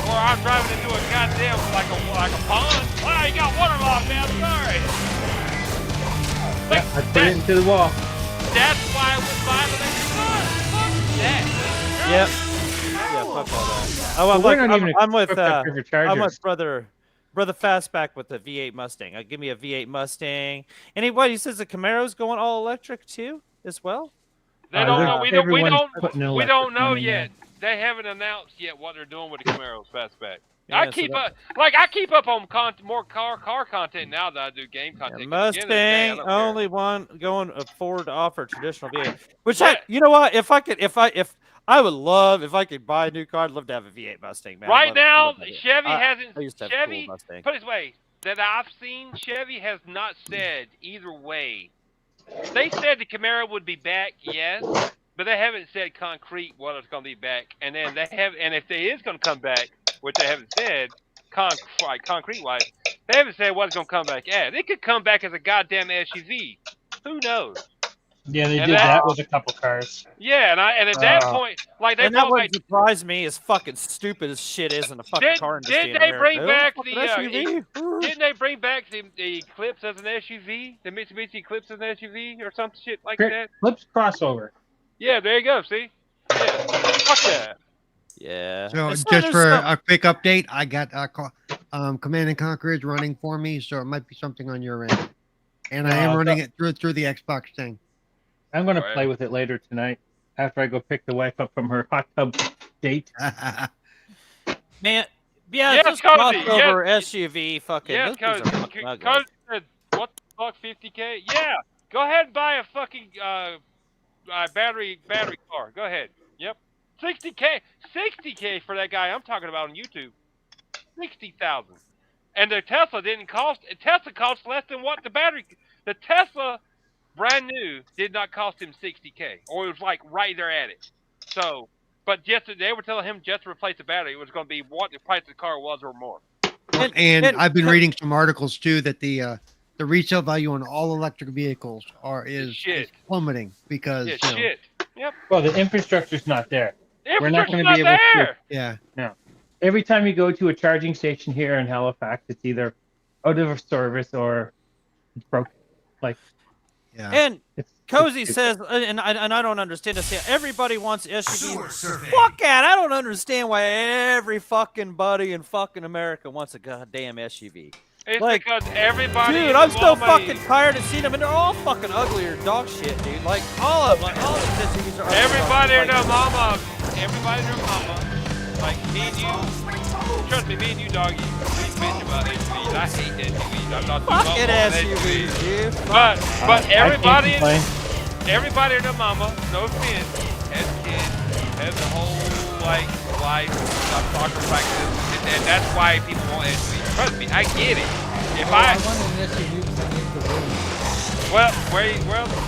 Or I'm driving into a goddamn like a pond. Wow, you got waterlogged, man. Sorry. Yeah, I'd put it into the wall. That's why I would buy the next car. Fuck that. Yep. Yeah, fuck all that. Oh, Well, we're not even I'm with equipped up here for I'm chargers. with brother Fastback with the V8 Mustang. Give me a V8 Mustang. And he says the Camaro's going all electric too, as well. They don't know. We don't know money yet. They haven't announced yet what they're doing with the Camaro's fastback. Yeah, I keep up on more car content now than I do game content. Yeah, 'Cause at the end of the day, I Mustang don't care. only one going forward to offer traditional V8. Which Yeah. you know what? If I would love if I could buy a new car, I'd love to have a V8 Mustang, man. Right now, love it. Chevy I hasn't. used to have a Chevy, cool Mustang. put it this way, that I've seen, Chevy has not said either way. They said the Camaro would be back, yes, but they haven't said concrete what it's going to be back. And then they have, and if it is going to come back, which they haven't said, concrete wise, They haven't said what it's gonna come back as. It could come back as a goddamn SUV. Who knows? Yeah, they And did that- that with a couple cars. Yeah, and at that point, like they And that brought wouldn't back. surprise me as fucking stupid as shit is in the fucking Did- car industry. did in they America. bring Oh, back fucking the, SUV? Didn't they bring back the Eclipse as an SUV? The Mitsubishi Eclipse as an SUV or some shit like that? Flips crossover. Yeah, there you go. See? Yeah. Fuck that. Yeah. So It's not- just there's for some- a quick update, I got Command and Conquer is running for me, so it might be something on your end. And I am Oh, running it through the Xbox thing. I'm going to Alright. play with it later tonight after I go pick the wife up from her hot tub date. Man, yeah, Yes, just Cody, crossover SUV fucking. Yeah, those things are fucking ugly. Cody said, what the fuck, 50K? Yeah, go ahead and buy a fucking battery car. Go ahead. Yep. 60K for that guy I'm talking about on YouTube. 60,000. And the Tesla didn't cost. Tesla cost less than what the Tesla brand new did not cost him 60K, or it was like right there at it. So, but they were telling him just to replace the battery, it was going to be what the price of the car was or more. And I've been reading some articles too that the resale value on all electric vehicles is plummeting because Yeah, you know, shit. Yep. Well, the infrastructure's not there. We're not going to Infrastructure's be not able to. there. yeah. No. Every time you go to a charging station here in Halifax, it's either out of service or it's broken. Like, Yeah. And it's Cozy it's- says, and I don't understand this. Everybody wants SUVs. Fuck that! I don't understand why every fucking buddy in fucking America wants a goddamn SUV. It's Like, because everybody. Dude, in I'm the so mama- fucking tired of seeing them, and they're all fucking ugly or dog shit, dude. Like all of them, like all these SUVs are. ugly. Everybody and Like, their mama. Everybody and their mama. Like me and you. Trust me, me and you, doggy. We bitch about SUVs. I hate SUVs. I'm not too fucking bummed on SUVs, dude. But I can't everybody, complain. everybody and their mama, no offense, has kids, has a whole like life, soccer practice, and that's why people want SUVs. Trust me, I get it. If I I want an SUV because I need the room. well,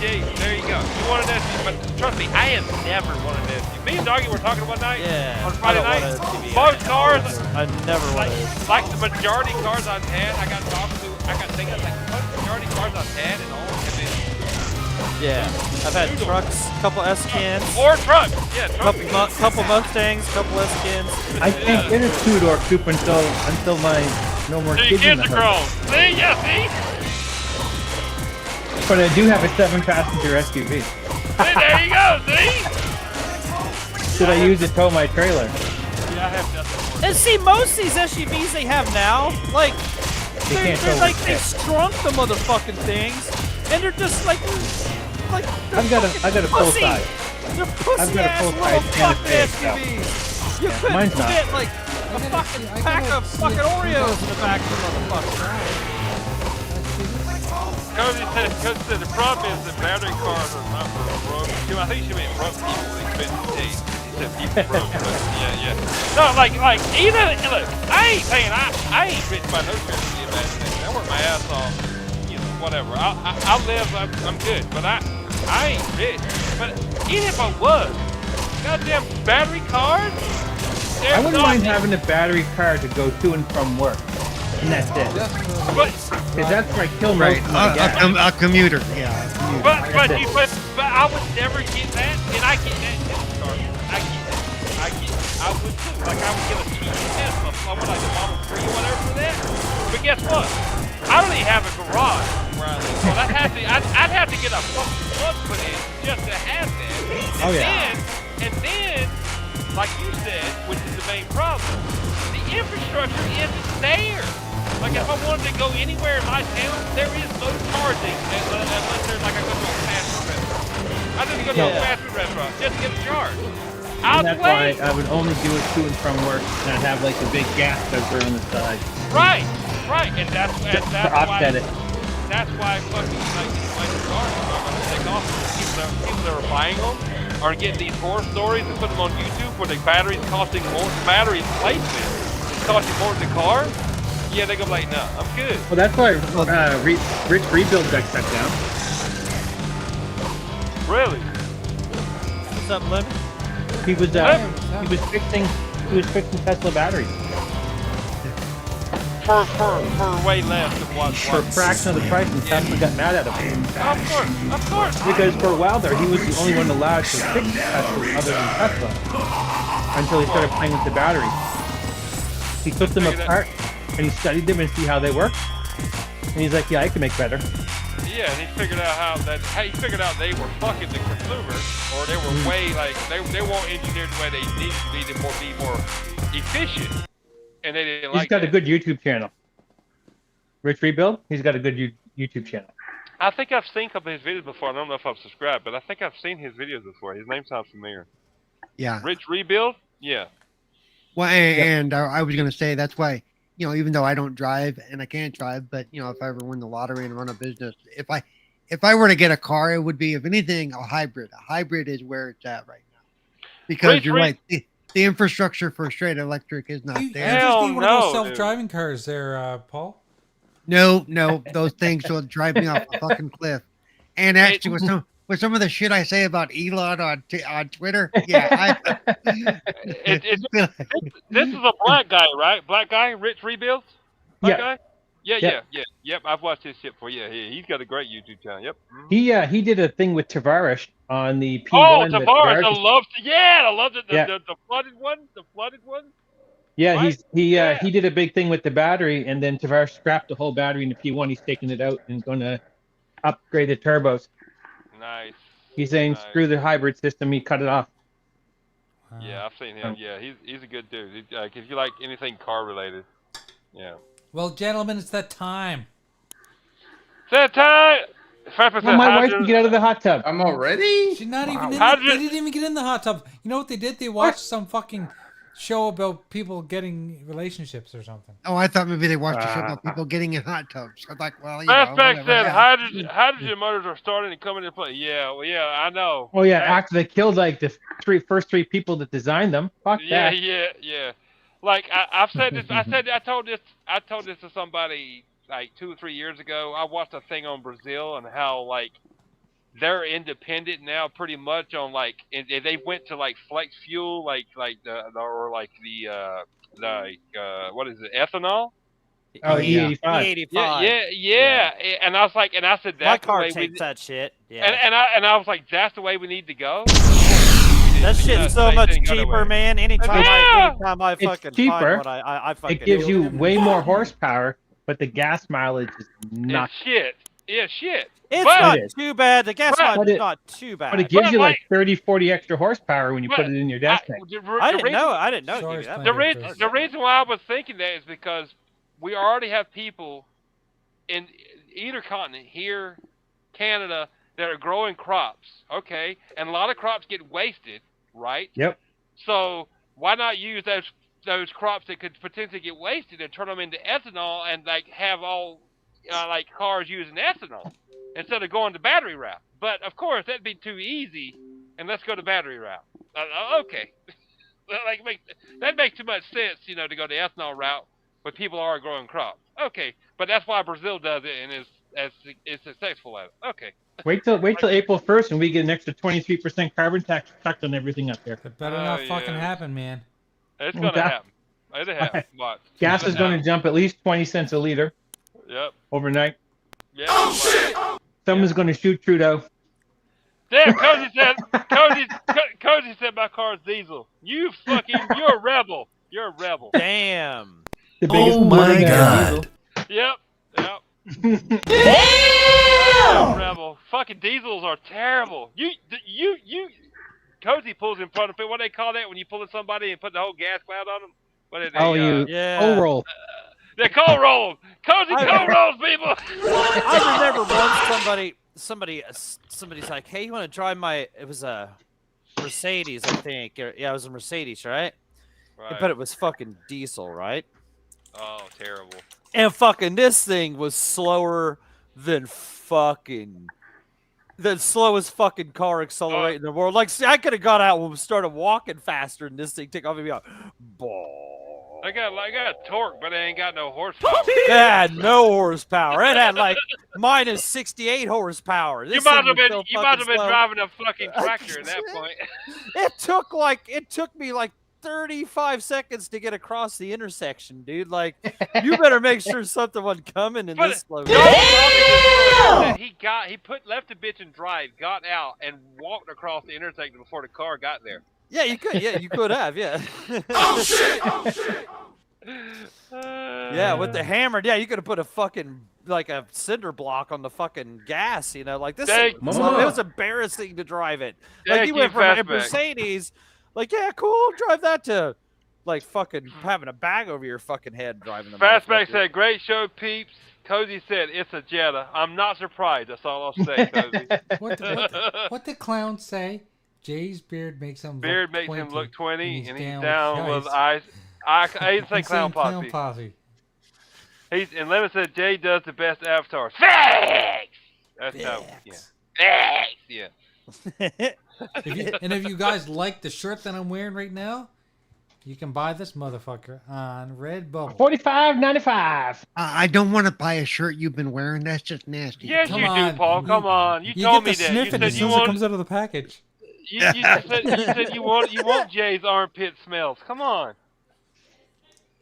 gee, there you go. You want an SUV, but trust me, I have never wanted an SUV. Me and Doggy were talking one night Yeah, on I Friday don't want night. a SUV. Most cars, I never want like the majority of cars I've had, I got thinking like the majority of cars I've had and all have been Yeah, I've had trucks, couple S-Kins, or trucks. Yeah, trucks. couple Mustangs, couple S-Kins. I can't get a two-door coupe until my no more So your kids in kids the are house. grown. See, yeah, see? But I do have a 7-passenger SUV. See, there you go, see? Should I use it to tow my trailer? Yeah, I have nothing. And see, most of these SUVs they have now, like, They can't they're tow like, with they shit. shrunk the motherfucking things, and they're just like they're I've got a fucking full pussy. size. They're pussy I've got a ass full little size and a fucking big, so. SUVs. You couldn't mine's not. fit like a fucking I pack gotta of see fucking it. Oreos in the back of the motherfucker. Cody said the problem is that battery cars are not for broke. I think she meant broke people with expensive taste. He said people broke, but yeah. No, like either look, I ain't saying I ain't rich by no stretch of the imagination. I work my ass off, you know, whatever. I live, I'm good, but I ain't rich. But even if I was, goddamn battery cars. I wouldn't mind having a battery car to go to and from work. And that's it. But Because that's where I kill most Right. of my gas. A commuter. Yeah. But That's it. I would never get that, and I get that in this car. I would too. Like I would get a cheap Tesla, somewhere like a Model 3 or whatever for that. But guess what? I don't even have a garage where I live. So I'd have to get a fucking plug put in just to have that. Oh, yeah. And then, like you said, which is the main problem, the infrastructure isn't there. Like if I wanted to go anywhere in my town, there is no charging unless there's like I go to a fast food restaurant. I just go to a fast food restaurant just to get a charge. And that's why I would only do it to and from work, and I'd have like a big gas filter on the side. Right, and that's To why offset it. that's why fucking like the cars are not gonna take off. People that are buying them are getting these horror stories and putting them on YouTube where the batteries costing more. Battery replacement is costing more than the car. Yeah, they go like, no, I'm good. Well, that's why Rich Rebuild got shut down. Really? What's up, Lemon? He was fixing Tesla batteries. for way less than what. For a fraction of the price, and Tesla got mad at him. Of course. Because for a while there, he was the only one allowed to fix Tesla other than Tesla. Until he started playing with the batteries. He took them apart, and he studied them and see how they work. And he's like, yeah, I can make better. Yeah, and he figured out he figured out they were fucking the consumer, or they were way like they weren't engineered the way they needed to be to be more efficient, and they didn't like. He's got a good YouTube channel. Rich Rebuild. He's got a good YouTube channel. I think I've seen a couple of his videos before. I don't know if I've subscribed, but I think I've seen his videos before. His name sounds familiar. Yeah. Rich Rebuild. Yeah. Well, and I was going to say that's why, even though I don't drive and I can't drive, but if I ever win the lottery and run a business, if I were to get a car, it would be, if anything, a hybrid. A hybrid is where it's at right now, because you're right. The infrastructure for straight electric is not there. You just need one of those self-driving cars there, Paul. No, those things will drive me off a fucking cliff. And actually, with some of the shit I say about Elon on Twitter, yeah. This is a black guy, right? Black guy, Rich Rebuilds? Black guy? Yeah. Yep, I've watched his shit for he's got a great YouTube channel. Yep. He did a thing with Tavares on the P1. Oh, Tavares, I loved it. The flooded one. Yeah, right? He did a big thing with the battery, and then Tavares scrapped the whole battery in the P1. He's taking it out and going to upgrade the turbos. Nice. He's saying screw the hybrid system. He cut it off. Yeah, I've seen him. Yeah, he's a good dude. If you like anything car related, yeah. Well, gentlemen, it's that time. It's that time. Well, my wife can get out of the hot tub. I'm already? She's not even in. They didn't even get in the hot tub. You know what they did? They watched some fucking show about people getting relationships or something. Oh, I thought maybe they watched a show about people getting in hot tubs. I'm like, well, Fastback said hydrogen motors are starting to come into play. Yeah, I know. Oh yeah, after they killed like the first three people that designed them. Fuck that. Yeah. Like I've said this. I told this to somebody like 2 or 3 years ago. I watched a thing on Brazil and how like they're independent now, pretty much on like they went to like flex fuel, like the what is it, ethanol? Oh, E85. E85. Yeah. And I was like, and I said My that's car the way takes that shit. Yeah. And I was like, that's the way we need to go. That shit's so much cheaper, man. Anytime I It's fucking cheaper. find what I fucking It gives do. you way more horsepower, but the gas mileage is not. It's shit. Yeah, shit. It's But- not It is. too bad. The gas But mileage is it- not too bad. But it gives But you like- like 30, 40 extra horsepower when you put it in your desk tank. I didn't know it gave Sorry, you that. The reason why I was thinking that is because we already have people in either continent, here, Canada, that are growing crops, okay? And a lot of crops get wasted, right? Yep. So why not use those crops that could potentially get wasted and turn them into ethanol and like have all like cars using ethanol instead of going the battery route? But of course that'd be too easy, and let's go the battery route. Okay. That makes too much sense, to go the ethanol route, but people are growing crops. Okay, but that's why Brazil does it and is successful at it. Okay. Wait till April 1st and we get an extra 23% carbon tax tucked on everything up there. It better not fucking happen, man. It's gonna happen. It'll happen. Watch. Gas is going to jump at least 20 cents a liter. Yep. Overnight. Yeah. Oh shit! Someone's going to shoot Trudeau. Damn, Cozy said my car's diesel. You're a rebel. You're a rebel. Damn. The biggest my God. Yep. Damn! Rebel. Fucking diesels are terrible. You. Cozy pulls in front of it. What do they call that when you pull at somebody and put the whole gas cloud on them? What is coal roll. They're coal rolls. Cozy coal rolls, people. I remember once somebody's like, "Hey, you want to drive my?" It was a Mercedes, I think. Yeah, it was a Mercedes, right? But it was fucking diesel, right? Oh, terrible. And fucking this thing was slower than the slowest fucking car accelerator in the world. Like, see, I could have got out and started walking faster, and this thing took off and be like, ball. I got torque, but it ain't got no horsepower. It had no horsepower. It had like minus 68 horsepower. You might have been driving a fucking tractor at that point. It took me like 35 seconds to get across the intersection, dude. Like, you better make sure something wasn't coming in But this slow. He left the bitch in drive, got out, and walked across the intersection before the car got there. Yeah, you could. Yeah, you could have. Yeah. Oh shit! Oh shit! Yeah, with the hammer. Yeah, you could have put a fucking like a cinder block on the fucking gas. You know, like this. It was embarrassing to drive it. Like you went from a Mercedes, like yeah, cool, drive that to like fucking having a bag over your fucking head driving the. Fastback said, "Great show, peeps." Cozy said, "It's a Jetta." I'm not surprised. That's all I'll say, Cozy. What did clown say? Jay's beard makes him look 20, and he's down with eyes. I didn't say clown posse. And Lemon said Jay does the best avatars. Facts! That's how. Yeah. Facts! Yeah. If you guys like the shirt that I'm wearing right now, you can buy this motherfucker on Redbubble. $45.95. I don't want to buy a shirt you've been wearing. That's just nasty. Yes, you do, Paul. Come on. You told me that. Sniff it as soon as it comes out of the package. You said you want Jay's armpit smells. Come on.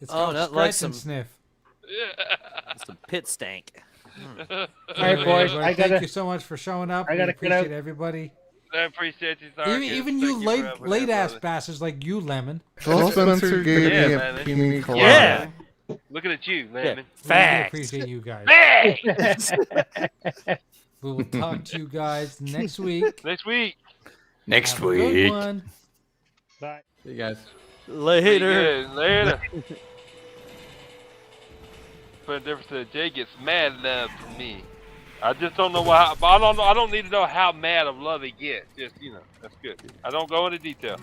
It's called that scratch like and some sniff. Some pit stank. All right, boys. Thank you so much for showing up. We appreciate everybody. I appreciate you. Even you late ass bastards like you, Lemon. Phil Spencer gave me a pina colada. Yeah. Looking at you, Lemon. Yeah. We appreciate you guys. We will talk to you guys next week. Next week. Next Have a week. good one. Bye. See you guys. Later. Later. But the difference is Jay gets mad love from me. I just don't know why. I don't need to know how mad of love he gets. Just that's good. I don't go into detail.